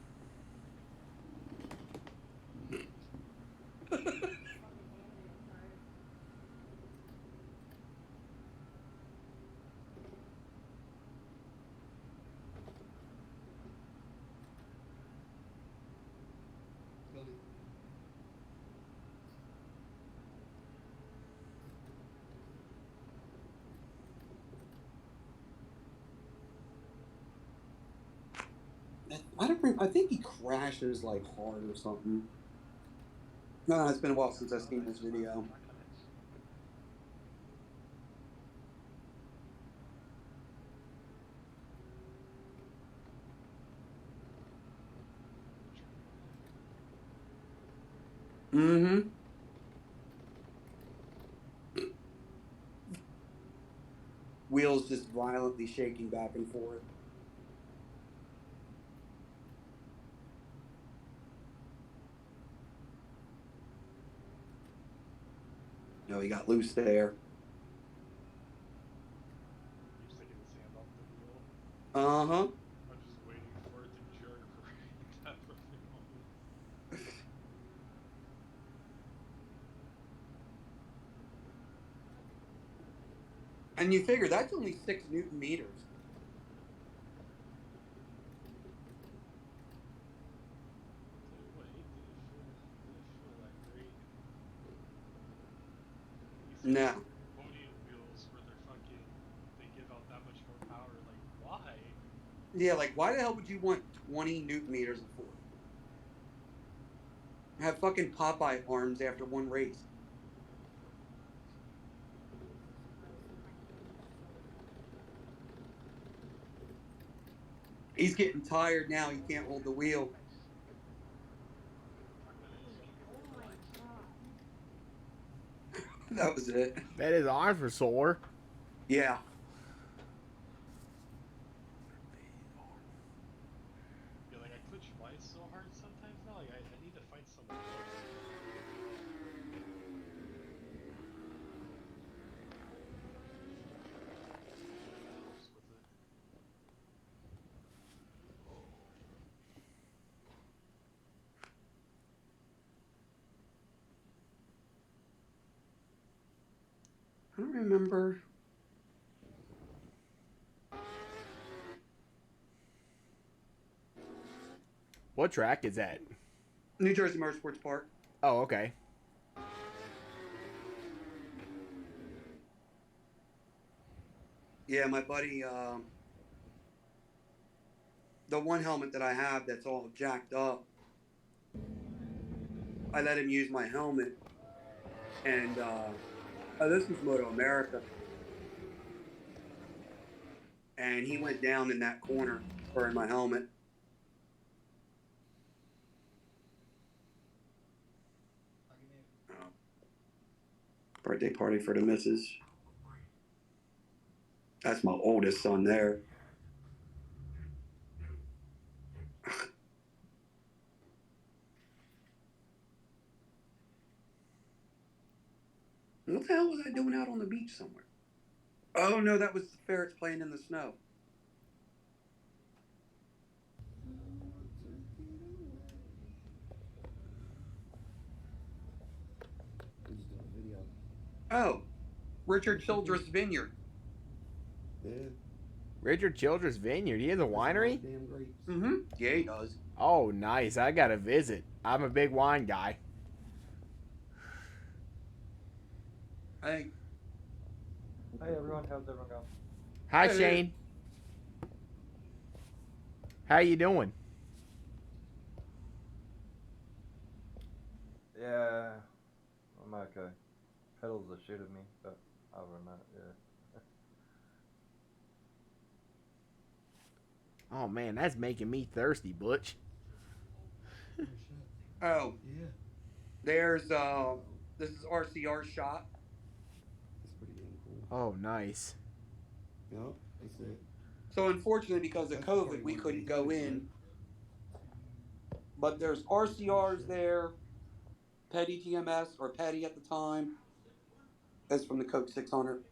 I think he crashes like hard or something. No, it's been a while since I've seen this video. Mm-hmm. Wheels just violently shaking back and forth. No, he got loose there. Uh-huh. I'm just waiting for it to jerk right at that perfect moment. And you figure that's only 6 Newton meters. No. Podium wheels where they give out that much more power. Like, why? Yeah, like, why the hell would you want 20 Newton meters of force? Have fucking Popeye arms after one race. He's getting tired now. He can't hold the wheel. That was it. Bet his arms were sore. Yeah. Yeah, like I twitch mice so hard sometimes now. Like I need to find someone else. don't remember. What track is that? New Jersey Motorsports Park. Oh, okay. Yeah, my buddy, the one helmet that I have that's all jacked up, I let him use my helmet. And this was Moto America. And he went down in that corner wearing my helmet. Birthday party for the missus. That's my oldest son there. What the hell was I doing out on the beach somewhere? Oh, no, that was the ferrets playing in the snow. Oh, Richard Childress Vineyard. Yeah. Richard Childress Vineyard. He has a winery? Damn grapes. Mm-hmm. Yeah, he does. Oh, nice. I got to visit. I'm a big wine guy. Hey. Hey everyone, how's everyone going? Hi, Hey. Shane. How you doing? Yeah, I'm okay. Pedals are shit at me, but other than that, yeah. Oh, man, that's making me thirsty, Butch. Oh, Yeah. there's, this is RCR shot. That's pretty damn cool. Oh, nice. Yep. That's it. So unfortunately, because of That's COVID, probably we one of couldn't the go units, in. But there's RCRs there. Petty TMS, or Petty at the time. That's from the Coke 600.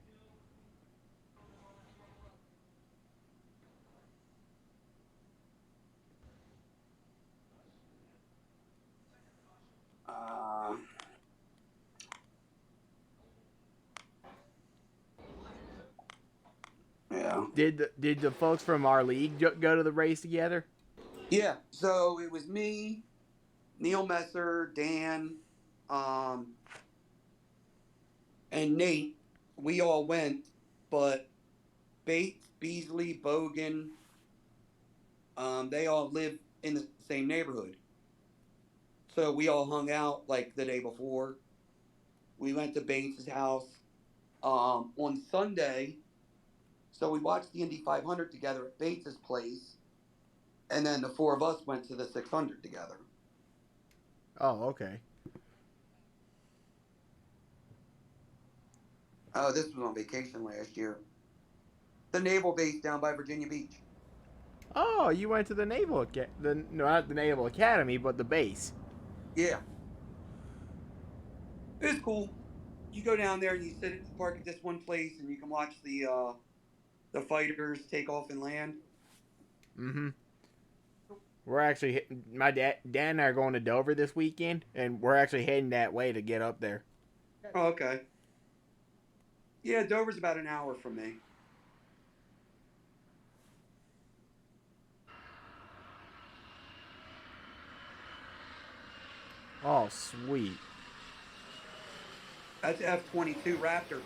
Yeah. Did the folks from our league go to the race together? Yeah. So it was me, Neil Messer, Dan, and Nate. We all went, but Bates, Beasley, Bogan, they all live in the same neighborhood. So we all hung out like the day before. We went to Bates' house on Sunday. So we watched the Indy 500 together at Bates' place. And then the four of us went to the 600 together. Oh, okay. Oh, this was on vacation last year. The naval base down by Virginia Beach. Oh, you went to the Naval no, not the Naval Academy, but the base. Yeah. It's cool. You go down there and you sit at park at this one place and you can watch the fighters take off and land. Mm-hmm. We're actually my dad and I are going to Dover this weekend, and we're actually heading that way to get up there. Oh, okay. Yeah, Dover's about an hour from me. Oh, sweet. That's F-22 Raptor.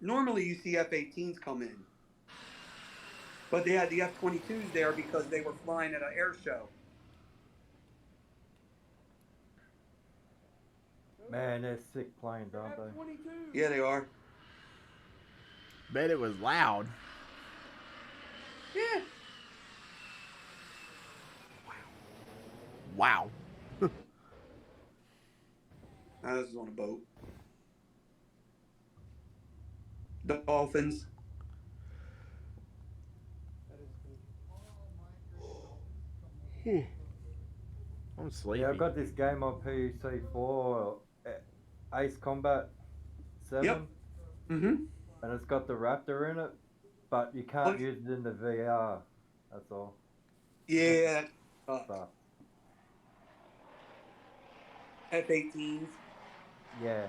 Normally you see F-18s come in. But they had the F-22s there because they were flying at an air show. Man, they're sick planes, aren't they? Yeah, they are. Bet it was loud. Yeah. Wow. This is on a boat. Dolphins. I'm sleepy. Yeah, I've got this game on PUC4, Ace Combat 7. Yep. Mm-hmm. And it's got the Raptor in it, but you can't use it in the VR. That's all. Yeah. Stuff. F-18s. Yeah, yeah.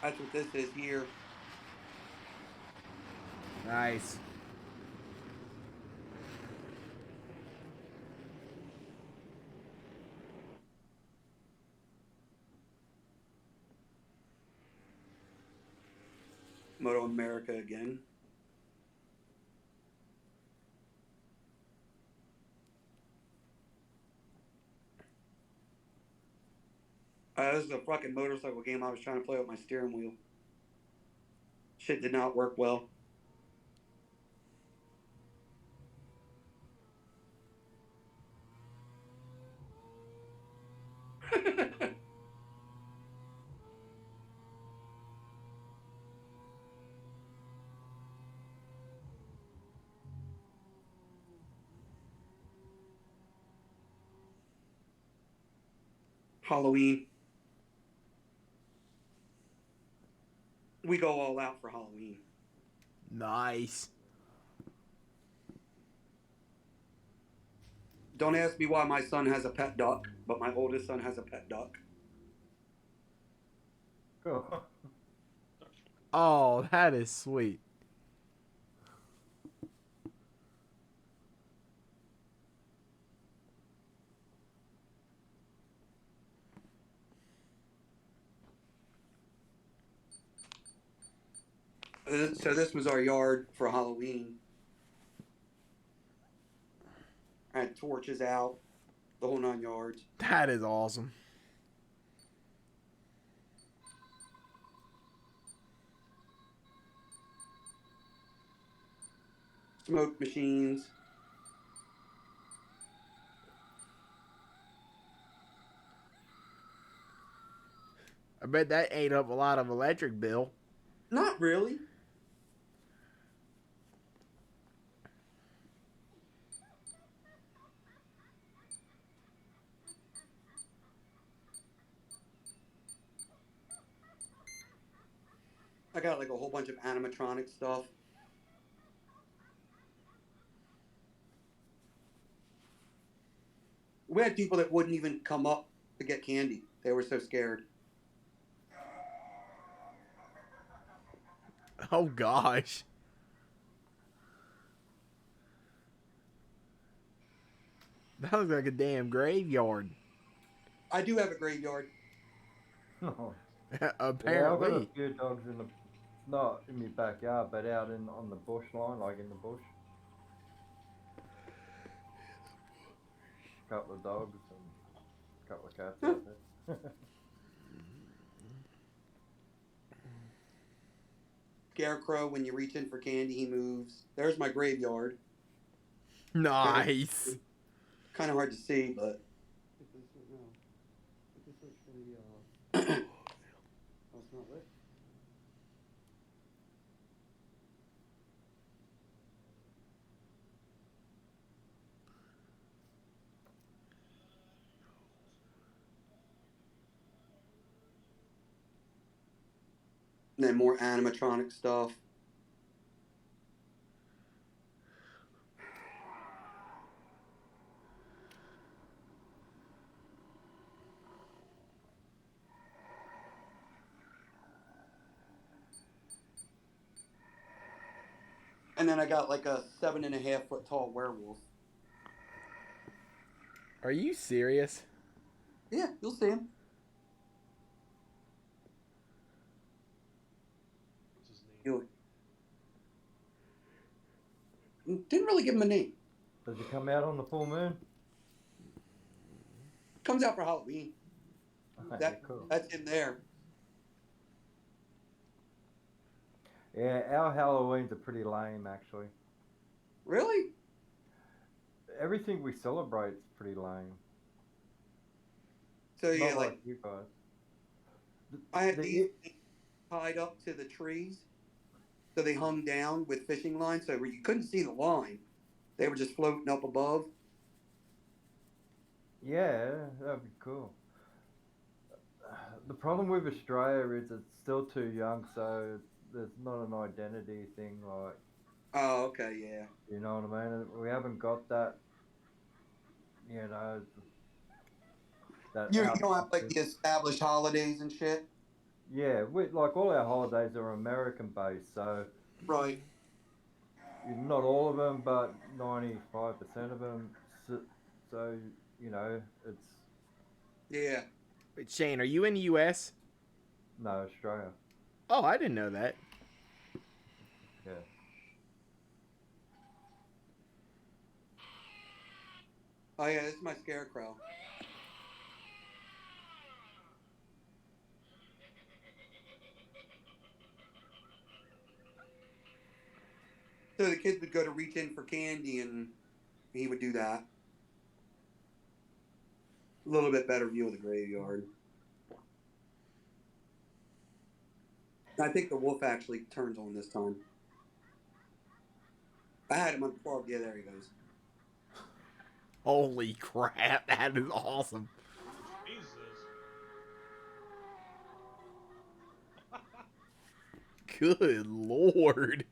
That's what this is here. Nice. Moto America again. This is a fucking motorcycle game I was trying to play with my steering wheel. Shit did not work well. Halloween. We go all out for Halloween. Nice. Don't ask me why my son has a pet duck, but my oldest son has a pet duck. Cool. Oh, that is sweet. So this was our yard for Halloween. I had torches out, the whole 9 yards. That is awesome. Smoke machines. I bet that ate up a lot of electric bill. Not really. I got like a whole bunch of animatronic stuff. We had people that wouldn't even come up to get candy. They were so scared. Oh gosh. That looks like a damn graveyard. I do have a graveyard. Oh. Apparently. Yeah, I've got a few dogs in the, not in my backyard, but out in on the bush line, like in the bush. A couple of dogs and a couple of cats out there. Scarecrow, when you reach in for candy, he moves. There's my graveyard. Nice. Kind of hard to see, but. Oh, it's not lit. And then more animatronic stuff. And then I got like a 7.5 foot tall werewolf. Are you serious? Yeah, you'll see him. What's his name? Didn't really give him a name. Does he come out on the full moon? Comes out for Halloween. Okay, cool. That's him there. Yeah, our Halloweens are pretty lame, actually. Really? Everything we celebrate is pretty lame. So yeah, Not like you guys. I had these tied up to the trees, so they hung down with fishing lines, so you couldn't see the line. They were just floating up above. Yeah, that'd be cool. The problem with Australia is it's still too young, so there's not an identity thing, like. Oh, okay, yeah. You know what I mean? We haven't got that, you know. that You out. don't have like the established holidays and shit. Yeah, we like all our holidays are American based, so Right. not all of them, but 95% of them. So you know, it's Yeah. Wait, Shane, are you in the U.S.? no Australia. Oh, I didn't know that. Yeah. Oh yeah, this is my scarecrow. So the kids would go to reach in for candy, and he would do that. A little bit better view of the graveyard. I think the wolf actually turns on this time. I had him unplugged. Yeah, there he goes. Holy crap, that is awesome. Jesus. Good lord.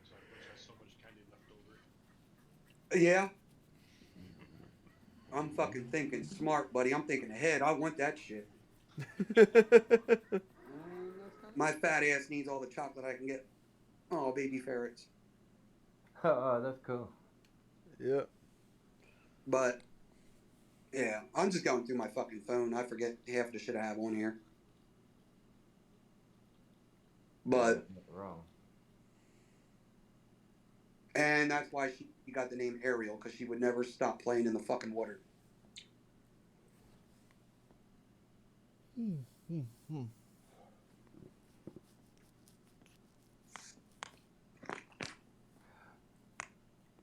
Sorry, Butch has so much candy left over. Yeah. I'm fucking thinking smart, buddy. I'm thinking ahead. I want that shit. My fat ass needs all the chocolate I can get. Oh, baby ferrets. Oh, that's cool. Yeah. But yeah, I'm just going through my fucking phone. I forget half the shit I have on here. But Not wrong. and that's why she got the name Ariel, because she would never stop playing in the fucking water.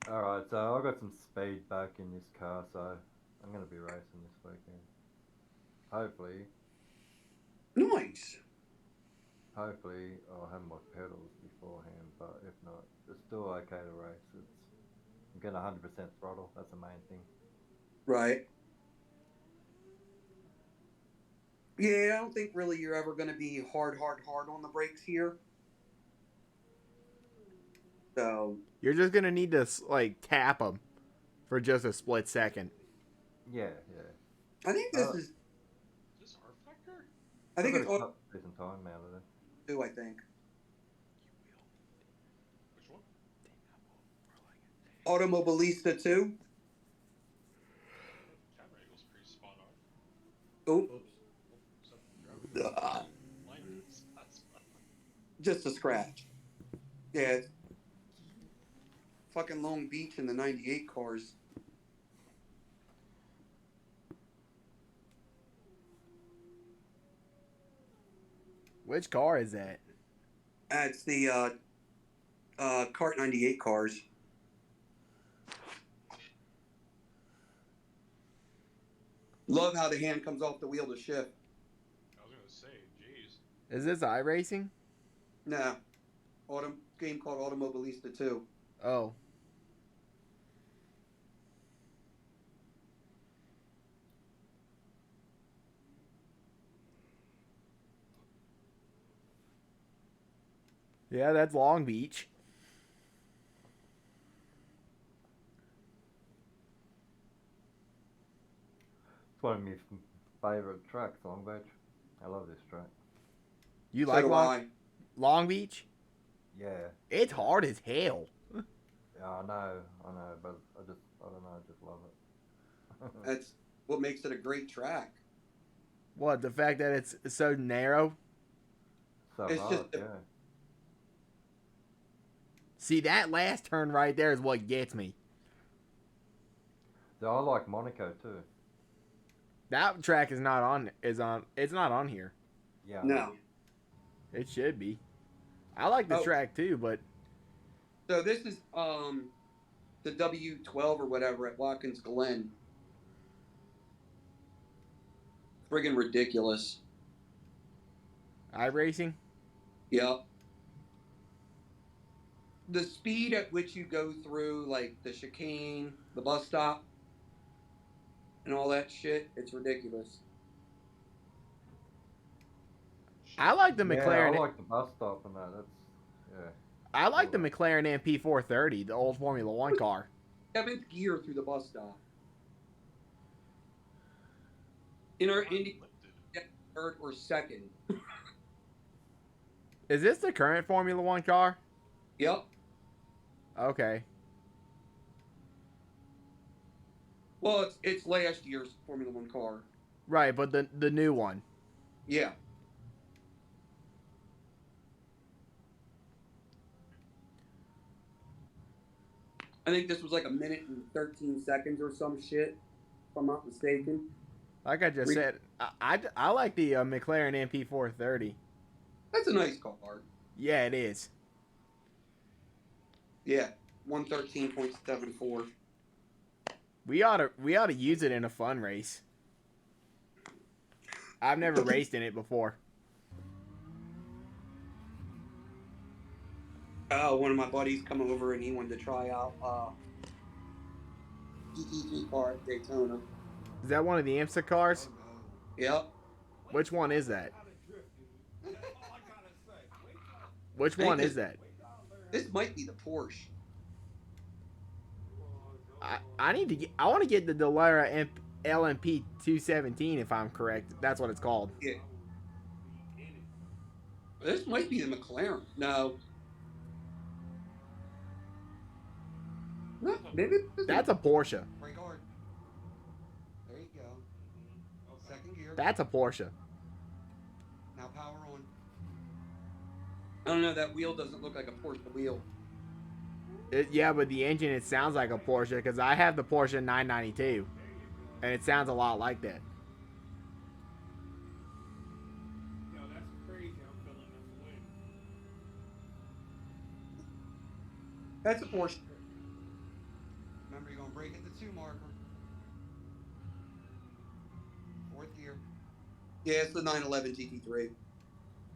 All right, so I got some speed back in this car, so I'm gonna be racing this weekend. Hopefully, Nice. hopefully I'll have my pedals beforehand, but if not, it's still okay to race. I'm getting 100% throttle. That's the main thing. Right. Yeah, I don't think really you're ever going to be hard on the brakes here. So You're just gonna need to like tap them for just a split second. Yeah. I think this is. Is this R Factor? I think I've it's got a decent time out of it. too. I think Which one? Automobilista 2. Camera angle's pretty spot on. Oops. Except line is not spot on. Just a scratch. Yeah. It's fucking Long Beach in the 98 cars. Which car is that? It's the Cart 98 cars. Love how the hand comes off the wheel to shift. I was gonna say, jeez. Is this iRacing? Nah. Game called Automobilista 2. Oh. Yeah, that's Long Beach. It's one of my favorite tracks, Long Beach. I love this track. You So like do I. Long Beach? Yeah. It's hard as hell. Yeah, I know, but I don't know, I just love it. That's what makes it a great track. What, the fact that it's so narrow? So It's hard, just yeah. See, that last turn right there is what gets me. Yeah, I like Monaco too. That track is not on. It's not on here. Yeah. No. It should be. I like the Oh. track too, but So this is the W12 or whatever at Watkins Glen. Friggin' ridiculous. iRacing. Yep. The speed at which you go through, like the chicane, the bus stop, and all that shit, it's ridiculous. I like the Yeah, McLaren. I like the bus stop and that. That's yeah. I like the McLaren MP430, the old Formula One car. 7th gear through the bus stop. In our Indy, third or second. Is this the current Formula One car? Yep. Okay. Well, it's last year's Formula One car. Right, but the new one. Yeah. I think this was like 1:13 or some shit, if I'm not mistaken. Like I just said, I like the McLaren MP430. That's a nice car. Yeah, it is. Yeah, 113.74. We ought to use it in a fun race. I've never raced in it before. One of my buddies come over and he wanted to try out GT3 car at Daytona. Is that one of the IMSA cars? Yep. Which one is that? Which one is that? This might be the Porsche. I want to get the Dallara LMP 217 if I'm correct. That's what it's called. Yeah. This might be the McLaren. No. No, maybe that's a Porsche. Brake hard. There you go. Second gear. That's a Porsche. Now power on. I don't know. That wheel doesn't look like a Porsche wheel. Yeah, but the engine, it sounds like a Porsche because I have the Porsche 992, and it sounds a lot like that. Yo, that's crazy. I'm feeling this wind. That's a Porsche. Remember, you're going to brake at the 2 marker. 4th gear. Yeah, it's the 911 GT3.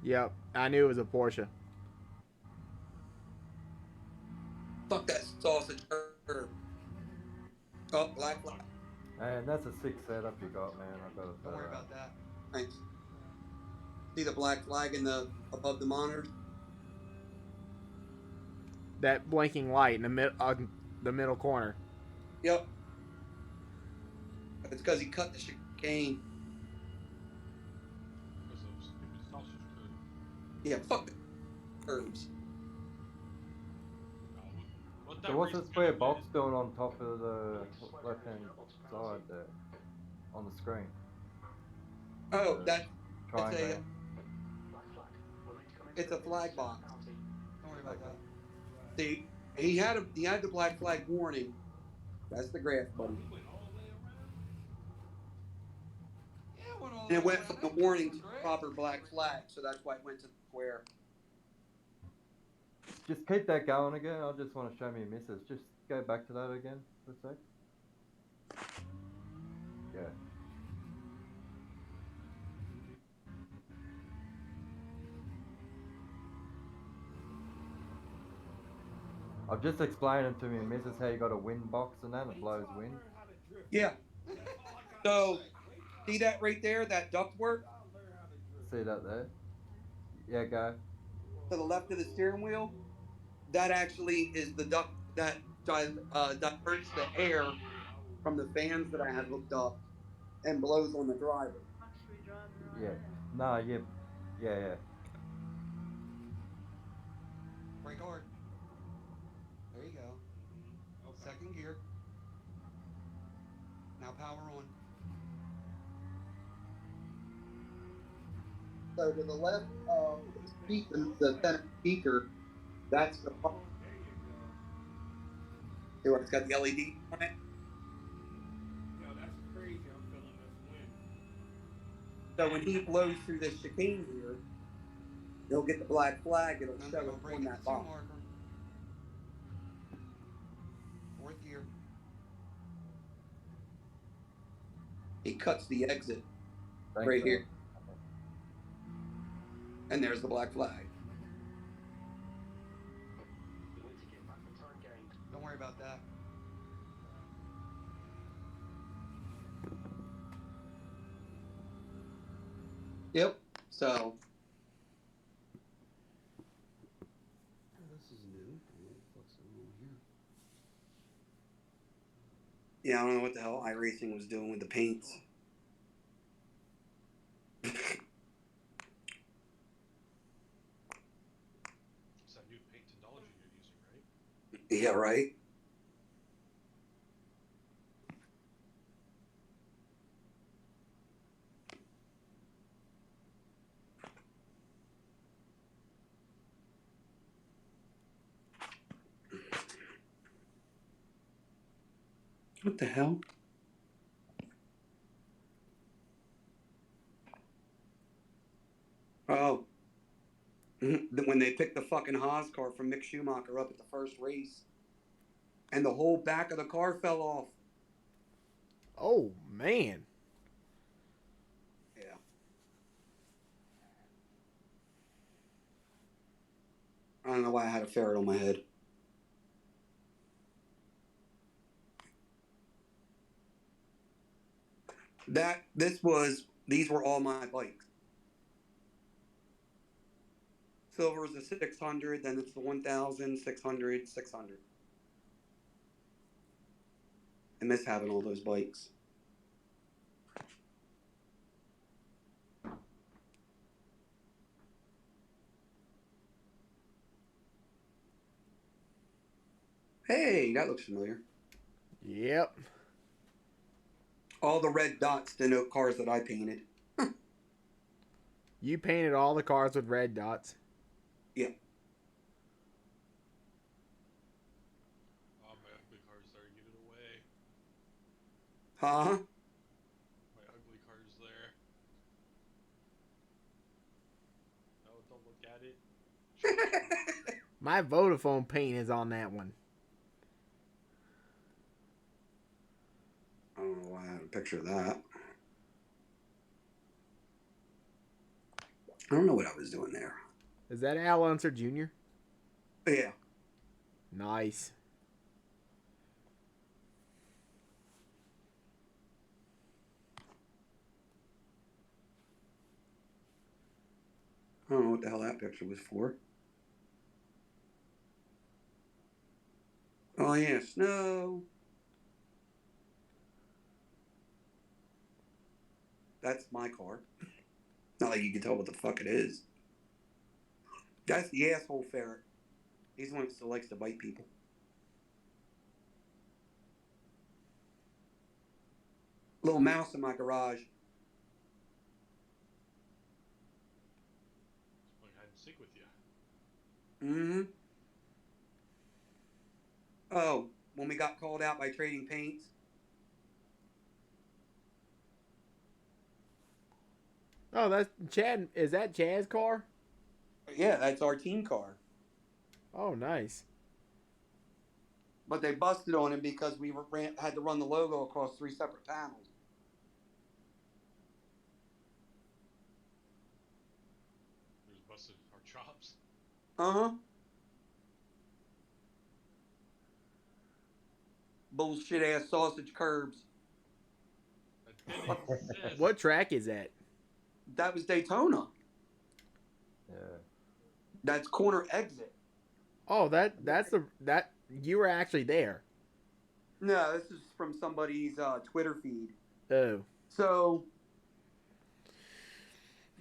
Yep, I knew it was a Porsche. Fuck that sausage. Oh, black flag. And that's a sick setup you got, man. I gotta say. Don't worry about that. Thanks. See the black flag in the above the monitor? That blinking light in the middle corner. Yep. It's because he cut the chicane. Yeah, fuck the curves. So what's this square box doing on top of the left-hand side there, on the screen? Oh, that's triangle. It's a flag box. Don't worry about that. See, he had the black flag warning. That's the graph, buddy. And it went from the warning to the proper black flag, so that's why it went to the square. Just keep that going again. I just want to show me misses. Just go back to that again for a sec. Yeah. I've just explained to me missus how you got a wind box and then it blows wind. Yeah. So, see that right there, that ductwork? See that there? Yeah, go. To the left of the steering wheel? That actually is the duct that diverts the air from the fans that I had hooked up and blows on the driver. Yeah. No, yeah. Yeah, yeah. Brake hard. There you go. Second gear. Now power on. So to the left of the center speaker, that's the pump. See where it's got the LED on it? Yo, that's crazy. I'm feeling this wind. So when he blows through this chicane here, he'll get the black flag, it'll show it on that box. 4th gear. He cuts the exit Thanks, right man. here. And there's the black flag. Don't worry about that. Yep. So This is new. Yeah, I don't know what the hell iRacing was doing with the paints. It's that new paint technology you're using, right? Yeah, right? What the hell? Oh. When they picked the fucking Haas car from Mick Schumacher up at the first race, and the whole back of the car fell off. Oh, man. Yeah. I don't know why I had a ferret on my head. These were all my bikes. Silver is the 600, then it's the 1000, 600, 600. I miss having all those bikes. Hey, that looks familiar. Yep. All the red dots denote cars that I painted. You painted all the cars with red dots. Yeah. Oh, my ugly car's there. Get it away. Huh? My ugly car's there. No, don't look at it. My Vodafone paint is on that one. I don't know why I had a picture of that. I don't know what I was doing there. Is that Al Unser Jr.? Yeah. Nice. I don't know what the hell that picture was for. Oh, yeah, snow. That's my car. Not like you can tell what the fuck it is. That's the asshole ferret. He's the one who still likes to bite people. Little mouse in my garage. It's playing hide and seek with you. Mm-hmm. Oh, when we got called out by trading paints. Oh, that's Chad. Is that Chad's car? Yeah, that's our team car. Oh, nice. But they busted on him because we had to run the logo across 3 separate panels. There's busted our chops. Uh-huh. Bullshit ass sausage curbs. What track is that? That was Daytona. Yeah. That's corner exit. Oh, that's you were actually there. No, this is from somebody's Twitter feed. Oh. So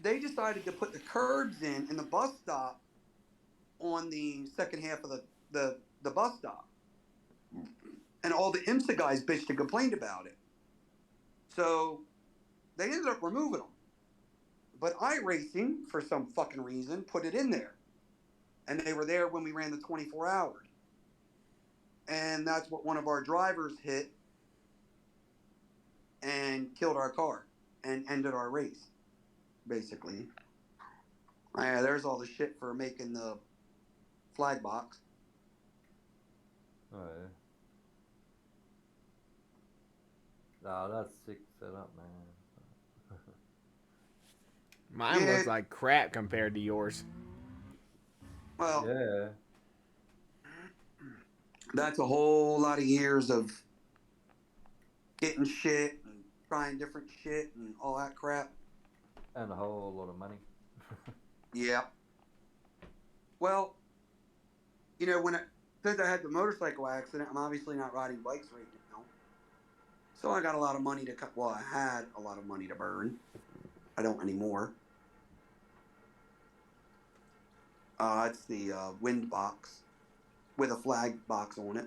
they decided to put the curbs in the bus stop on the second half of the bus stop. And all the IMSA guys bitched and complained about it. So they ended up removing them. But iRacing, for some fucking reason, put it in there. And they were there when we ran the 24 hours. And that's what one of our drivers hit and killed our car and ended our race, basically. Yeah, there's all the shit for making the flag box. Oh, yeah. Nah, that's sick setup, man. Mine looks like crap compared to yours. Well, yeah. That's a whole lot of years of getting shit and trying different shit and all that crap. And a whole lot of money. Yeah. Well, since I had the motorcycle accident, I'm obviously not riding bikes right now. So I got a lot of money to cut. Well, I had a lot of money to burn. I don't anymore. It's the wind box with a flag box on it.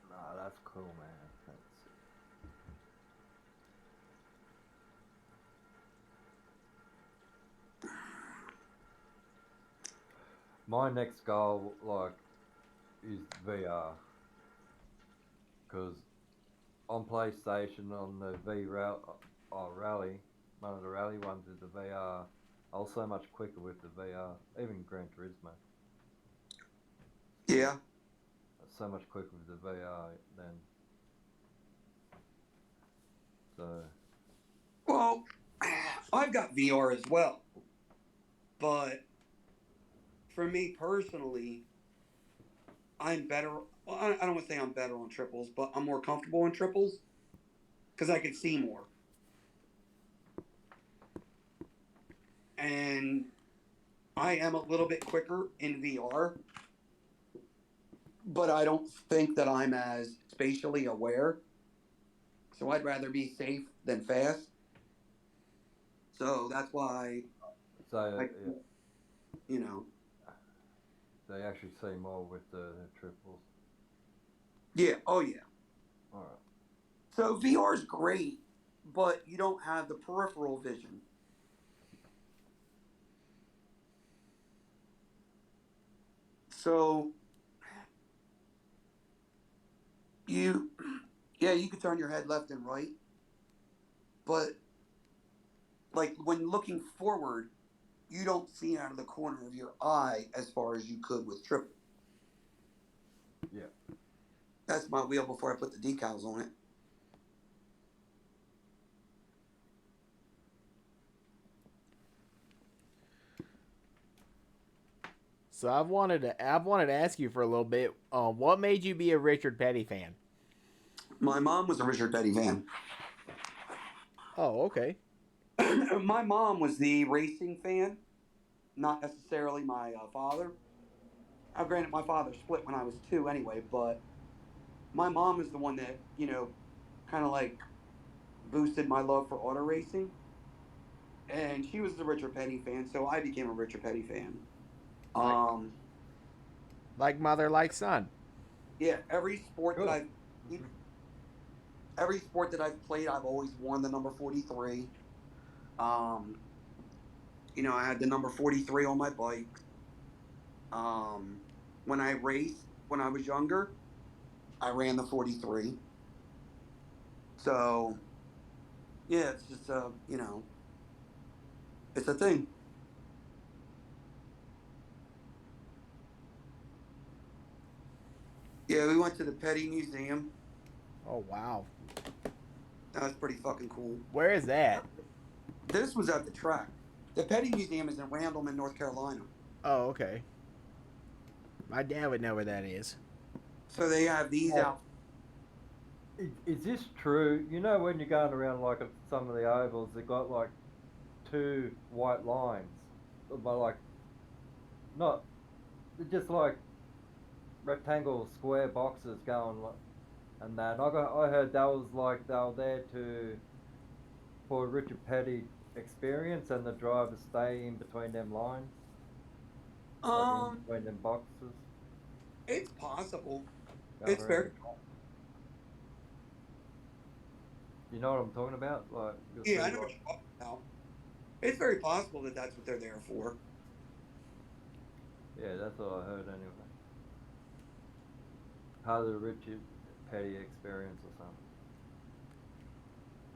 Nah, that's cool, man. That's... My next goal, like, is VR. Because on PlayStation, on the Rally, one of the rally ones is the VR. I was so much quicker with the VR, even Gran Turismo. Yeah. So much quicker with the VR than. So. Well, I've got VR as well, but for me personally, I'm better. Well, I don't want to say I'm better on triples, but I'm more comfortable in triples because I can see more. And I am a little bit quicker in VR, but I don't think that I'm as spatially aware. So I'd rather be safe than fast. So that's why, you know. They actually see more with the triples. Yeah, oh yeah. Alright. So VR is great, but you don't have the peripheral vision. So you can turn your head left and right, but like when looking forward, you don't see out of the corner of your eye as far as you could with triple. Yeah. That's my wheel before I put the decals on it. So I've wanted to ask you for a little bit. What made you be a Richard Petty fan? My mom was a Richard Petty fan. Oh, okay. My mom was the racing fan, not necessarily my father. Granted, my father split when I was 2 anyway, but my mom is the one that, kind of like boosted my love for auto racing. And she was the Richard Petty fan, so I became a Richard Petty fan. Like mother, like son. Yeah, every sport that I've played, I've always worn the number 43. I had the number 43 on my bike. When I raced, when I was younger, I ran the 43. So, yeah, it's just, it's a thing. Yeah, we went to the Petty Museum. Oh, wow. That was pretty fucking cool. Where is that? This was at the track. The Petty Museum is in Randleman, North Carolina. Oh, okay. My dad would know where that is. So they have these out. Is this true? You know when you're going around like at some of the ovals, they've got like 2 white lines, but like not, they're just like rectangle square boxes going like, and that. I heard that was like they were there for Richard Petty experience, and the drivers stay in between them lines. Like in between them boxes. It's possible. It's very. You know what I'm talking about? Like, yeah, I know what you're talking about. It's very possible that that's what they're there for. Yeah, that's what I heard anyway. Part of the Richard Petty experience or something.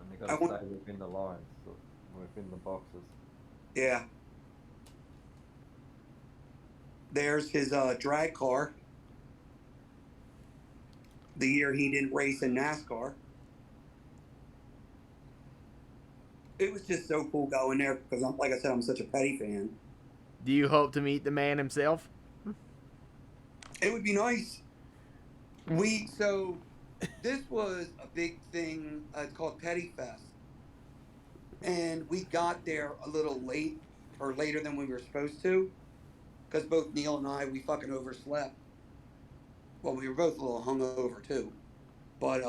And they got to stay within the lines, so within the boxes. Yeah. There's his drag car. The year he didn't race in NASCAR. It was just so cool going there because, like I said, I'm such a Petty fan. Do you hope to meet the man himself? It would be nice. This was a big thing. It's called Petty Fest. And we got there a little late or later than we were supposed to because both Neil and I, we fucking overslept. Well, we were both a little hungover too, but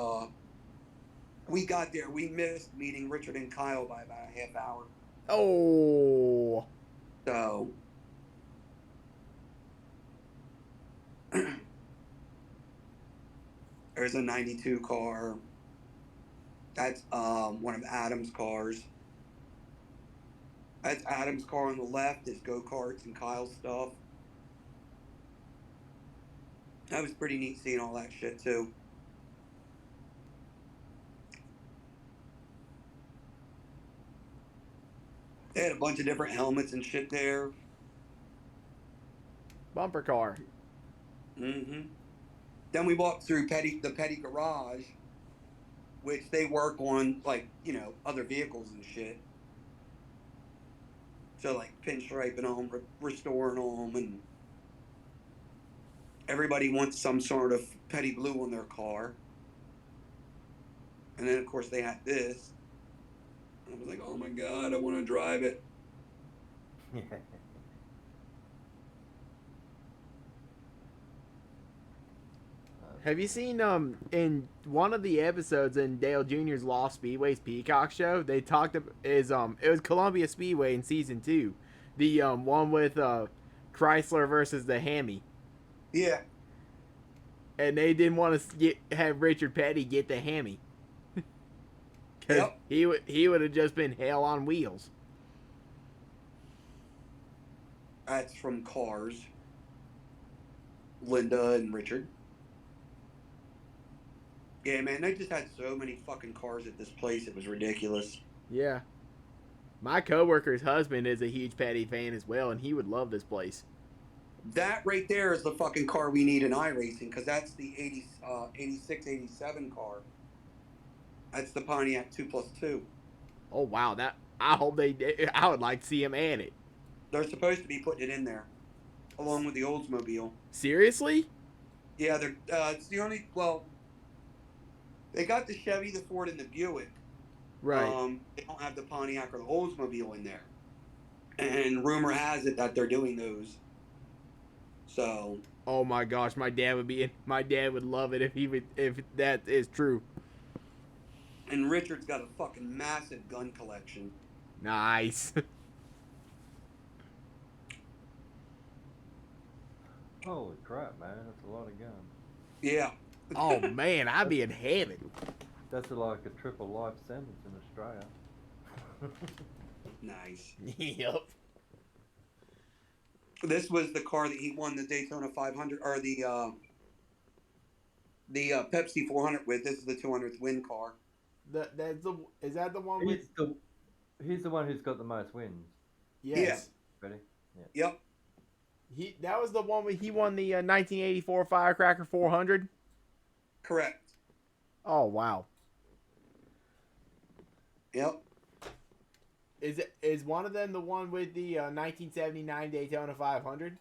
we got there. We missed meeting Richard and Kyle by about a half hour. Oh. So there's a 92 car. That's one of Adam's cars. That's Adam's car on the left. His go-karts and Kyle's stuff. That was pretty neat seeing all that shit too. They had a bunch of different helmets and shit there. Bumper car. Mm-hmm. Then we walked through the Petty Garage, which they work on, like, you know, other vehicles and shit. So, like, pinstriping them, restoring them, and everybody wants some sort of Petty Blue on their car. And then, of course, they had this. I was like, oh my God, I want to drive it. Have you seen in one of the episodes in Dale Jr.'s Lost Speedway's Peacock show? They talked it was Columbia Speedway in season 2, the one with Chrysler versus the Hemi, Yeah. and they didn't want to have Richard Petty get the Hemi. Yep. he would have just been hell on wheels. That's from Cars. Linda and Richard. Yeah, man, they just had so many fucking cars at this place. It was ridiculous. Yeah. My coworker's husband is a huge Petty fan as well, and he would love this place. That right there is the fucking car we need in iRacing, because that's the 86, 87 car. That's the Pontiac 2+2. Oh, wow. I hope they did. I would like to see him add it. They're supposed to be putting it in there, along with the Oldsmobile. Seriously? Yeah, they're it's the only, well, they got the Chevy, the Ford, and the Buick. Right. They don't have the Pontiac or the Oldsmobile in there. And rumor has it that they're doing those. So. Oh my gosh, my dad would love it if that is true. And Richard's got a fucking massive gun collection. Nice. Holy crap, man! That's a lot of guns. Yeah. Oh man, I'd be in heaven. That's like a triple life sentence in Australia. Nice. Yep. This was the car that he won the Daytona 500 or the Pepsi 400 with. This is the 200th win car. Is that the one with? He's the one who's got the most wins. Yes. Yeah. Ready? Yeah. Yep. That was the one where he won the 1984 Firecracker 400. Correct. Oh wow. Yep. Is one of them the one with the 1979 Daytona 500?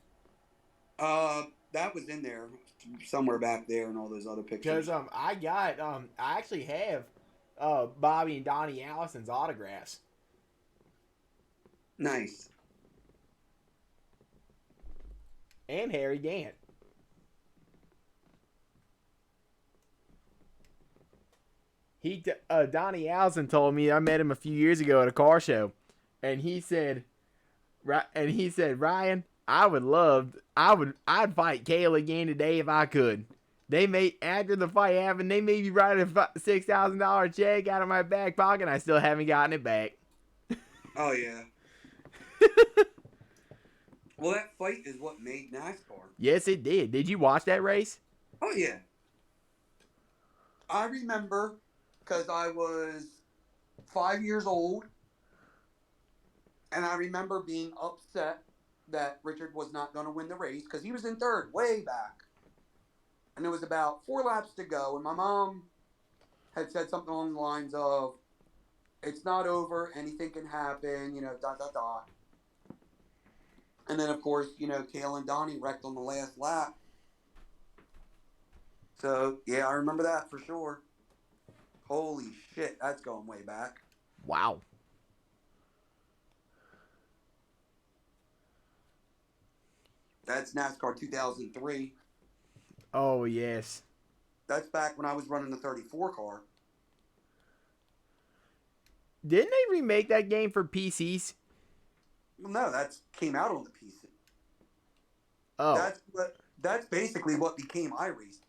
That was in there somewhere back there and all those other pictures. Because I actually have Bobby and Donnie Allison's autographs. Nice. And Harry Gant. Donnie Allison told me, I met him a few years ago at a car show, and he said, Ryan, I'd fight Kale again today if I could. After the fight happened, they made me write a $6,000 check out of my back pocket, and I still haven't gotten it back. Oh yeah. Well, that fight is what made NASCAR. Yes, it did. Did you watch that race? Oh yeah. I remember because I was 5 years old, and I remember being upset that Richard was not going to win the race because he was in third way back. And there was about 4 laps to go, and my mom had said something along the lines of, it's not over, anything can happen, you know, ... And then, of course, you know, Kale and Donnie wrecked on the last lap. So, yeah, I remember that for sure. Holy shit, that's going way back. Wow. That's NASCAR 2003. Oh yes. That's back when I was running the 34 car. Didn't they remake that game for PCs? Well, no, that came out on the PC. Oh. That's basically what became iRacing.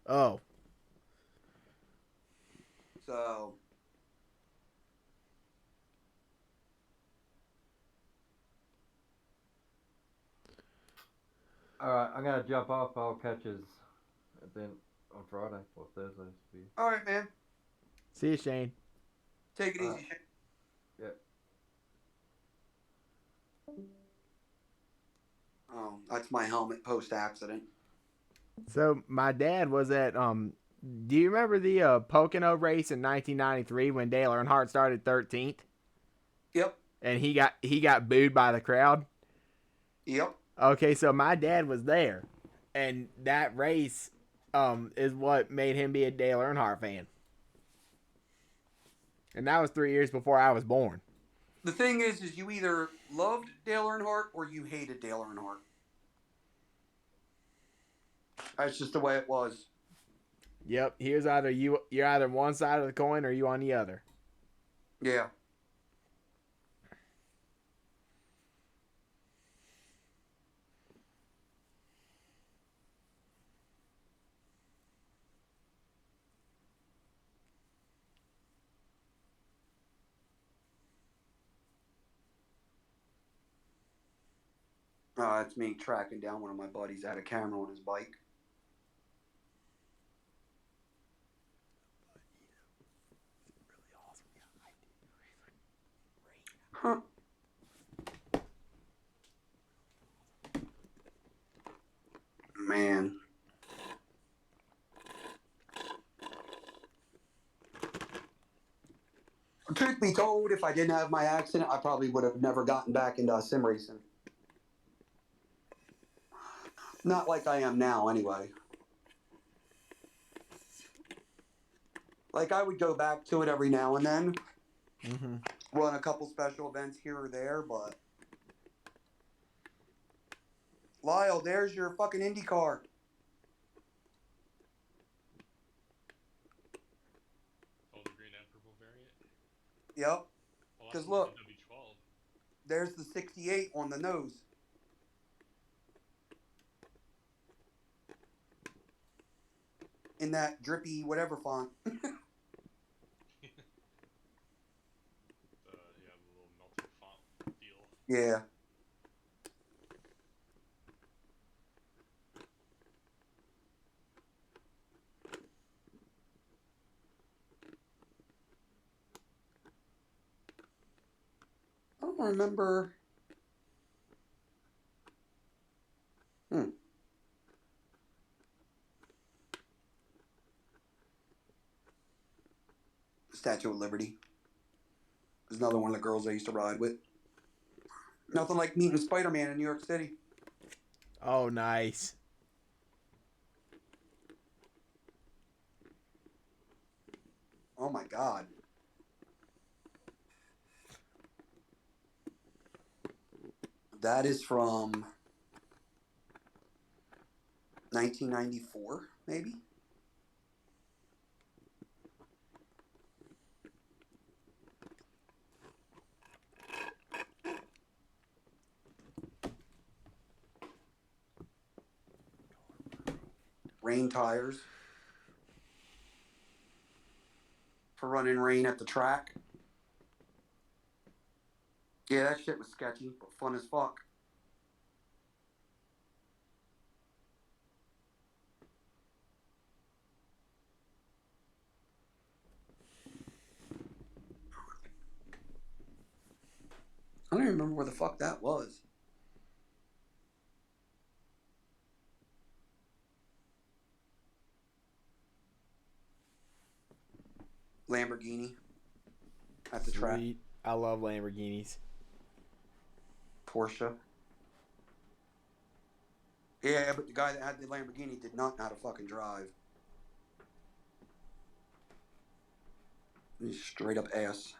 Oh. So. Alright, I'm gonna jump off. I'll catch us then on Friday or Thursday. Alright, man. See you, Shane. Take it easy, Shane. Yep. Oh, that's my helmet post accident. So my dad was at do you remember the Pocono race in 1993 when Dale Earnhardt started 13th? Yep. And he got booed by the crowd? Yep. Okay, so my dad was there. And that race is what made him be a Dale Earnhardt fan. And that was 3 years before I was born. The thing is you either loved Dale Earnhardt or you hated Dale Earnhardt. That's just the way it was. Yep, here's either you're either one side of the coin or you on the other. Yeah. That's me tracking down one of my buddies that had a camera on his bike. Huh. Man. Truth be told, if I didn't have my accident, I probably would have never gotten back into sim racing. Not like I am now, anyway. Like, I would go back to it every now and then. Mm-hmm. Run a couple special events here or there, but... Lyle, there's your fucking Indycar. Oh, the green and purple variant? Yep. Because look, W12. there's the 68 on the nose. In that drippy whatever font. Yeah, the little melted font deal. Yeah. I don't remember. Statue of Liberty. There's another one of the girls I used to ride with. Nothing like meeting Spider-Man in New York City. Oh, nice. Oh my God. That is from 1994, maybe? Rain tires. For running rain at the track. Yeah, that shit was sketchy, but fun as fuck. I don't even remember where the fuck that was. Lamborghini at the track. Sweet. I love Lamborghinis. Porsche. Yeah, but the guy that had the Lamborghini did not know how to fucking drive. He's straight up ass.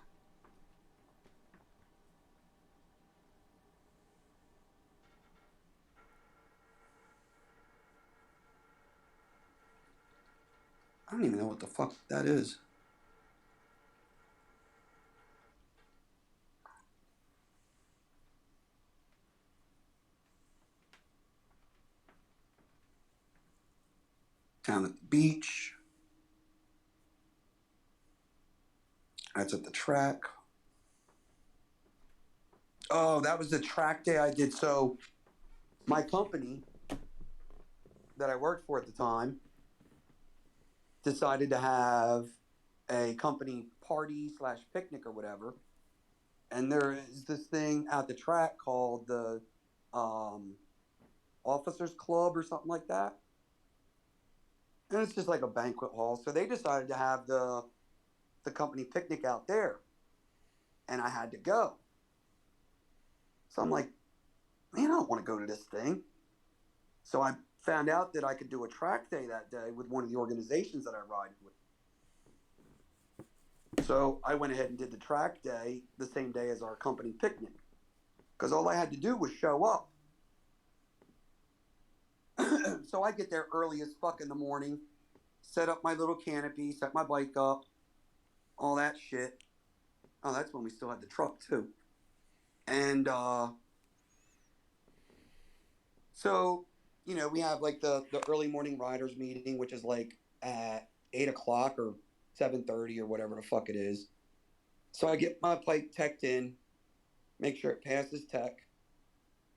I don't even know what the fuck that is. Down at the beach. That's at the track. Oh, that was the track day I did. So my company that I worked for at the time decided to have a company party / picnic or whatever. And there is this thing at the track called the Officers Club or something like that. And it's just like a banquet hall. So they decided to have the company picnic out there. And I had to go. So I'm like, man, I don't want to go to this thing. So I found out that I could do a track day that day with one of the organizations that I ride with. So I went ahead and did the track day the same day as our company picnic. Because all I had to do was show up. So I get there early as fuck in the morning, set up my little canopy, set my bike up, all that shit. Oh, that's when we still had the truck too. And so, you know, we have like the early morning riders meeting, which is like at 8 o'clock or 7:30 or whatever the fuck it is. So I get my bike teched in, make sure it passes tech,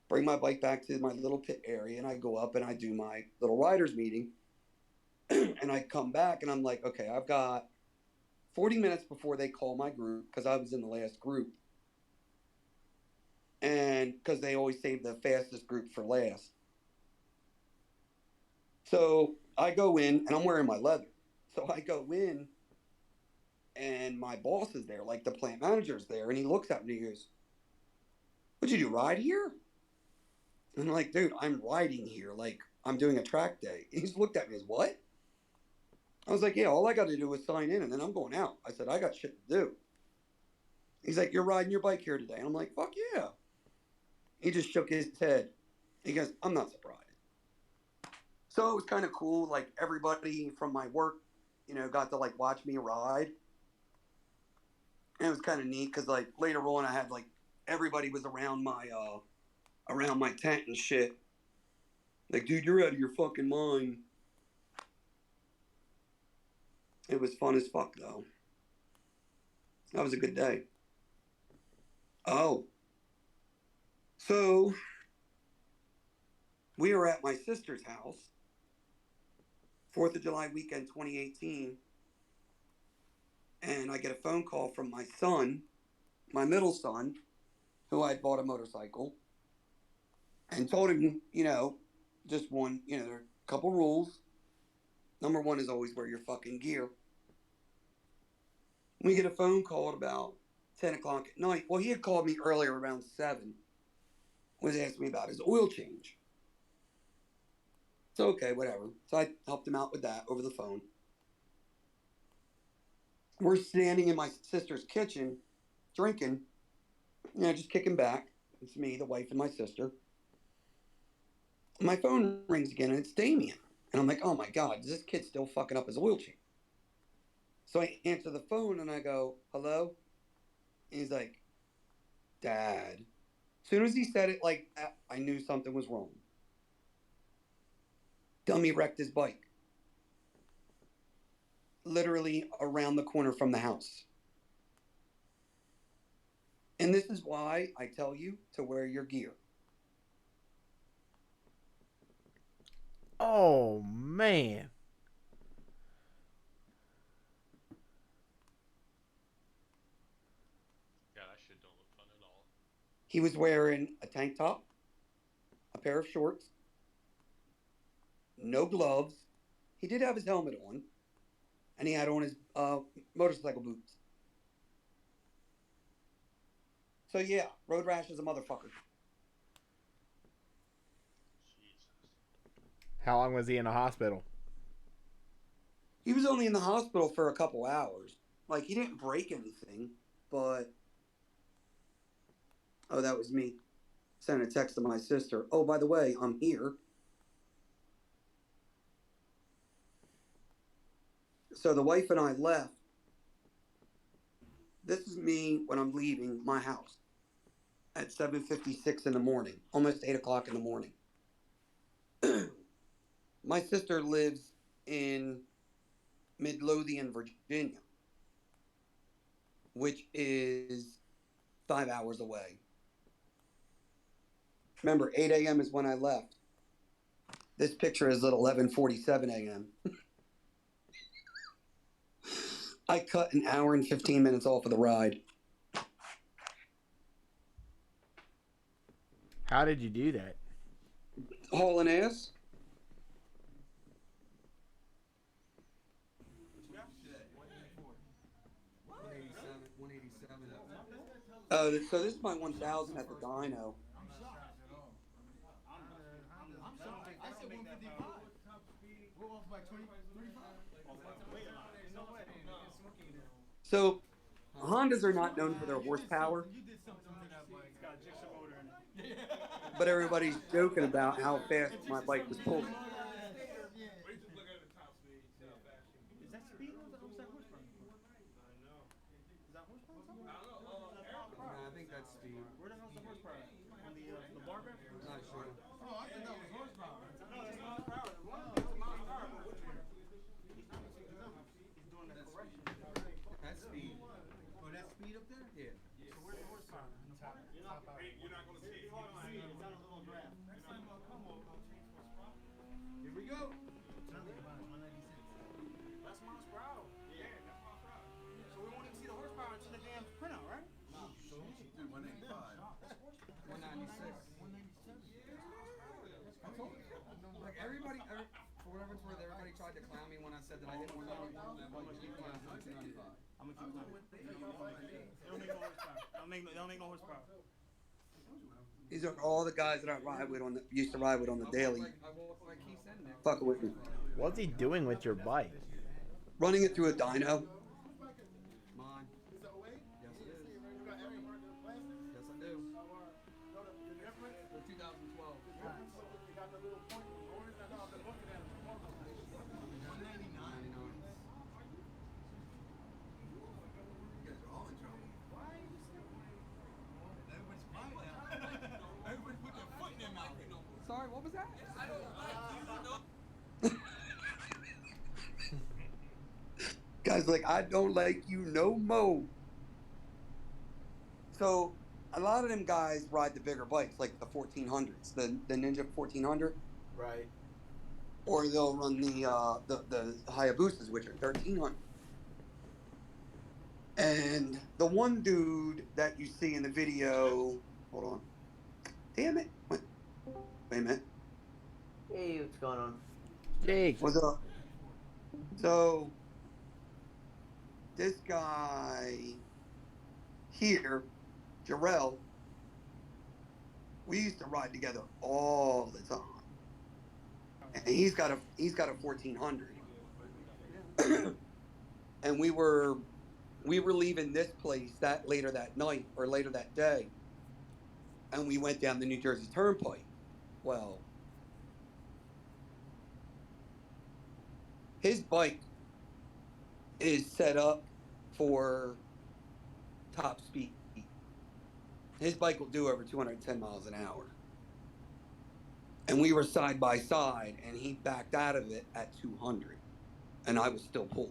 bring my bike back to my little pit area, and I go up and I do my little riders meeting. And I come back and I'm like, okay, I've got 40 minutes before they call my group, because I was in the last group. And because they always save the fastest group for last. So I go in and I'm wearing my leather. So I go in and my boss is there, like the plant manager's there, and he looks at me and he goes, "What'd you do, ride here?" And I'm like, dude, I'm riding here. Like, I'm doing a track day. He's looked at me as, what? I was like, yeah, all I got to do is sign in and then I'm going out. I said, I got shit to do. He's like, you're riding your bike here today. And I'm like, fuck yeah. He just shook his head. He goes, I'm not surprised. So it was kind of cool. Like, everybody from my work, you know, got to like watch me ride. And it was kind of neat because like later on I had like everybody was around my tent and shit. Like, dude, you're out of your fucking mind. It was fun as fuck though. That was a good day. Oh. So we were at my sister's house, 4th of July weekend 2018. And I get a phone call from my son, my middle son, who I had bought a motorcycle, and told him, you know, just one, you know, there are a couple rules. Number one is always wear your fucking gear. We get a phone call at about 10 o'clock at night. Well, he had called me earlier around 7, was asking me about his oil change. So, okay, whatever. So I helped him out with that over the phone. We're standing in my sister's kitchen, drinking, you know, just kicking back. It's me, the wife, and my sister. My phone rings again, and it's Damien. And I'm like, oh my God, is this kid still fucking up his oil change? So I answer the phone, and I go, hello? And he's like, Dad. As soon as he said it like that, I knew something was wrong. Dummy wrecked his bike. Literally around the corner from the house. And this is why I tell you to wear your gear. Oh, man. Yeah, that shit don't look fun at all. He was wearing a tank top, a pair of shorts, no gloves. He did have his helmet on, and he had on his motorcycle boots. So yeah, road rash is a motherfucker. How long was he in the hospital? He was only in the hospital for a couple hours. Like, he didn't break anything, but... Oh, that was me. Sent a text to my sister. Oh, by the way, I'm here. So the wife and I left. This is me when I'm leaving my house at 7:56 in the morning, almost 8 o'clock in the morning. My sister lives in Midlothian, Virginia, which is 5 hours away. Remember, 8 a.m. is when I left. This picture is at 11:47 a.m. I cut an hour and 15 minutes off of the ride. How did you do that? Hauling ass. So this is my 1000 at the dyno. So Hondas are not known for their horsepower, but everybody's joking about how fast my bike was pulling. Is that speed or is that horsepower? Is that horsepower? I think that's speed. Where the hell's the horsepower? On the bar graph? Not sure. Oh, I thought that was horsepower. No, that's not horsepower. It's miles per hour, but which one? He's doing that correction. That's speed. Oh, that's speed up there? Yeah. So where's the horsepower? Top out. You're not going to see it. It's on a little graph. Next time I'll come over, I'll change horsepower. Here we go. Something about 196. That's miles per hour. Yeah, that's miles per hour. So we won't even see the horsepower until the damn printout, right? No. So 185. That's horsepower. 196. 197. I told you. Like everybody, for whatever it's worth, everybody tried to clown me when I said that I didn't want to How much you climb? 295. How much you climb? They don't make no horsepower. They don't make no horsepower. These are all the guys that I ride with used to ride with on the daily. I walk like Keith said in there. Fucking with me. What's he doing with your bike? Running it through a dyno. Mine. Yes, it is. Yes, I do. For 2012. Sorry, what was that? I don't like you, Guys like, I don't like you no more. So a lot of them guys ride the bigger bikes, like the 1400s, the Ninja 1400. Right. Or they'll run the Hayabusas, which are 1300. And the one dude that you see in the video, hold on. Damn it. Wait a minute. Hey, what's going on? Jake. What's up? So, this guy here, Jarrell, we used to ride together all the time. And he's got a 1400. And we were leaving this place later that night or later that day. And we went down the New Jersey Turnpike. Well, his bike is set up for top speed. His bike will do over 210 miles an hour. And we were side by side, and he backed out of it at 200. And I was still pulling.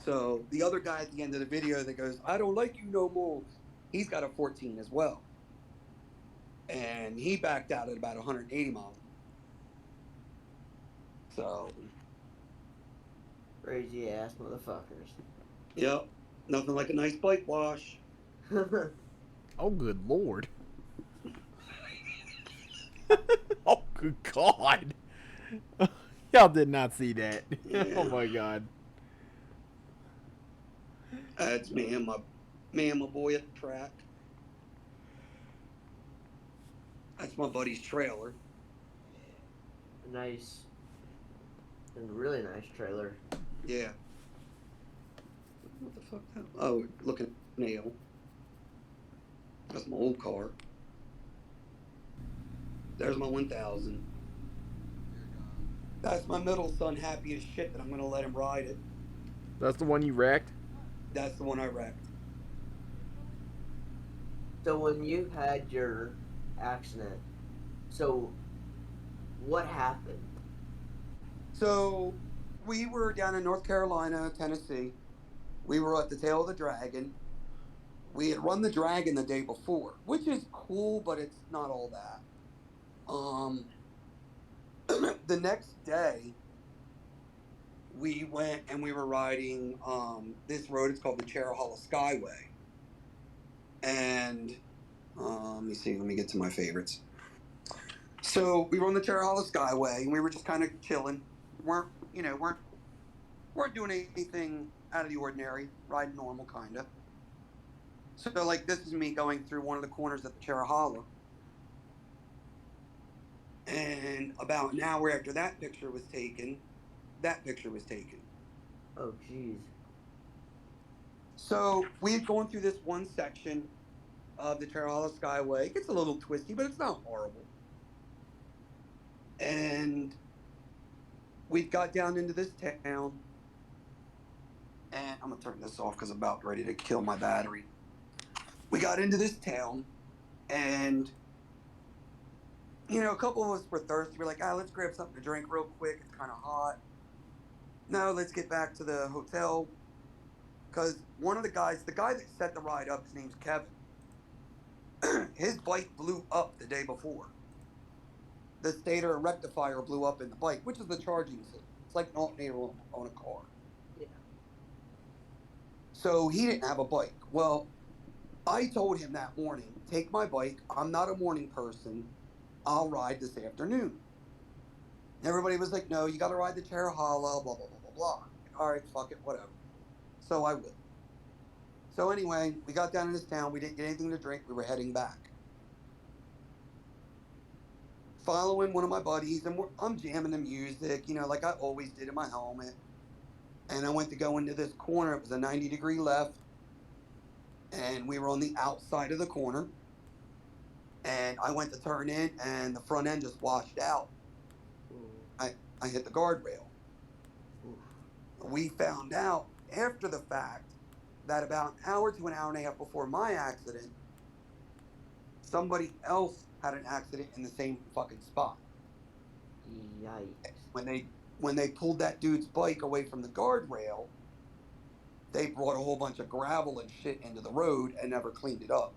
So the other guy at the end of the video that goes, I don't like you no more, he's got a 14 as well. And he backed out at about 180 miles. So. Crazy ass motherfuckers. Yep. Nothing like a nice bike wash. Oh, good lord. Oh, good god. Y'all did not see that. Yeah. Oh my god. That's me and my boy at the track. That's my buddy's trailer. Nice. And really nice trailer. Yeah. What the fuck? Oh, looking at Nail. That's my old car. There's my 1000. That's my middle son happy as shit that I'm gonna let him ride it. That's the one you wrecked? That's the one I wrecked. So when you had your accident, so what happened? So we were down in North Carolina, Tennessee. We were at the tail of the dragon. We had run the dragon the day before, which is cool, but it's not all that. The next day we went and we were riding this road. It's called the Cherahalla Skyway. And let me see, let me get to my favorites. So we were on the Cherahalla Skyway and we were just kind of chilling. Weren't doing anything out of the ordinary, riding normal kinda. So like this is me going through one of the corners of the Cherahalla. And about an hour after that picture was taken. Oh, jeez. So we had gone through this one section of the Cherahalla Skyway. It gets a little twisty, but it's not horrible. And we got down into this town. And I'm gonna turn this off because I'm about ready to kill my battery. We got into this town, and a couple of us were thirsty. We're like, let's grab something to drink real quick. It's kind of hot. No, let's get back to the hotel. Because one of the guy that set the ride up, his name's Kevin. His bike blew up the day before. The stator and rectifier blew up in the bike, which is the charging system. It's like an alternator on a car. Yeah. So he didn't have a bike. Well, I told him that morning, take my bike. I'm not a morning person. I'll ride this afternoon. Everybody was like, no, you got to ride the Cherahalla, blah, blah, blah, blah, blah. All right, fuck it, whatever. So I will. So anyway, we got down in this town. We didn't get anything to drink. We were heading back. Following one of my buddies, and I'm jamming the music, like I always did in my helmet. And I went to go into this corner. It was a 90-degree left. And we were on the outside of the corner. And I went to turn in, and the front end just washed out. I hit the guardrail. We found out after the fact that about an hour to an hour and a half before my accident, somebody else had an accident in the same fucking spot. Yikes. When they pulled that dude's bike away from the guardrail, they brought a whole bunch of gravel and shit into the road and never cleaned it up.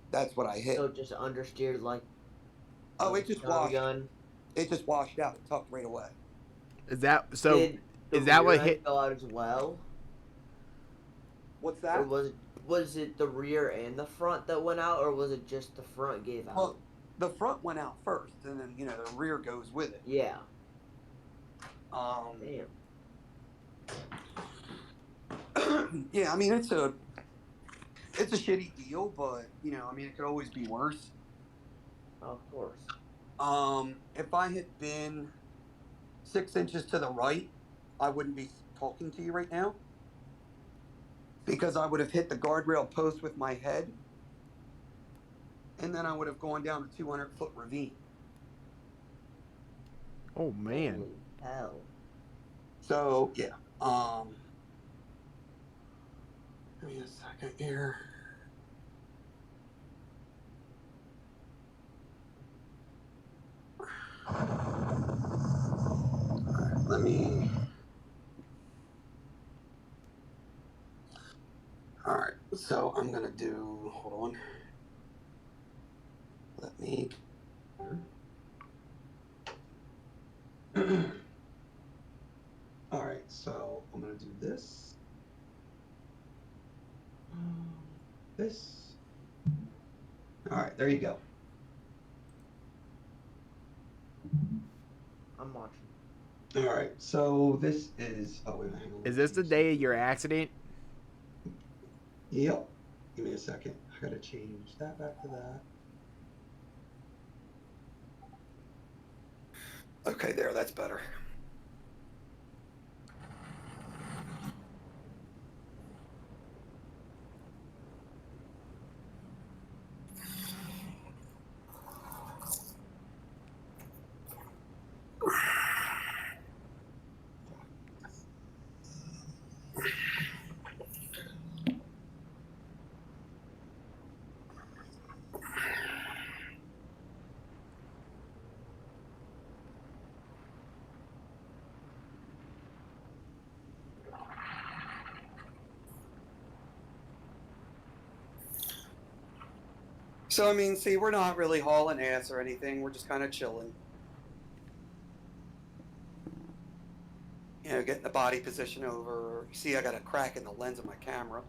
That's what I hit. So it just understeered like. Oh, it just washed. Gun. It just washed out. It tucked right away. Is that so? Did the is that rear what end hit? go out as well? What's that? Or was it the rear and the front that went out, or was it just the front gave out? Well, the front went out first, and then the rear goes with it. Yeah. Damn. Yeah, I mean it's a shitty deal, but it could always be worse. Of course. If I had been 6 inches to the right, I wouldn't be talking to you right now. Because I would have hit the guardrail post with my head. And then I would have gone down a 200-foot ravine. Oh, man. Holy hell. So, yeah. Give me a second here. Alright, let me... Alright, so I'm gonna do... Hold on. Let me... Alright, so I'm gonna do this. This. Alright, there you go. I'm watching. Alright, so this is... Oh, wait, hang on. Is this the day of your accident? Yep. Give me a second. I gotta change that back to that. Okay, there, that's better. So, I mean, see, we're not really hauling ass or anything. We're just kind of chilling. You know, getting the body position over. You see, I got a crack in the lens of my camera.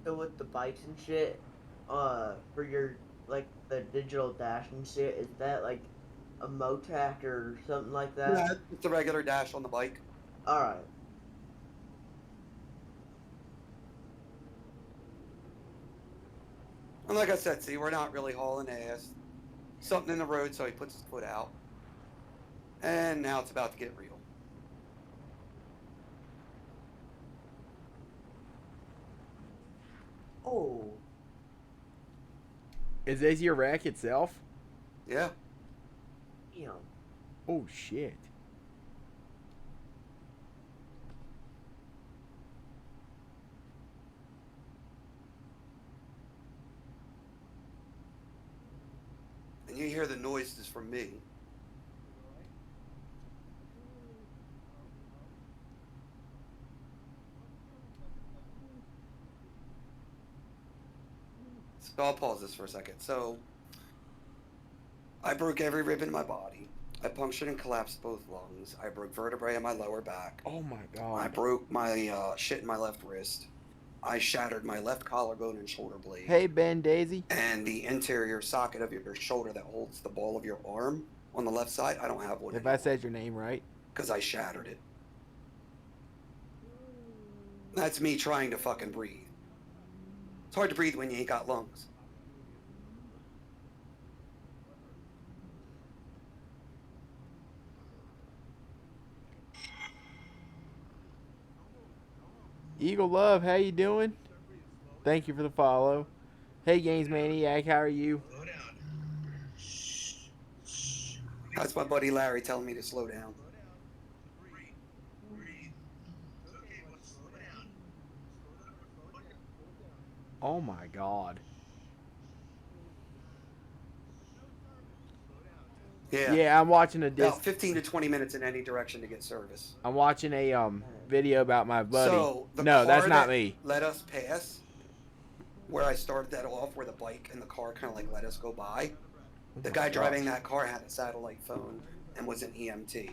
So with the bikes and shit, for your like the digital dash and shit, is that like a Motac or something like that? Yeah, it's a regular dash on the bike. All right. And like I said, see, we're not really hauling ass. Something in the road, so he puts his foot out. And now it's about to get real. Oh. Is this your wreck itself? Yeah. Damn. Oh shit. And you hear the noises from me. So I'll pause this for a second. So I broke every rib in my body. I punctured and collapsed both lungs. I broke vertebrae in my lower back. Oh my I god. broke my shit in my left wrist. I shattered my left collarbone and shoulder blade. Hey Ben Daisy. And the interior socket of your shoulder that holds the ball of your arm on the left side, I don't have one If anymore. I said your name right. Because I shattered it. That's me trying to fucking breathe. It's hard to breathe when you ain't got lungs. Eagle Love, how you doing? Thank you for the follow. Hey Games Maniac, how are you? That's my buddy Larry telling me to slow down. Oh my god. Yeah. Yeah, I'm watching a About 15 to 20 minutes in any direction to get service. I'm watching a video about my buddy. So the No, car that's not that me. let us pass, where I started that off, where the bike and the car kind of like let us go by. The guy driving that car had a satellite phone and was an EMT.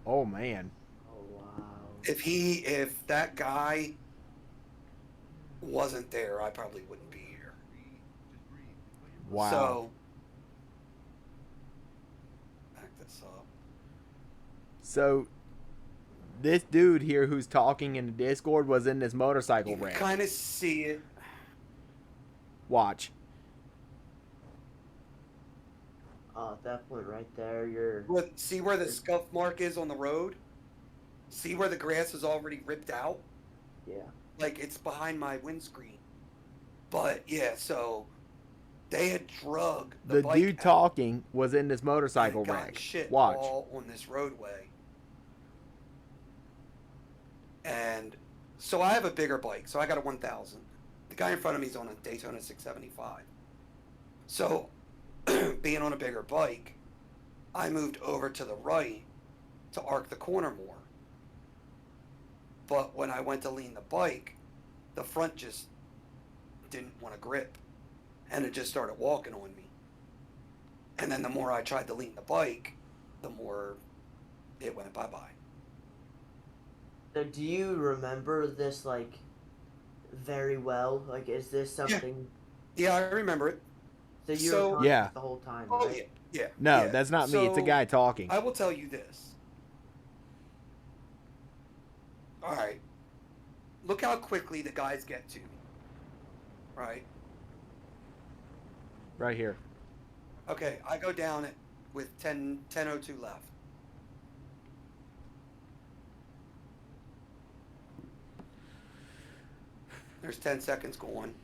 Oh man. Oh wow. If that guy wasn't there, I probably wouldn't be here. Wow. So back this up. So this dude here who's talking in the Discord was in this motorcycle You can wreck. kind of see it. Watch. At that point right there, you're. Look, see where the scuff mark is on the road? See where the grass is already ripped out? Yeah. Like it's behind my windscreen. But yeah, so they had drug The bike dude out talking was in this and motorcycle got wreck. shit Watch. all on this roadway. And so I have a bigger bike, so I got a 1000. The guy in front of me is on a Daytona 675. So being on a bigger bike, I moved over to the right to arc the corner more. But when I went to lean the bike, the front just didn't want to grip. And it just started walking on me. And then the more I tried to lean the bike, the more it went bye-bye. So do you remember this, like, very well? Like, is this something? Yeah, I remember it. So you were conscious Yeah. the whole time, Oh right? yeah. No, Yeah. that's not me. It's a So, guy talking. I will tell you this. All right. Look how quickly the guys get to me. Right. Right here. Okay, I go down it with 10:02 left. There's 10 seconds going.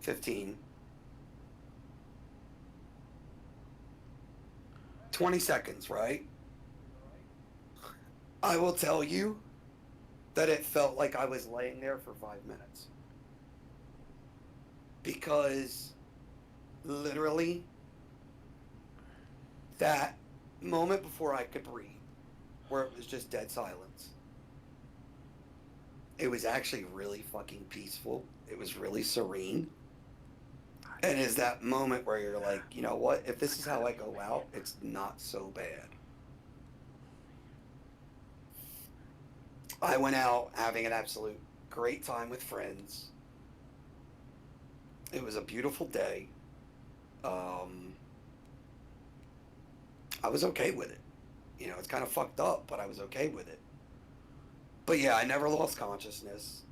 15. 20 seconds, right? I will tell you that it felt like I was laying there for 5 minutes. Because literally that moment before I could breathe, where it was just dead silence, it was actually really fucking peaceful. It was really serene. And it's that moment where you're like, you know what? If this is how I go out, it's not so bad. I went out having an absolute great time with friends. It was a beautiful day. I was okay with it. You know, it's kind of fucked up, but I was okay with it. But yeah, I never lost consciousness.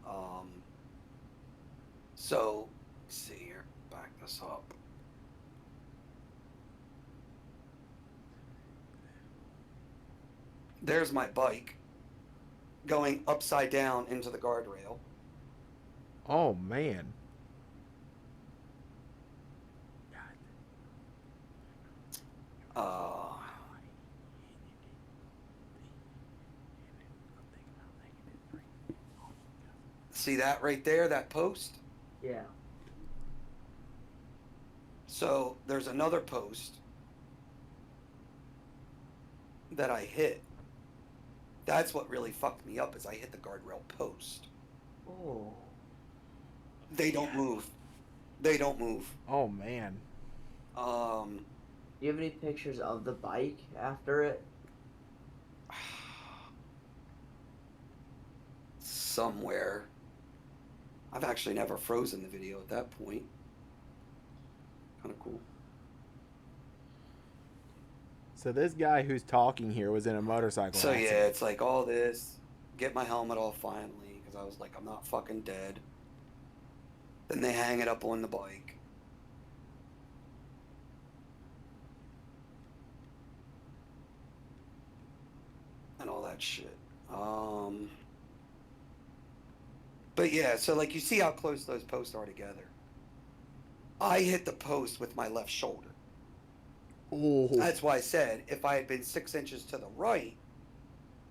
So, let's see here, back this up. There's my bike going upside down into the guardrail. Oh man. See that right there, that post? Yeah. So there's another post that I hit. That's what really fucked me up, is I hit the guardrail post. Oh. They don't move. They don't move. Oh man. Do you have any pictures of the bike after it? Somewhere. I've actually never frozen the video at that point. Kind of cool. So this guy who's talking here was in a motorcycle So accident. yeah, it's like all this. Get my helmet off finally, because I was like, I'm not fucking dead. Then they hang it up on the bike. And all that shit. But yeah, so like you see how close those posts are together. I hit the post with my left shoulder. Ooh. That's why I said if I had been 6 inches to the right,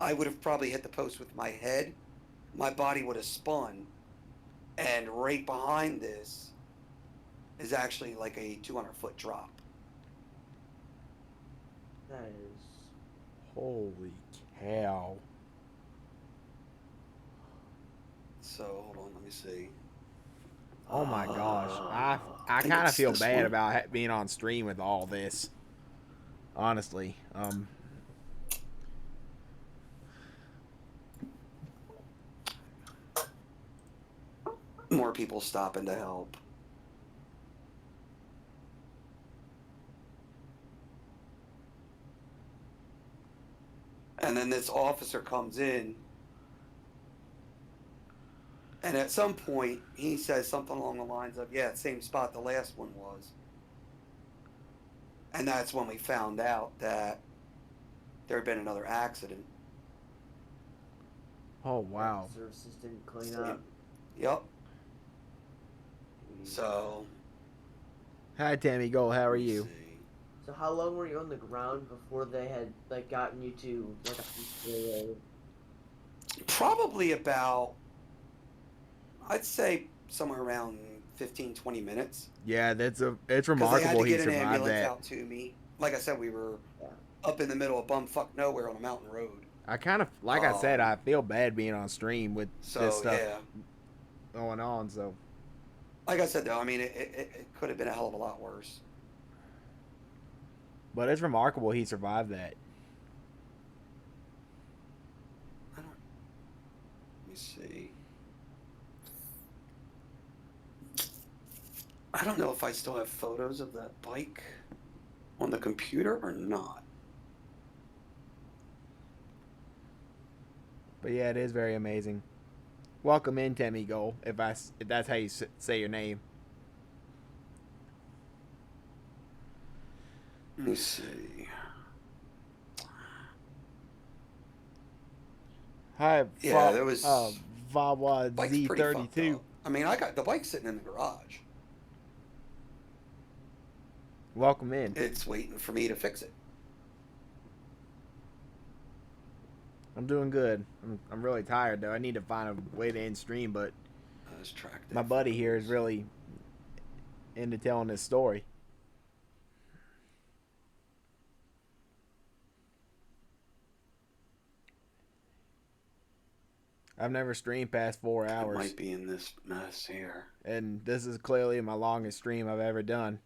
I would have probably hit the post with my head. My body would have spun. And right behind this is actually like a 200-foot drop. That is. Holy cow. So hold on, let me see. Oh my gosh. I think kind of it's feel this bad one. about being on stream with all this. Honestly. More people stopping to help. And then this officer comes in, and at some point he says something along the lines of, yeah, same spot the last one was. And that's when we found out that there had been another accident. Oh wow. Services didn't clean up. Yep. So. Hi Tammy Gold, how are you? So how long were you on the ground before they had like gotten you to like a hospital? Probably about, I'd say somewhere around 15, 20 minutes. Yeah, it's Because they had remarkable to he get an survived ambulance that. out to me. Like I said, we were up in the middle of bumfuck nowhere on a mountain road. I kind of, like I said, I feel bad being on stream with So, this stuff yeah. going on, so. Like I said, though, I mean, it could have been a hell of a lot worse. But it's remarkable he survived that. Let me see. I don't know if I still have photos of that bike on the computer or not. But yeah, it is very amazing. Welcome in, Temmie Goal, if that's how you say your name. Let me see. Hi, Yeah, there was. Vawa Bike's pretty fucked Z32. up. I mean, I got the bike sitting in the garage. Welcome in. It's waiting for me to fix it. I'm doing good. I'm really tired though. I need to find a way to end stream, but my buddy here is really into telling this story. I've never streamed past 4 hours. It might be in this mess here. And this is clearly my longest stream I've ever done.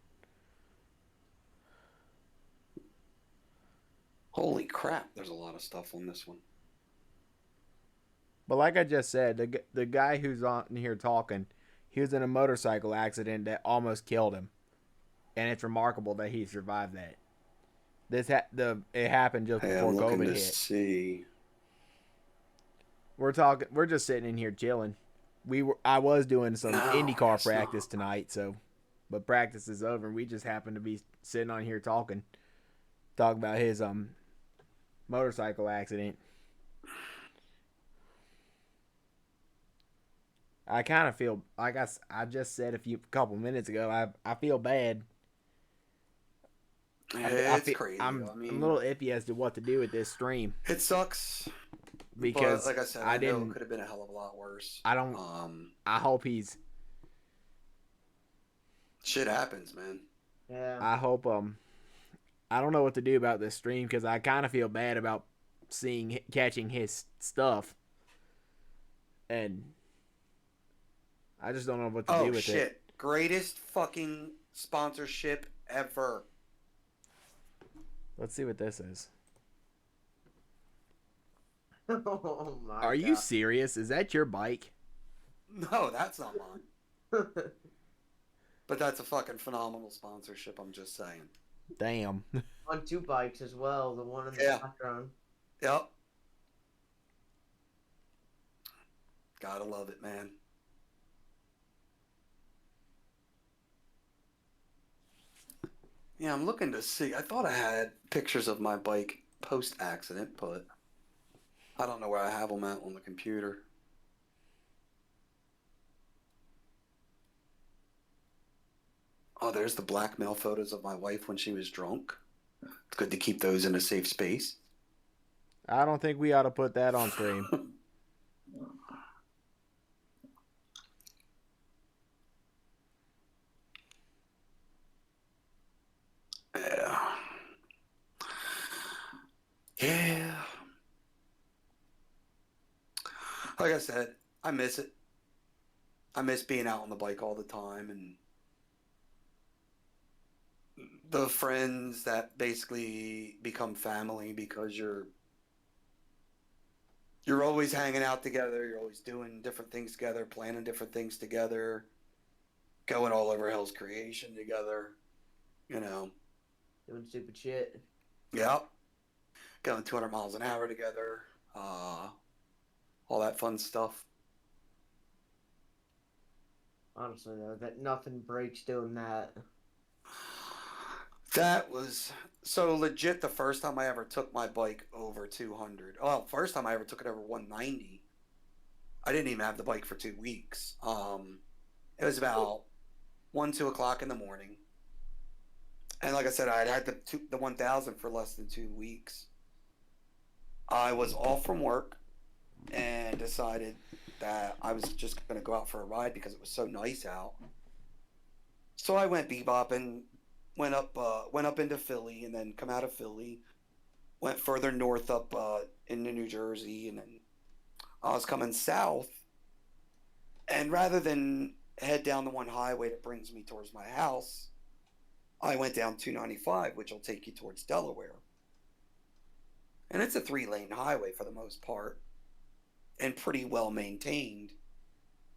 Holy crap, there's a lot of stuff on this one. But like I just said, the guy who's on here talking, he was in a motorcycle accident that almost killed him. And it's remarkable that he survived that. It happened just before COVID hit. See. We're just sitting in here chilling. I was doing some IndyCar practice tonight, but practice is over and we just happened to be sitting on here talking about his motorcycle accident. I kind of feel like I just said a couple minutes ago. I feel bad. It's crazy. I'm a little iffy as to what to do with this stream. It sucks. Because but like I said, I know it could have been a hell of a lot worse. I hope he's. Shit happens, man. Yeah. I hope I don't know what to do about this stream because I kind of feel bad about catching his stuff, and I just don't know what to do with it. Greatest fucking sponsorship ever. Let's see what this is. Oh my Are you serious? Is that your bike? No, that's not mine. But that's a fucking phenomenal sponsorship, I'm just saying. Damn. On 2 bikes as well, the one in the background. Yep. Gotta love it, man. Yeah, I'm looking to see. I thought I had pictures of my bike post-accident, but I don't know where I have them at on the computer. Oh, there's the blackmail photos of my wife when she was drunk. It's good to keep those in a safe space. I don't think we ought to put that on stream. Yeah. Like I said, I miss it. I miss being out on the bike all the time and the friends that basically become family because you're always hanging out together, you're always doing different things together, planning different things together, going all over Hell's Creation together, Doing stupid shit. Yep. Going 200 miles an hour together, all that fun stuff. Honestly, though, that nothing breaks doing that. That was so legit the first time I ever took my bike over 200. Well, first time I ever took it over 190. I didn't even have the bike for 2 weeks. It was about 2 o'clock in the morning. And like I said, I had the 1000 for less than 2 weeks. I was off from work and decided that I was just going to go out for a ride because it was so nice out. So I went bebopping, went up into Philly, and then come out of Philly, went further north up into New Jersey, and then I was coming south. And rather than head down the one highway that brings me towards my house, I went down 295, which will take you towards Delaware. And it's a 3-lane highway for the most part. and pretty well maintained,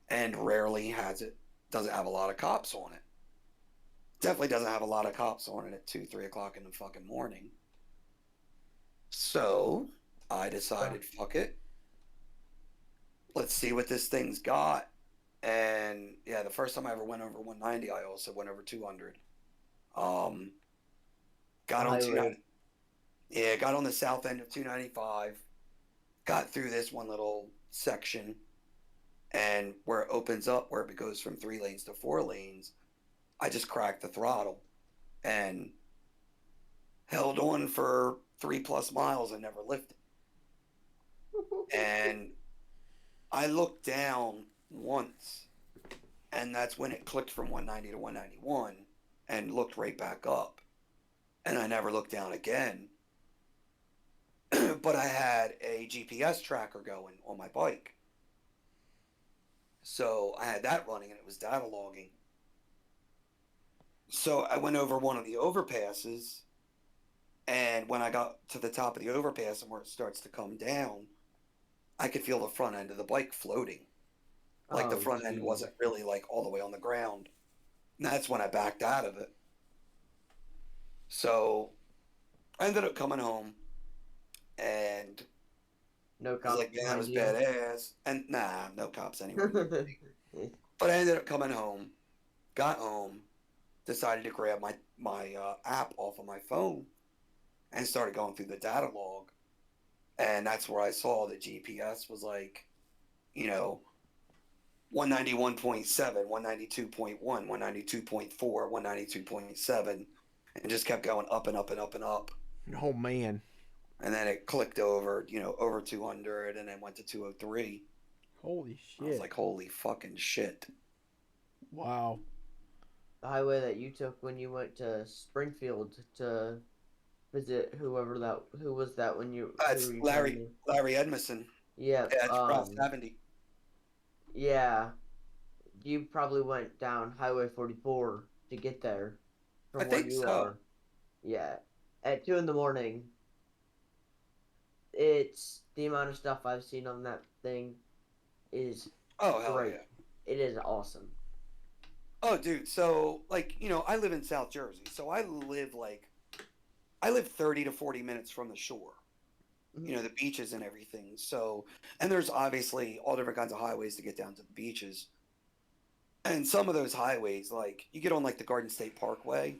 and rarely doesn't have a lot of cops on it. Definitely doesn't have a lot of cops on it at 2, 3 o'clock in the fucking morning. So I decided, fuck it. Let's see what this thing's got. And yeah, the first time I ever went over 190, I also went over 200. Got on 290. Yeah, got on the south end of 295. Got through this one little section, and where it opens up, where it goes from 3 lanes to 4 lanes, I just cracked the throttle and held on for 3+ miles and never lifted. And I looked down once, and that's when it clicked from 190 to 191 and looked right back up. And I never looked down again. But I had a GPS tracker going on my bike. So I had that running, and it was data logging. So I went over one of the overpasses, and when I got to the top of the overpass and where it starts to come down, I could feel the front end of the bike floating. Like the front end wasn't really like all the way on the ground. And that's when I backed out of it. So I ended up coming home, and no I was like, man, that was badass. And nah, no cops anywhere. But I ended up coming home, got home, decided to grab my app off of my phone and started going through the data log. And that's where I saw the GPS was like, 191.7, 192.1, 192.4, 192.7, and just kept going up and up and up and up. Oh, man. And then it clicked over, over 200, and then went to 203. Holy shit. I was like, holy fucking shit. Wow. The highway that you took when you went to Springfield to visit who was that when you... It's Larry Edmondson. Yeah. Yeah, it's Route 70. Yeah. You probably went down Highway 44 to get there. I think so. Yeah. At 2 a.m. It's the amount of stuff I've seen on that thing is great. Yeah. It is awesome. Oh, dude. So, I live in South Jersey. So I live 30 to 40 minutes from the shore. Mm-hmm. The beaches and everything. So, and there's obviously all different kinds of highways to get down to the beaches. And some of those highways, you get on the Garden State Parkway,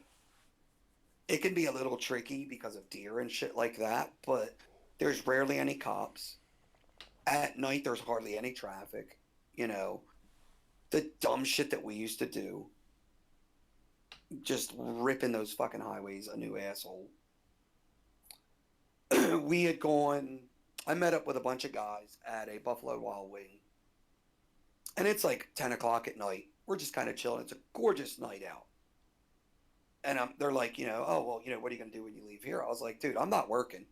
it can be a little tricky because of deer and shit like that, but there's rarely any cops. At night, there's hardly any traffic. The dumb shit that we used to do, just ripping those fucking highways a new asshole. I met up with a bunch of guys at a Buffalo Wild Wing, and it's 10 o'clock at night. We're just kind of chilling. It's a gorgeous night out. And they're like, oh, well, what are you going to do when you leave here? I was like, dude, I'm not working.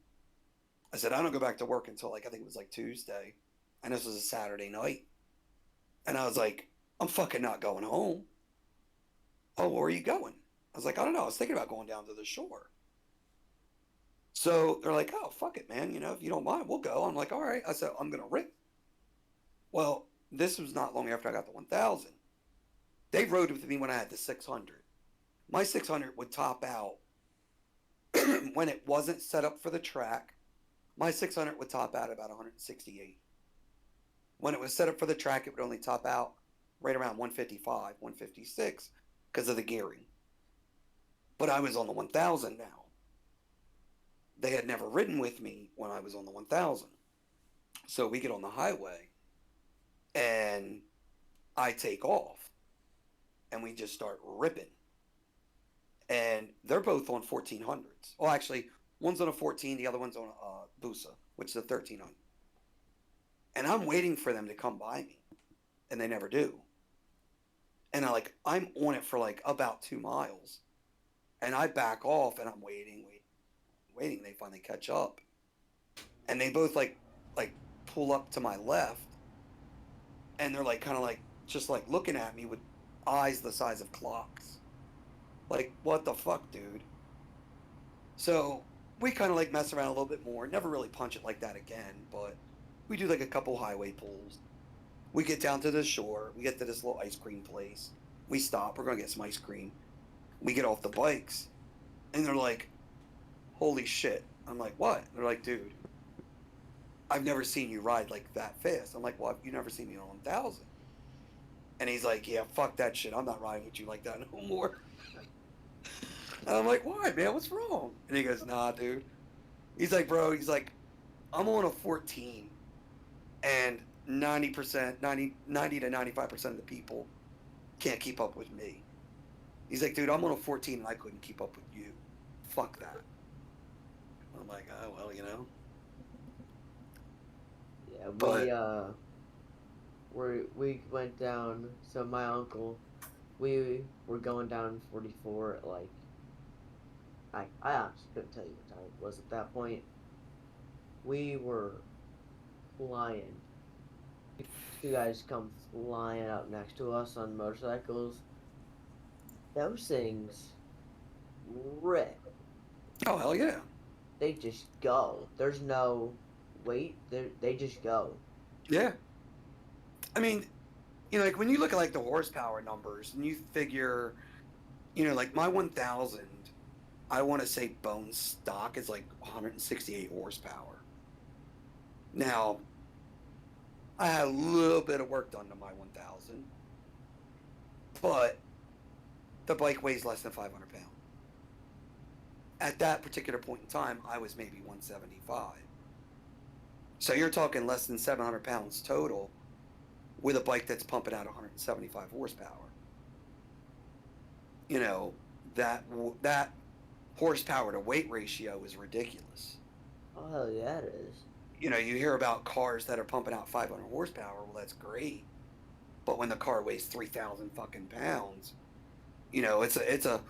I said, I don't go back to work until I think it was Tuesday. And this was a Saturday night. And I was like, I'm fucking not going home. Oh, where are you going? I was like, I don't know. I was thinking about going down to the shore. So they're like, oh, fuck it, man. If you don't mind, we'll go. I'm like, all right. I said, I'm going to rip. Well, this was not long after I got the 1000. They rode with me when I had the 600. My 600 would top out when it wasn't set up for the track. My 600 would top out about 168. When it was set up for the track, it would only top out right around 155, 156 because of the gearing. But I was on the 1000 now. They had never ridden with me when I was on the 1000. So we get on the highway and I take off and we just start ripping. And they're both on 1400s. Well, actually, one's on a 14, the other one's on a Busa, which is a 1300. And I'm waiting for them to come by me, and they never do. And I'm on it for about 2 miles, and I back off, and I'm waiting. They finally catch up, and they both pull up to my left, and they're just looking at me with eyes the size of clocks. What the fuck, dude? So we kind of mess around a little bit more. Never really punch it like that again, but We do like a couple highway pulls. We get down to the shore. We get to this little ice cream place. We stop. We're going to get some ice cream. We get off the bikes. And they're like, holy shit. I'm like, what? They're like, dude, I've never seen you ride like that fast. I'm like, well, you never seen me on 1000. And he's like, yeah, fuck that shit. I'm not riding with you like that no more. And I'm like, why, man? What's wrong? And he goes, nah, dude. He's like, bro, he's like, I'm on a 14. And 90%, 90 to 95% of the people can't keep up with me. He's like, dude, I'm on a 14 and I couldn't keep up with you. Fuck that. I'm like, oh, well, you know. Yeah, But we went down. So my uncle, we were going down 44 at like I honestly couldn't tell you what time it was at that point. We were flying. Two guys come flying up next to us on motorcycles. Those things rip. oh, hell yeah. They just go. There's no wait. They just go. Yeah. I mean, you know, like when you look at like the horsepower numbers and you figure, you know, like my 1000, I want to say bone stock is like 168 horsepower. Now, I had a little bit of work done to my 1000, but the bike weighs less than 500 pounds. At that particular point in time, I was maybe 175. So you're talking less than 700 pounds total with a bike that's pumping out 175 horsepower. You know, that horsepower to weight ratio is ridiculous. Oh hell yeah, it is. You know, you hear about cars that are pumping out 500 horsepower. Well, that's great, but when the car weighs 3,000 fucking pounds, you know, it's a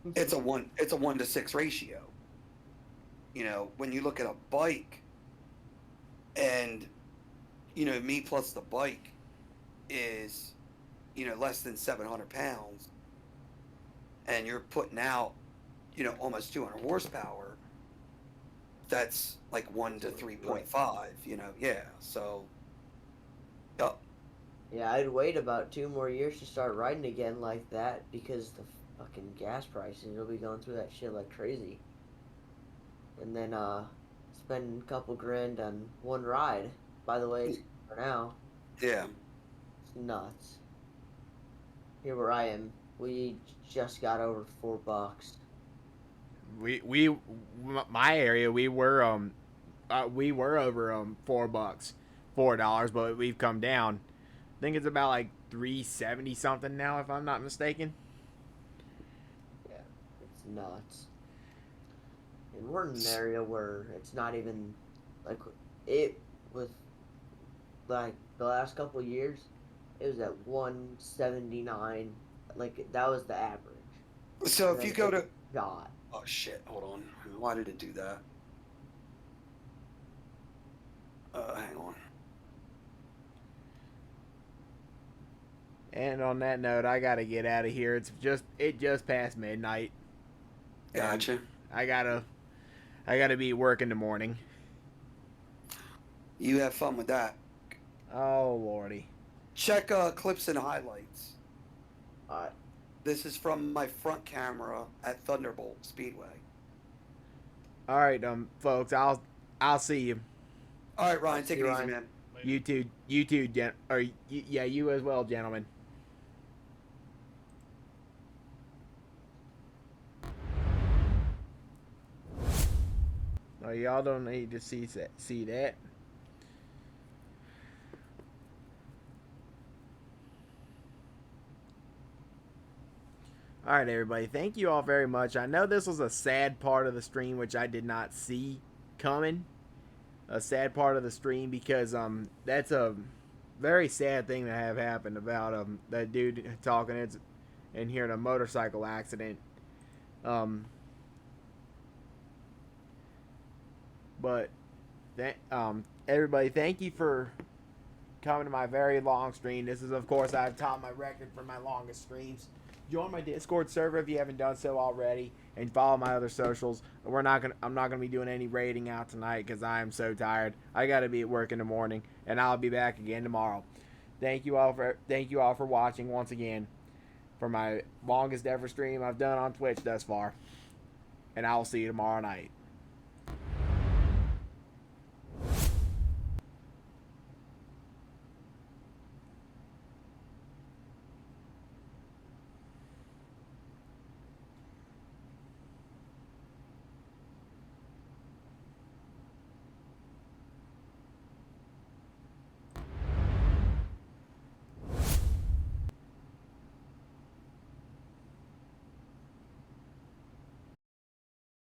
1-to-6 ratio. You know, when you look at a bike, and you know, me plus the bike is, you know, less than 700 pounds, and you're putting out, you know, almost 200 horsepower. That's like 1 to 3.5, you know, yeah. So, yep. Yeah, I'd wait about 2 more years to start riding again like that because the fucking gas prices will be going through that shit like crazy. And then spend a couple grand on one ride. By the way, for now. Yeah. It's nuts. Here where I am, we just got over $4. My area we were over $4, but we've come down. I think it's about like 370 something now, if I'm not mistaken. Yeah, it's nuts. And we're in an area where it's not even like it was like the last couple of years. It was at 179. Like that was the average. So And if you then go it to, got oh shit, hold on. Why did it do that? Hang on. And on that note, I gotta get out of here. It just past midnight. Gotcha. I gotta be at work in the morning. You have fun with that. Oh lordy. Check clips and highlights. Alright. This is from my front camera at Thunderbolt Speedway. All right, folks. I'll see you. All right, Ryan. Take it easy, Ryan. man. You too, yeah, you as well, gentlemen. Oh, y'all don't need to see that. All right, everybody. Thank you all very much. I know this was a sad part of the stream, which I did not see coming. A sad part of the stream because that's a very sad thing to have happened about that dude talking and hearing a motorcycle accident. But everybody, thank you for coming to my very long stream. This is, of course, I've topped my record for my longest streams. join my Discord server if you haven't done so already, and follow my other socials. I'm not gonna be doing any raiding out tonight because I am so tired. I gotta be at work in the morning, and I'll be back again tomorrow. Thank you all for watching once again for my longest ever stream I've done on Twitch thus far, and I will see you tomorrow night.